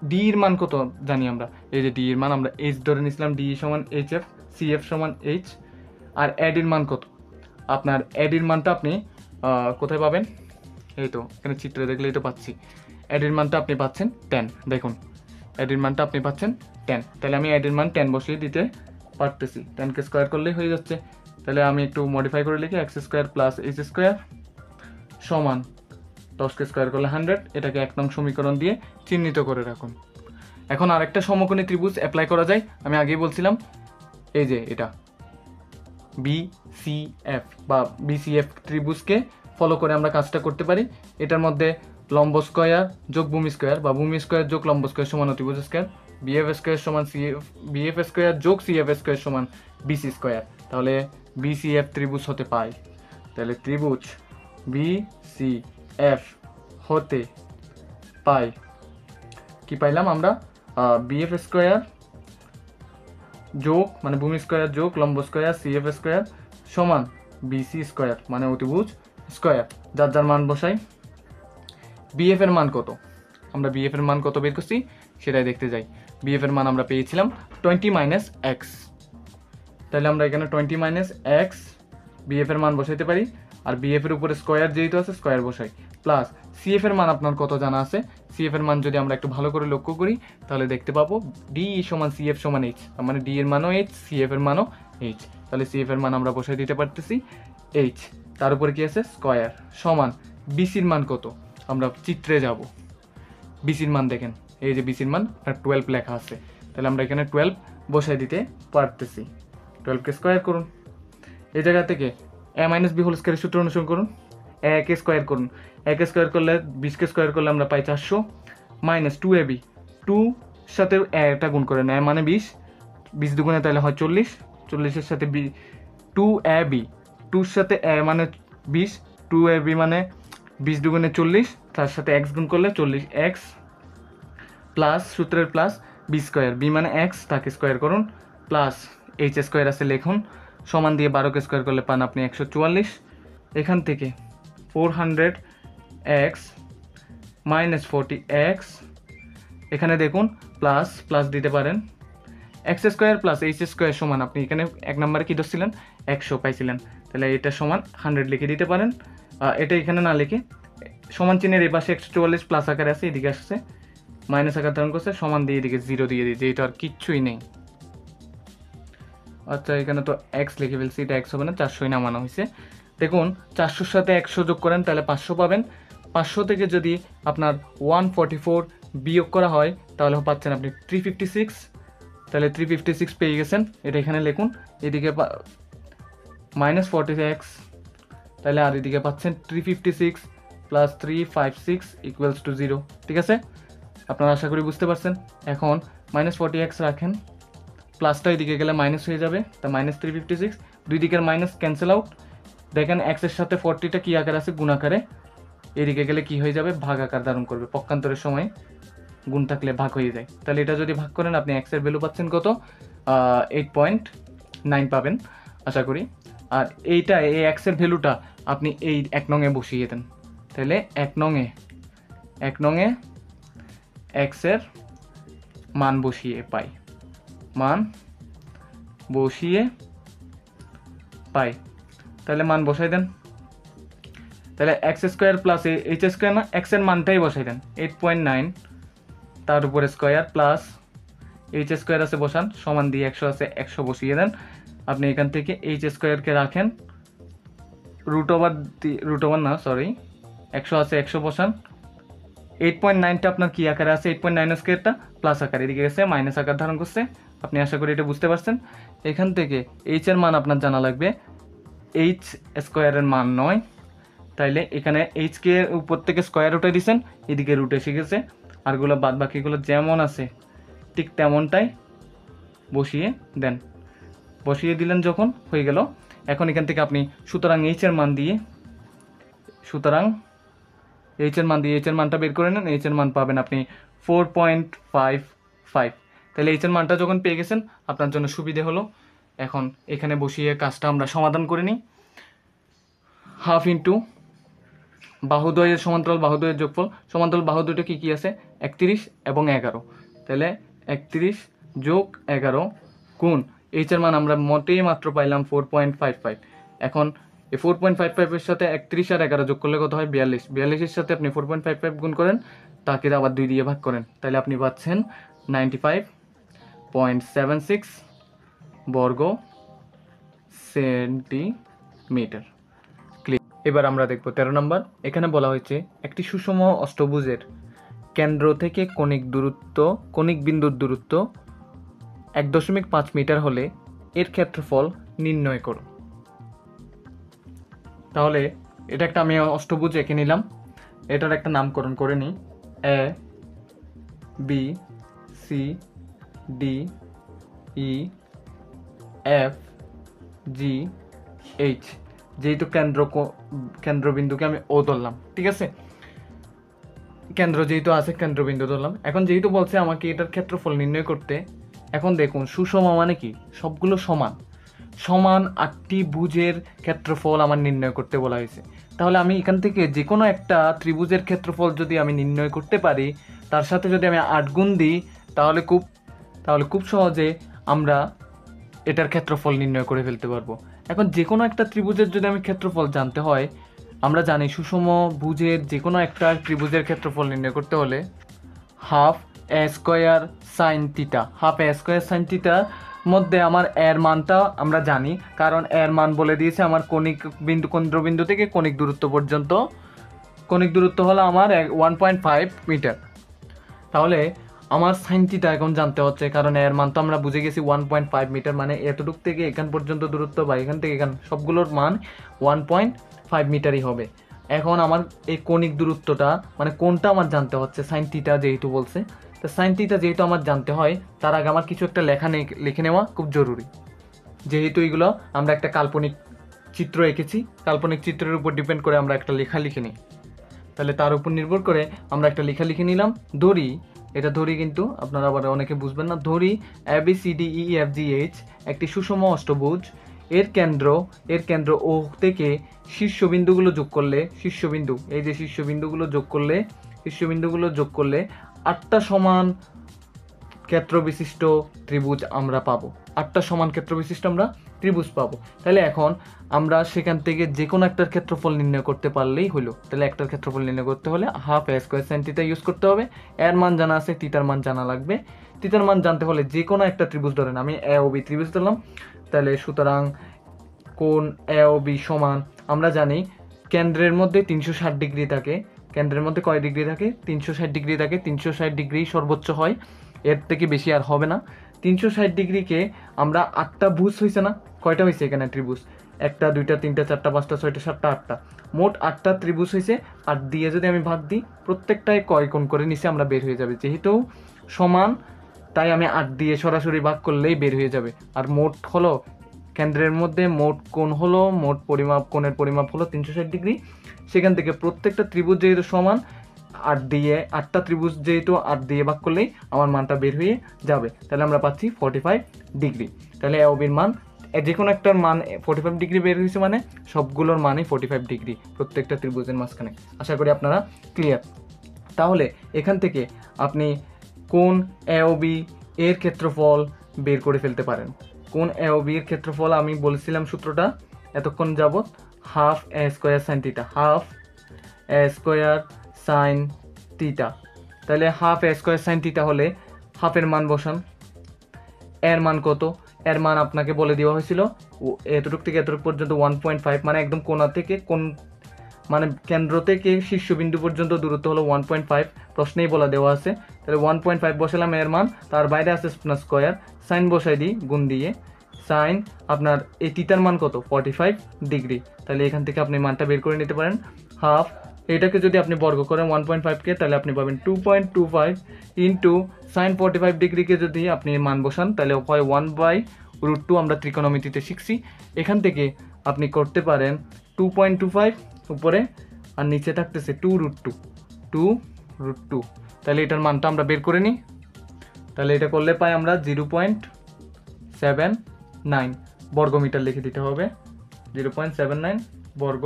ডি এর মান কত জানি আমরা, এই যে ডি এর মান আমরা এইচ ধরে নিয়েছিলাম, ডি সমান এইচ এফ, সি এফ সমান এইচ, আর এডির মান কত, আপনার এডির মানটা আপনি কোথায় পাবেন, এই তো এখানে চিত্রে দেখলেই তো পাচ্ছি, এডির মানটা আপনি পাচ্ছেন 10, দেখুন এডির মানটা আপনি পাচ্ছেন 10, তাহলে আমি এডির মান 10 বসিয়ে দিতে পারতেছি, 10কে স্কোয়ার করলেই হয়ে যাচ্ছে। তাহলে আমি একটু মডিফাই করে লিখি, x square plus H square সমান 10কে স্কোয়ার করলে 100, এটাকে 1 নং সমীকরণ দিয়ে চিহ্নিত করে রাখুন। এখন আরেকটা সমকোণী ত্রিভুজ অ্যাপ্লাই করা যায়, আমি আগেই বলছিলাম এই যে এটা বিসিএফ বা বিসিএফ ত্রিভুজকে ফলো করে আমরা কাজটা করতে পারি। এটার মধ্যে লম্ব স্কয়ার যোগ ভূমি স্কয়ার বা ভূমি স্কয়ার যোগ লম্ব স্কয়ার সমান অতিভুজ স্কয়ার, বিএফ স্কয়ার সমান বিএফ স্কয়ার যোগ সিএফ স্কয়ার সমান বিসি স্কয়ার, তাহলে বিসিএফ ত্রিভুজ হতে পাই, তাহলে ত্রিভুজ বিসিএফ হতে পাই, কি পাইলাম আমরা, বিএফ স্কয়ার যোগ মানে ভূমি স্কয়ার যোগ লম্ব স্কয়ার সিএফ স্কয়ার সমান বিসি স্কয়ার মানে অতিভুজ স্কয়ার, যার যার মান বসাই। বিএফ এর মান কত, আমরা বিএফ এর মান কত বের করছি সেটাই দেখতে যাই। বিএফ এর মান আমরা পেয়েছিলাম 20 মাইনাস এক্স, তাহলে আমরা এখানে 20 মাইনাস এক্স বিএফ এর মান বসাইতে পারি, আর বিএফ এর উপরে স্কয়ার যেহেতু আছে স্কয়ার বসাই, প্লাস সিএফ এর মান আপনার কত জানা আছে, সিএফ এর মান যদি আমরা একটু ভালো করে লক্ষ্য করি তাহলে দেখতে পাবো ডি সমান সিএফ সমান এইচ, মানে ডি এর মানও এইচ, সিএফ এর মানও এইচ। তাহলে সিএফ এর মান আমরা বসাই দিতে পারতেছি এইচ, তার উপরে কি আছে স্কয়ার সমান বিসির মান কত, আমরা চিত্রে যাব। বিসির মান দেখেন, এই যে বিসির মান 12 লেখা আছে, তাহলে আমরা এখানে 12 বসাই দিতে পারতেছি। 12কে স্কয়ার করুন, এই জায়গা থেকে এ মাইনাস বি হোল স্কয়ারের সূত্র অনুসরণ করুন, একে স্কয়ার করুন, একে স্কয়ার করলে 20কে স্কয়ার করলে আমরা পাই 400 মাইনাস 2ab, 2 সাথে এটা গুণ করেন, এ মানে 20, 20 দুগুণে তাহলে হয় 40, 40-এর সাথে 2ab, 2-র সাথে এ মানে 20, 2ab মানে 20 দুগুণে 40, তার সাথে x গুণ করলে 40x প্লাস সূত্রের প্লাস বি স্কয়ার, বি মানে এক্স, তাকে স্কয়ার করুন প্লাস এইচ স্কয়ার আছে লিখুন, সমান দিয়ে 12কে স্কয়ার করলে পান আপনি 144। এখান থেকে 400x মাইনাস 40x, এখানে দেখুন প্লাস প্লাস দিতে পারেন, x square plus H square সমান, আপনি এখানে 1 নম্বরে কী ধরছিলেন 100 পাইছিলেন, তাহলে এটা সমান 100 লিখে দিতে পারেন। এটা এখানে না লিখে সমান চিহ্নের এই পাশে 144 প্লাস আকারে আছে, এদিকে আসছে মাইনাস আকার ধারণ করছে, সমান দিয়ে এদিকে 0 দিয়ে দিয়েছে, এটা আর কিচ্ছুই নেই। আচ্ছা এখানে তো এক্স লিখে ফেলছি, এটা এক্স হবে না, 400ই নামানো হয়েছে। দেখুন 400-র সাথে 100 যোগ করেন তাহলে 500 পাবেন, 500 থেকে যদি আপনার 144 বিয়োগ করা হয় তাহলে পাচ্ছেন আপনি 356, তাহলে 356 পেয়ে গেছেন, এটা এখানে লিখুন, এদিকে মাইনাস 40x, তাহলে আর এদিকে পাচ্ছেন 356 প্লাস 356 ইকুয়ালস টু 0। ঠিক আছে, আপনারা আশা করি বুঝতে পারছেন। এখন মাইনাস 40x রাখেন, প্লাসটা এদিকে গেলে মাইনাস হয়ে যাবে, তা মাইনাস 356, দুই দিকের মাইনাস ক্যান্সেল আউট, দেখেন এক্সের সাথে 40টা কী আকার আছে গুণ আকারে, এদিকে গেলে কি হয়ে যাবে ভাগ আকার ধারণ করবে, পক্ষান্তরের সময় গুণ থাকলে ভাগ হয়ে যায়, তাহলে এটা যদি ভাগ করেন আপনি এক্সের ভ্যালু পাচ্ছেন কত 8.9 পাবেন আশা করি। আর এইটা এই এক্সের ভ্যালুটা আপনি এই 1 নংয়ে বসিয়ে দেন, তাহলে 1 নংয়ে এক্সের মান বসিয়ে পাই, তাহলে মান বসাই দেন, তাহলে x square plus H square না, এক্সের মানটাই বসাই দেন 8.9, তার উপরে স্কোয়ার প্লাস এইচ স্কোয়ার আছে বসান, সমান দিয়ে 100 আছে 100 বসিয়ে দেন। আপনি এখান থেকে এইচ স্কোয়ারকে রাখেন রুট ওভার না সরি 100 আছে 100 বসান, 8.9টা আপনার কি আকারে আছে, 8.9 স্কোয়ারটা প্লাস আকার, এদিকে গেছে মাইনাস আকার ধারণ করছে, আপনি আশা করি এটা বুঝতে পারছেন। এখান থেকে এইচ এর মান আপনার জানা লাগবে, এইচ স্কোয়ারের মান 9, তাইলে এখানে এইচকে উপর থেকে স্কোয়ার উঠে দিয়েছেন, এদিকে রুট এসে গেছে, আরগুলো বাদ বাকিগুলো যেমন আছে ঠিক তেমনটাই বসিয়ে দেন, বসিয়ে দিলেন যখন হয়ে গেল। এখন এখান থেকে আপনি সুতরাং এইচ এর মান দিয়ে এইচ এর মানটা বের করে নেন, এইচ এর মান পাবেন আপনি 4.55, তাহলে এইচ এর মানটা যখন পেয়ে গেছেন আপনার জন্য সুবিধে হলো। এখন এখানে বসিয়ে কাজটা আমরা সমাধান করে নিই, হাফ ইন্টু বাহুদ্বয়ের সমান্তরাল বাহুদ্বয়ের যোগফল, সমান্তরাল বাহুদ্বয়টা কী কী আছে 31 এবং 11, তাহলে 31 যোগ 11 গুণ এইচ এর মান আমরা মোটেই মাত্র পাইলাম 4.55। এখন এই 4.55-এর সাথে 31 আর 11 যোগ করলে কত হয় 42, 42-এর সাথে আপনি 4.55 গুণ করেন, তাকে আবার 2 দিয়ে ভাগ করেন, তাহলে আপনি পাচ্ছেন 95.76 বর্গ সেন্টিমিটার। এবার আমরা দেখব 13 নম্বর। এখানে বলা হয়েছে একটি সুষম অষ্টভুজের কেন্দ্র থেকে কণিক বিন্দুর দূরত্ব 1.5 মিটার হলে এর ক্ষেত্রফল নির্ণয় করো। তাহলে এটা একটা আমি অষ্টভুজ এঁকে নিলাম, এটার একটা নামকরণ করে নিই, A B C D E F G H, যেহেতু কেন্দ্রবিন্দুকে আমি ও ধরলাম, ঠিক আছে, কেন্দ্র যেহেতু আছে কেন্দ্রবিন্দু ধরলাম। এখন যেহেতু বলছে আমাকে এটার ক্ষেত্রফল নির্ণয় করতে, এখন দেখুন সুষম মানে কি সবগুলো সমান, 8টি ভুজের ক্ষেত্রফল আমার নির্ণয় করতে বলা হয়েছে। তাহলে আমি এখান থেকে যে কোনো একটা ত্রিভুজের ক্ষেত্রফল যদি আমি নির্ণয় করতে পারি, তার সাথে যদি আমি 8 গুণ দিই, তাহলে খুব সহজে আমরা এটার ক্ষেত্রফল নির্ণয় করে ফেলতে পারবো। এখন যে কোনো একটা ত্রিভুজের যদি আমি ক্ষেত্রফল জানতে হয়, আমরা জানি সুষম ভুজের যে কোনো একটা ত্রিভুজের ক্ষেত্রফল নির্ণয় করতে হলে হাফ এ স্কোয়ার সাইন থিটা, হাফ এ স্কোয়ার সাইন থিটার মধ্যে আমার এর মানটা আমরা জানি, কারণ এর মান বলে দিয়েছে আমার কণিক বিন্দু, কেন্দ্রবিন্দু থেকে কণিক দূরত্ব পর্যন্ত। কণিক দূরত্ব হলো আমার 1.5 মিটার। তাহলে আমার সাইন থিটা এখন জানতে হচ্ছে, কারণ এর মান তো আমরা বুঝে গেছি 1.5 মিটার, মানে এতটুক থেকে এখান পর্যন্ত দূরত্ব বা এখান থেকে এখান সবগুলোর মান 1.5 মিটারই হবে। এখন আমার এই কণিক দূরত্বটা মানে কোনটা আমার জানতে হচ্ছে, সাইন থিটা যেহেতু বলছে, তো সাইন থিটা যেহেতু আমার জানতে হয়, তার আগে আমার কিছু একটা লিখে নেওয়া খুব জরুরি। যেহেতু এগুলো আমরা একটা কাল্পনিক চিত্র এঁকেছি, কাল্পনিক চিত্রের উপর ডিপেন্ড করে আমরা একটা লেখা লিখে নিই। তাহলে তার উপর নির্ভর করে আমরা একটা লেখা লিখে নিলাম। ধরি, এটা ধরি কিন্তু আপনারা আবার অনেকে বুঝবেন না, ধরি ABCDEFGH একটি সুষম অষ্টভুজ, এর কেন্দ্র ও থেকে শীর্ষবিন্দুগুলো যোগ করলে, শীর্ষবিন্দু এই যে শীর্ষবিন্দুগুলো যোগ করলে 8টা সমান ক্ষেত্র বিশিষ্ট ত্রিভুজ আমরা পাবো। 8টা সমান ক্ষেত্র বিশিষ্ট আমরা ত্রিভুজ পাবো। তাহলে এখন আমরা সেখান থেকে যে কোনো একটার ক্ষেত্রফল নির্ণয় করতে পারলেই হলো। তাহলে একটার ক্ষেত্রফল নির্ণয় করতে হলে হাফ এ স্কোয়ার সাইন থিটা ইউজ করতে হবে। এর মান জানা আছে, থিটার মান জানা লাগবে। থিটার মান জানতে হলে যে কোনো একটা ত্রিভুজ ধরেন, আমি এ ও বি ত্রিভুজ ধরলাম, তাহলে সুতরাং কোণ এ ও বি সমান, আমরা জানি কেন্দ্রের মধ্যে 360 ডিগ্রি থাকে। কেন্দ্রের মধ্যে কয় ডিগ্রি থাকে? 360 ডিগ্রি থাকে। 360 ডিগ্রি সর্বোচ্চ হয়, এর থেকে বেশি আর হবে না। 360 ডিগ্রিকে আমরা 8টা ভুজ হয়েছে না, কয়টা হয়েছে এখানে ত্রিভুজ? 1টা 2টা 3টা 4টা 5টা 6টা 7টা 8টা, মোট 8টা ত্রিভুজ হয়েছে। 8 দিয়ে যদি আমি ভাগ দিই, প্রত্যেকটায় কয় কোণ করে নিচে আমরা বের হয়ে যাবে, যেহেতু সমান তাই আমি 8 দিয়ে সরাসরি ভাগ করলেই বের হয়ে যাবে। আর মোট হলো কেন্দ্রের মধ্যে মোট কোণ হলো, মোট পরিমাপ, কোণের পরিমাপ হলো 360 ডিগ্রি। সেখান থেকে প্রত্যেকটা ত্রিভুজ যেহেতু সমান, 8টা ত্রিভুজ যেহেতু 8 দিয়ে ভাগ করলেই আমার মানটা বের হয়ে যাবে। তাহলে আমরা পাচ্ছি 45 ডিগ্রি। তাহলে এওবির মান, যে কোনো একটার মান 45 ডিগ্রি বের হয়েছে, মানে সবগুলোর মানই 45 ডিগ্রি প্রত্যেকটা ত্রিভুজের মাঝখানে। আশা করি আপনারা ক্লিয়ার। তাহলে এখান থেকে আপনি কোণ এওবি এর ক্ষেত্রফল বের করে ফেলতে পারেন। কোণ এওবি এর ক্ষেত্রফল আমি বলেছিলাম সূত্রটা এতক্ষণ যাবত, হাফ এ স্কোয়ার সাইন থিটা, হাফ এ স্কোয়ার সাইন থিটা। তাহলে হাফ এ স্কোয়ার সাইন থিটা হলে হাফের মান বসান। এর মান কত? এর মান আপনাকে বলে দেওয়া হয়েছিল এতটুক থেকে এতটুক পর্যন্ত 1.5, মানে একদম কোণা থেকে মানে কেন্দ্র থেকে শীর্ষবিন্দু পর্যন্ত দূরত্ব হলো 1.5, প্রশ্নেই বলা দেওয়া আছে। তাহলে 1.5 বসালাম এর মান, তার বাইরে আছে স্কোয়ার, সাইন বসাই দিই গুণ দিয়ে। সাইন আপনার এই থিটার মান কত? 45 ডিগ্রি। তাহলে এখান থেকে আপনি মানটা বের করে নিতে পারেন। হাফ, এটাকে যদি আপনি বর্গ করেন 1.5কে, তাহলে আপনি পাবেন 2.25 ইন্টু সাইন 45 ডিগ্রিকে যদি আপনি মান বসান, তাহলে হয় 1/√2। আমরা ত্রিকোণমিতিতে শিখছি, এখান থেকে আপনি করতে পারেন 2.25 উপরে, আর নিচে থাকতেছে 2√2। তাহলে এটার মানটা আমরা বের করে নিই। তাহলে এটা করলে পাই আমরা 0.79 বর্গমিটার লিখে দিতে হবে, 0.79 বর্গ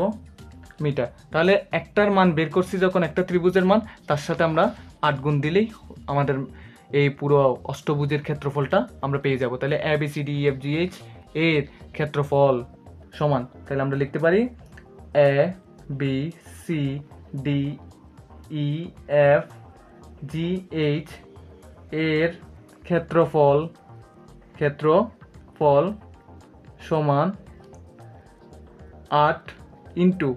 মিটার। তাহলে একটার মান বের করছি যখন, একটা ত্রিভুজের মান, তার সাথে আমরা 8 গুণ দিলেই আমাদের এই পুরো অষ্টভুজের ক্ষেত্রফলটা আমরা পেয়ে যাব। তাহলে ABCDEFGH এর ক্ষেত্রফল সমান, তাহলে আমরা লিখতে পারি ABCDEFGH এর ক্ষেত্রফল সমান 8 ইন্টু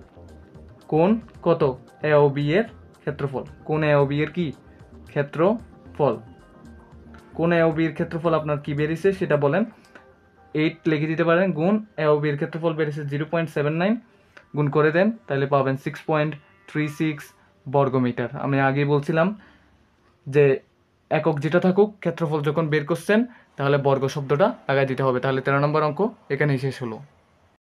কোণ কত? AOB এর ক্ষেত্রফল। কোণ AOB এর কি ক্ষেত্রফল? কোণ AOB এর ক্ষেত্রফল আপনার কি বেরিয়েছে সেটা বলেন। 8 লিখে দিতে পারেন, গুণ AOB এর ক্ষেত্রফল বেরিয়েছে 0.79, গুণ করে দেন, তাহলে পাবেন 6.36 বর্গমিটার। আমি আগেই বলছিলাম যে একক যেটা থাকুক, ক্ষেত্রফল যখন বের করছেন তাহলে বর্গ শব্দটা লাগাই দিতে হবে। তাহলে 13 নম্বর অঙ্ক এখানেই শেষ হলো।